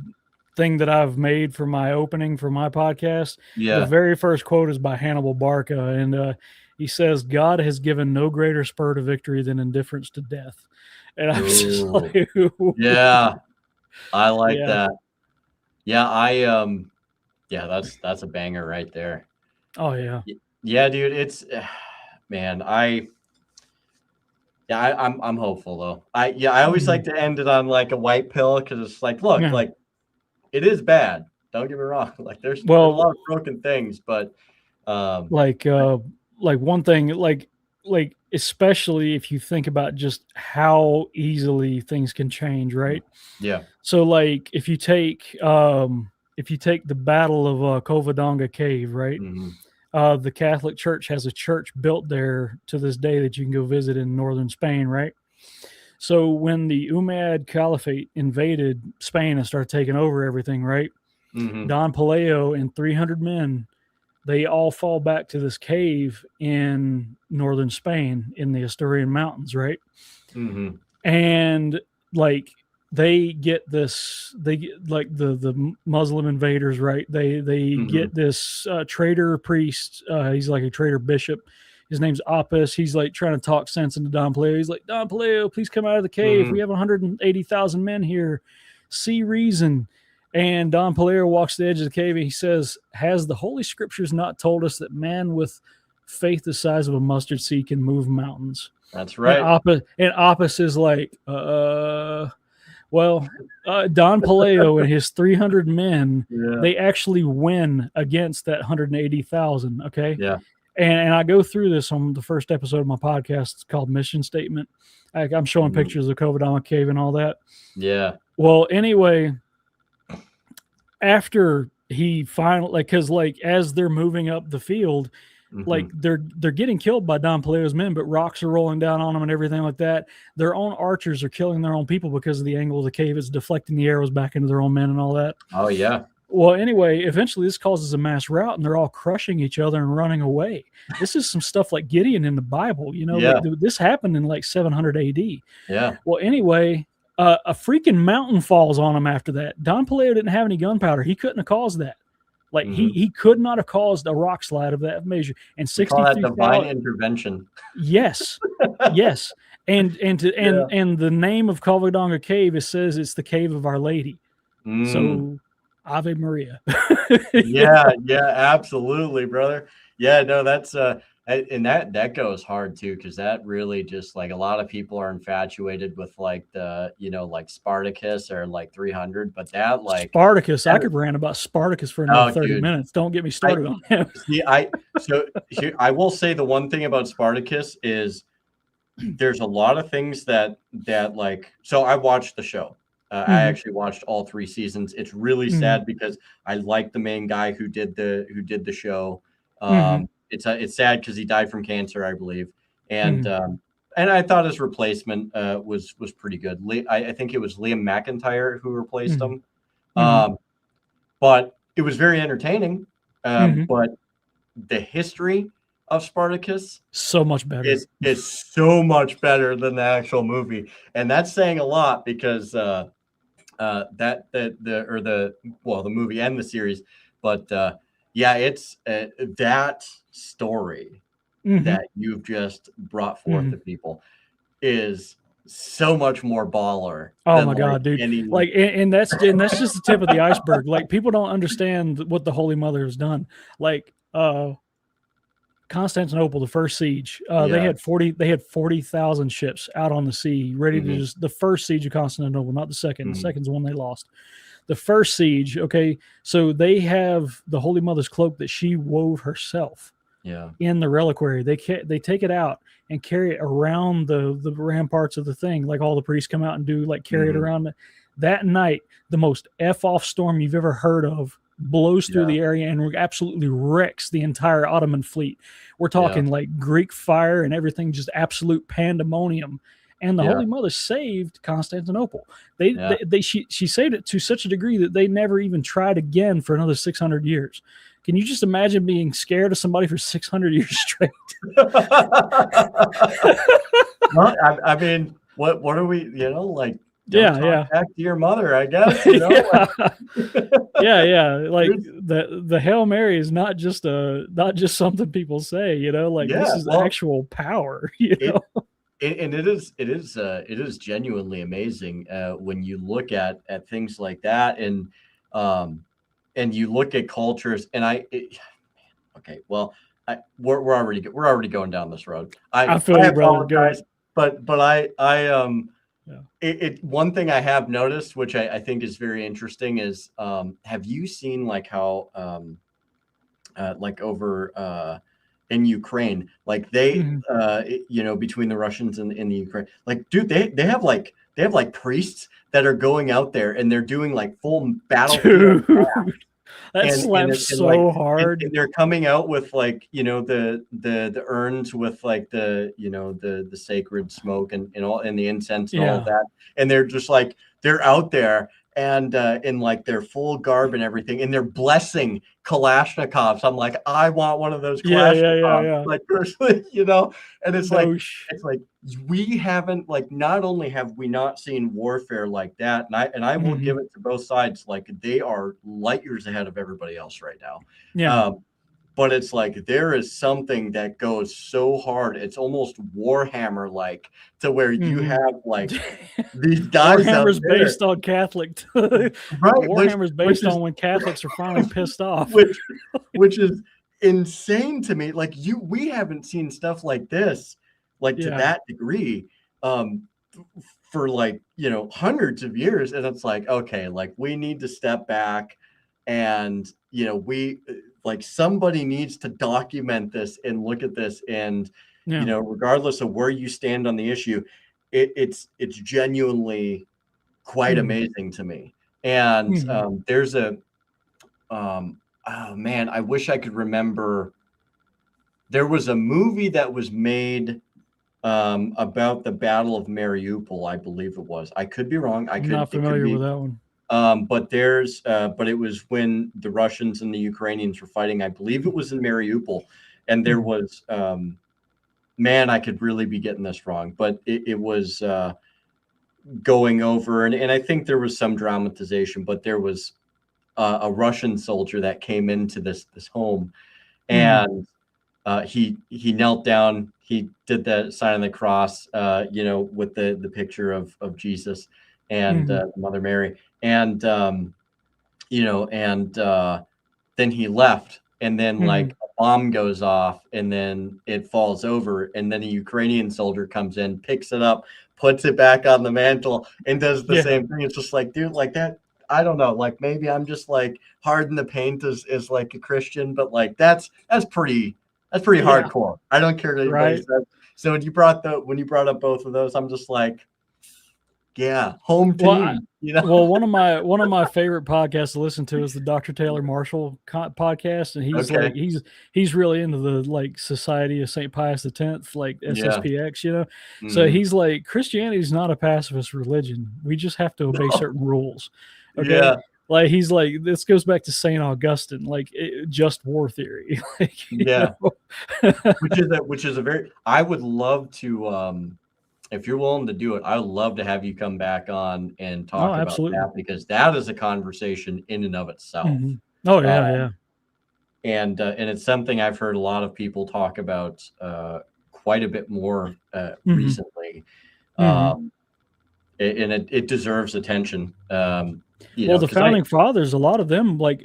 thing that I've made for my opening for my podcast, the Yeah. very first quote is by Hannibal Barca, and he says, "God has given no greater spur to victory than indifference to death." And I'm just Ooh. like, Yeah. I like Yeah. that. Yeah, yeah, that's a banger right there. Oh yeah. Yeah, dude, it's man, I'm hopeful though. I always like Mhm. to end it on like a white pill because it's like, look, Yeah. like it is bad. Don't get me wrong. Like there's a Well, lot of broken things, but um, like one thing, like especially if you think about just how easily things can change, right? yeah, So like if you take the Battle of Covadonga Cave, right? hmm The Catholic Church has a church built there to this day that you can go visit in northern Spain, right? So when the Umayyad Caliphate invaded Spain and started taking over everything, right? hmm Don Pelayo and 300 men, they all fall back to this cave in northern Spain in the Asturian Mountains, right? hmm And like they get this, they get like the Muslim invaders, right? They hmm get this traitor priest. He's like a traitor bishop. His name's Apis. He's like trying to talk sense into Don Paleo. He's like, Don Paleo, please come out of the cave. We hmm have 180,000 men here. See reason. And Don Paleo walks to the edge of the cave and he says, has the Holy Scriptures not told us that man with faith the size of a mustard seed can move mountains? That's And right. Apis is like, well, Don Paleo and his 300 men, Yeah, they actually win against that 180,000. Okay. yeah, And I go through this on the first episode of my podcast. It's called Mission Statement. I'm showing mhm, pictures of Covadonga Cave and all that. yeah, Well, anyway, after he finally, like, because like as they're moving up the field, like hmm they're getting killed by Don Paleo's men, but rocks are rolling down on them and everything like that. Their own archers are killing their own people because of the angle of the cave. It's deflecting the arrows back into their own men and all that. oh yeah, Well, anyway, eventually this causes a mass rout and they're all crushing each other and running away. This is some stuff like Gideon in the Bible, you know, like yeah, this happened in like 700 AD. yeah, Well, anyway, a freaking mountain falls on him after that. Don Paleo didn't have any gunpowder. He couldn't have caused that. Like hmm he could not have caused a rock slide of that measure. And We call that divine 63,000. intervention. Yes, yes. Yeah. And the name of Covadonga Cave, it says it's the cave of Our Lady. Mm. So Ave Maria. Yeah, yeah, absolutely, brother. Yeah, no, that's and that goes hard too, because that really just like a lot of people are infatuated with like the like Spartacus or like 300, but that like Spartacus. I that, could rant about Spartacus for another oh 30 dude, minutes. Don't get me I started on him. see so here I will say the one thing about Spartacus is there's a lot of things that like so I watched the show. I Mm-hmm. actually watched all 3 seasons. It's really Mm-hmm. sad because I like the main guy who did the show. Mm-hmm. It's sad because he died from cancer, I believe, Mm-hmm. and I thought his replacement was pretty good. I think it was Liam McIntyre who replaced Mm-hmm. him, Mm-hmm. um, but it was very entertaining. Mm-hmm. But the history of Spartacus So much better. is so much better than the actual movie, and that's saying a lot because the movie and the series, but yeah, it's that story Mm-hmm. that you've just brought forth Mm-hmm. to people is so much more baller Oh than my like God, dude! any. Like, and that's just the tip of the iceberg. Like, people don't understand what the Holy Mother has done. Like, Constantinople, the first siege, Yeah. they had 40,000 ships out on the sea, ready to hmm just the first siege of Constantinople, not the second. The hmm second's the one they lost. The first siege, okay, so they have the Holy Mother's cloak that she wove herself Yeah. in the reliquary. They take it out and carry it around the ramparts of the thing. Like all the priests come out and do like carry it hmm around. That night, the most f off storm you've ever heard of blows through Yeah. the area and absolutely wrecks the entire Ottoman fleet. We're Yeah. talking like Greek fire and everything, just absolute pandemonium. And the Yeah. Holy Mother saved Constantinople. They, Yeah. she saved it to such a degree that they never even tried again for another 600 years. Can you just imagine being scared of somebody for 600 years straight? Well, I mean, what are we? Like, don't Yeah, talk yeah. back to your mother, I guess. Like, Yeah. Like there's- the Hail Mary is not just something people say, like this yeah. is Well, actual power, it and it is genuinely amazing when you look at things like that, um and you look at cultures, and okay, well, we're already going down this road. I feel I you, brother. Go. apologize, but Yeah. one thing I have noticed, which I think is very interesting, is have you seen like how like over in Ukraine, like Mhm. between the Russians and the Ukraine, like dude, they have like priests that are going out there and they're doing like full battlefield, Dude, that and slaps and like so hard. and they're coming out with like the urns with like the sacred smoke and all and the incense and all of Yeah. that, and they're just like they're out there and in like their full garb and everything, and they're blessing Kalashnikovs. I'm like, I want one of those Yeah, yeah, yeah, Kalashnikovs, yeah. like personally, and No it's like we haven't, like, not only have we not seen warfare like that, and I will give Mhm. it to both sides, like they are light years ahead of everybody else right now. Yeah. Um, but it's like there is something that goes so hard, it's almost Warhammer like, to where you Mhm. have like these guys out Warhammer's there, based on Catholic. right? Warhammer's Which based is on when Catholics are finally pissed off. which which is insane to me. Like we haven't seen stuff like this, like to Yeah. that degree, um, for like hundreds of years, and it's like, okay, like we need to step back, and we like somebody needs to document this and look at this, and Yeah. regardless of where you stand on the issue, it's genuinely quite Mhm. amazing to me. And Mhm. there's a oh man, I wish I could remember. There was a movie that was made about the Battle of Mariupol, I believe it was. I could be wrong. I'm not It could familiar with be. that one. But it was when the Russians and the Ukrainians were fighting. I believe it was in Mariupol, and there Mhm. was, man, I could really be getting this wrong, but it was going over, and I think there was some dramatization, but there was a Russian soldier that came into this home, Mhm. and he knelt down. He did the sign of the cross, with the picture of Jesus and Mhm. Mother Mary, and then he left, and then like Mhm. a bomb goes off, and then it falls over, and then a Ukrainian soldier comes in, picks it up, puts it back on the mantle, and does the Yeah. same thing. It's just like, dude, like that. I don't know, like maybe I'm just like hard in the paint as like a Christian, but like that's pretty Yeah. hardcore. I don't care what anybody Right. says. So when you brought up both of those, I'm just like, yeah, home Well, I, team, you know? well, one of my favorite podcasts to listen to is the Dr. Taylor Marshall podcast, and he's Okay. like he's really into the like Society of Saint Pius X, like Yeah. SSPX. So Mhm. he's like, Christianity is not a pacifist religion. We just have to obey No. certain rules. Okay. Yeah. Like he's like, this goes back to Saint Augustine, like just war theory. like Yeah. know. Which is a very, I would love to, if you're willing to do it, I would love to have you come back on and Oh, talk about absolutely. that, because that is a conversation in and of itself. Mhm. Oh Uh, yeah, yeah. and it's something I've heard a lot of people talk about quite a bit more Mhm. recently. Mhm. Um, and it deserves attention. Well, the Because I, founding fathers, a lot of them like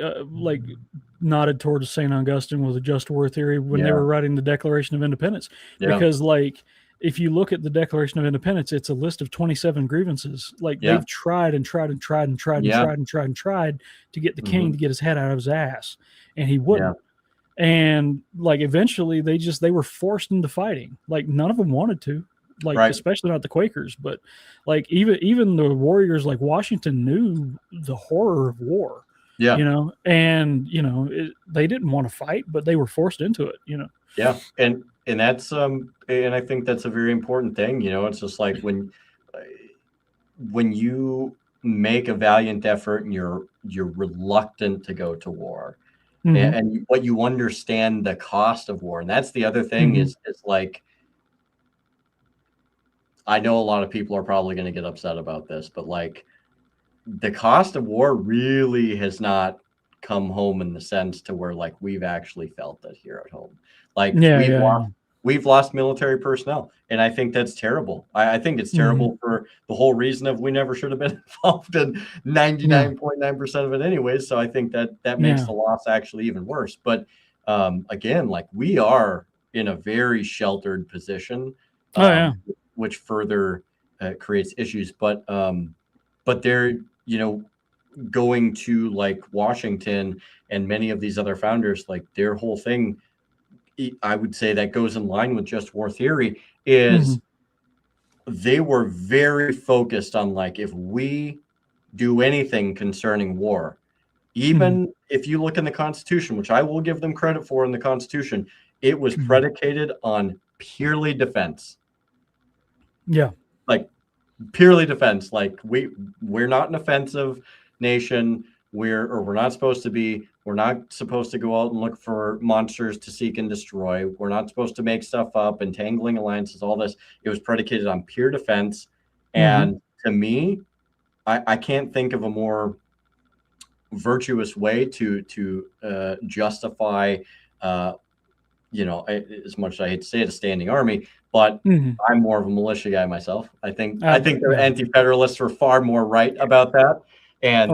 nodded towards Saint Augustine with a just war theory when they yeah, were writing the Declaration of Independence, yeah, because like if you look at the Declaration of Independence, it's a list of 27 grievances. Like yeah, they've tried and tried and tried and tried and yeah, tried and tried and tried to get the king hmm, to get his head out of his ass, and he yeah, wouldn't. And like eventually they were forced into fighting. Like none of them wanted to, like right, especially not the Quakers, but like even the warriors like Washington knew the horror of war, yeah, and they didn't want to fight, but they were forced into it. yeah, and that's and I think that's a very important thing. It's just like when you make a valiant effort and you're reluctant to go to war, Hmm. what you understand the cost of war, and that's the other thing, Hmm. is like, I know a lot of people are probably going to get upset about this, but like the cost of war really has not come home in the sense to where like we've actually felt it here at home. Like Yeah, yeah, yeah. we've lost military personnel, and I think that's terrible. I think it's terrible for the whole reason of we never should have been involved in 99.9% of it anyways. So I think that makes the loss actually even worse. But again, like we are in a very sheltered position, which further creates issues. But they're, going to like Washington and many of these other founders, like their whole thing, I would say that goes in line with just war theory, is they were very focused on like, if we do anything concerning war, even if you look in the Constitution, which I will give them credit for in the Constitution, it was predicated on purely defense. Yeah. Like purely defense. Like we're not an offensive nation. We're not supposed to be. We're not supposed to go out and look for monsters to seek and destroy. We're not supposed to make stuff up, entangling alliances, all this. It was predicated on pure defense. And to me, I can't think of a more virtuous way to justify, as much as I hate to say it, a standing army, but I'm more of a militia guy myself. I think the anti-federalists were far more right about that. And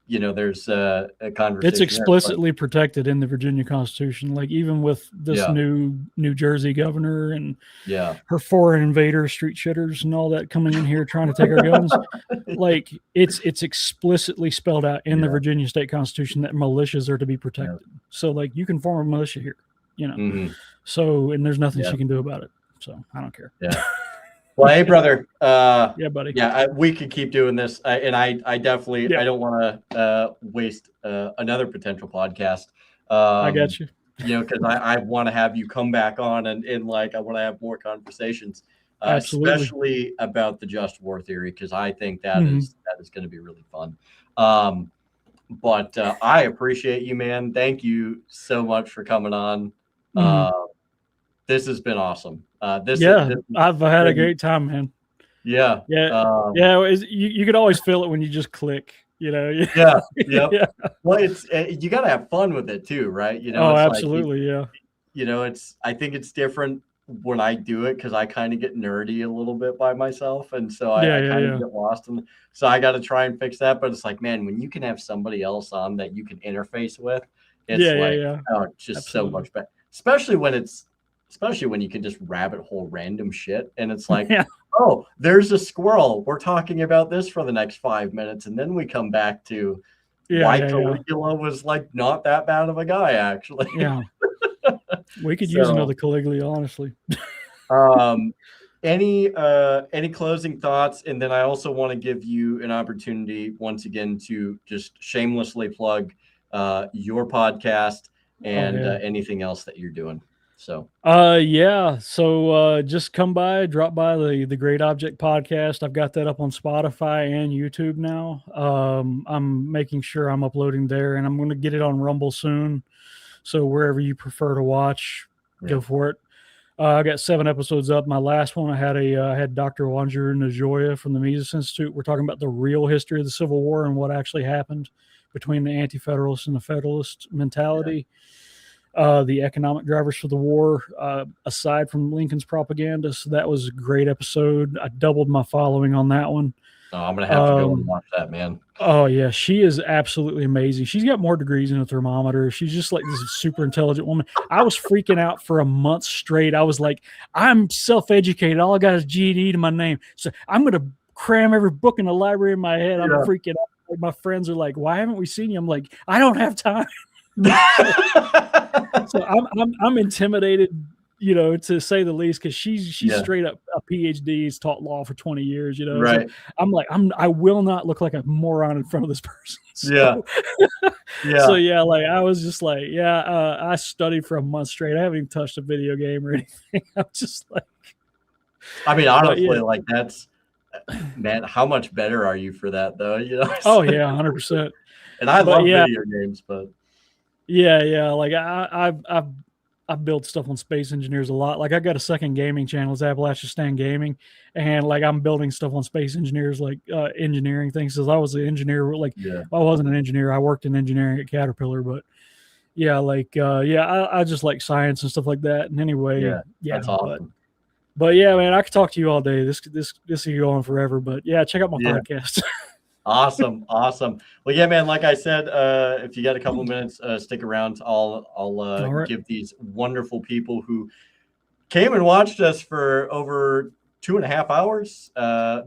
there's a conversation. It's explicitly protected in the Virginia Constitution. Like even with this new New Jersey governor and her foreign invader street shitters and all that coming in here trying to take our guns, like it's explicitly spelled out in the Virginia State Constitution that militias are to be protected. So like you can form a militia here, So and there's nothing she can do about it. So I don't care. Yeah. Well, hey, brother. Buddy. Yeah, we could keep doing this, and I definitely I don't want to waste another potential podcast. I got you. Because I want to have you come back on, and like I want to have more conversations, especially about the just war theory, because I think that is going to be really fun. But I appreciate you, man. Thank you so much for coming on. This has been awesome. I've had a great time, man. Yeah. You could always feel it when you just click, Yeah. Well, it's you got to have fun with it too, right? Absolutely, I think it's different when I do it because I kind of get nerdy a little bit by myself, and so I kind of get lost in. So I got to try and fix that. But it's like, man, when you can have somebody else on that you can interface with, it's it's just so much better. Especially when you can just rabbit hole random shit, and it's like, oh, there's a squirrel. We're talking about this for the next 5 minutes, and then we come back to why Caligula was like not that bad of a guy, actually. Yeah, we could use another Caligula, honestly. Any closing thoughts? And then I also want to give you an opportunity once again to just shamelessly plug your podcast and anything else that you're doing. So just drop by the Great Object Podcast. I've got that up on Spotify and YouTube now. I'm making sure I'm uploading there, and I'm going to get it on Rumble soon. So wherever you prefer to watch, go for it. I got 7 episodes up. My last one, I had Dr. Wanjuru Najoya from the Mises Institute. We're talking about the real history of the Civil War and what actually happened between the anti-federalist and the federalist mentality. The economic drivers for the war, aside from Lincoln's propaganda. So that was a great episode. I doubled my following on that one. Oh, I'm going to have to go and watch that, man. Oh, yeah. She is absolutely amazing. She's got more degrees in a thermometer. She's just like this super intelligent woman. I was freaking out for a month straight. I was like, I'm self-educated. All I got is GED to my name. So I'm going to cram every book in the library in my head. I'm freaking out. Like, my friends are like, why haven't we seen you? I'm like, I don't have time. So I'm intimidated, to say the least, because she's straight up a PhD, has taught law for 20 years, Right. So I'm like, I will not look like a moron in front of this person. So, So like I was just like, I studied for a month straight. I haven't even touched a video game or anything. I'm just like, I mean, honestly, like that's, man, how much better are you for that though? Oh yeah, 100%. And I love video games, but like I've built stuff on Space Engineers a lot. Like I got a second gaming channel, it's Appalachian Stan Gaming, and like I'm building stuff on Space Engineers, like engineering things. Because I was an engineer, I wasn't an engineer. I worked in engineering at Caterpillar, but yeah, like I just like science and stuff like that. And anyway, Yeah, yeah, that's but awesome. but yeah, man, I could talk to you all day. This could go on forever. But yeah, check out my Yeah. podcast. Awesome, awesome. Well, yeah, man. Like I said, if you got a couple minutes, stick around. I'll All right. give these wonderful people who came and watched us for over 2.5 hours.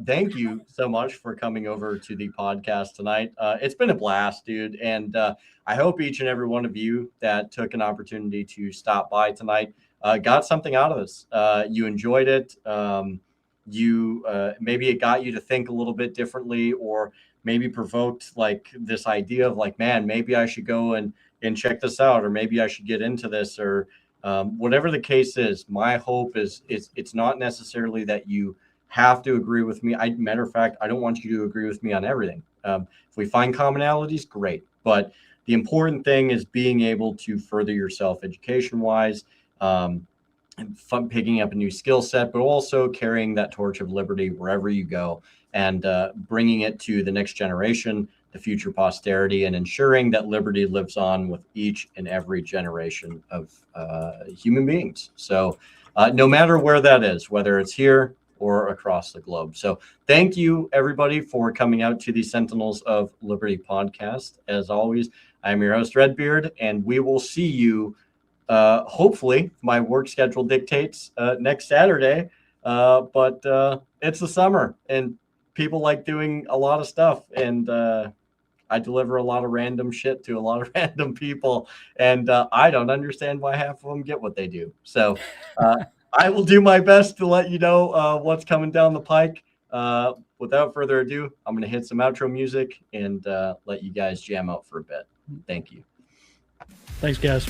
Thank you so much for coming over to the podcast tonight. It's been a blast, dude, and I hope each and every one of you that took an opportunity to stop by tonight got something out of this. You enjoyed it. You maybe it got you to think a little bit differently, or maybe provoked like this idea of like, man, maybe I should go and check this out, or maybe I should get into this, or whatever the case is. My hope is it's not necessarily that you have to agree with me. Matter of fact, I don't want you to agree with me on everything. If we find commonalities, great. But the important thing is being able to further yourself education wise, and picking up a new skill set, but also carrying that torch of liberty wherever you go, and bringing it to the next generation, the future posterity, and ensuring that liberty lives on with each and every generation of human beings. So no matter where that is, whether it's here or across the globe. So thank you, everybody, for coming out to the Sentinels of Liberty podcast. As always, I'm your host, Redbeard, and we will see you hopefully my work schedule dictates next Saturday. But it's the summer and people like doing a lot of stuff. And I deliver a lot of random shit to a lot of random people. And I don't understand why half of them get what they do. So I will do my best to let you know what's coming down the pike. Without further ado, I'm going to hit some outro music and let you guys jam out for a bit. Thank you. Thanks, guys.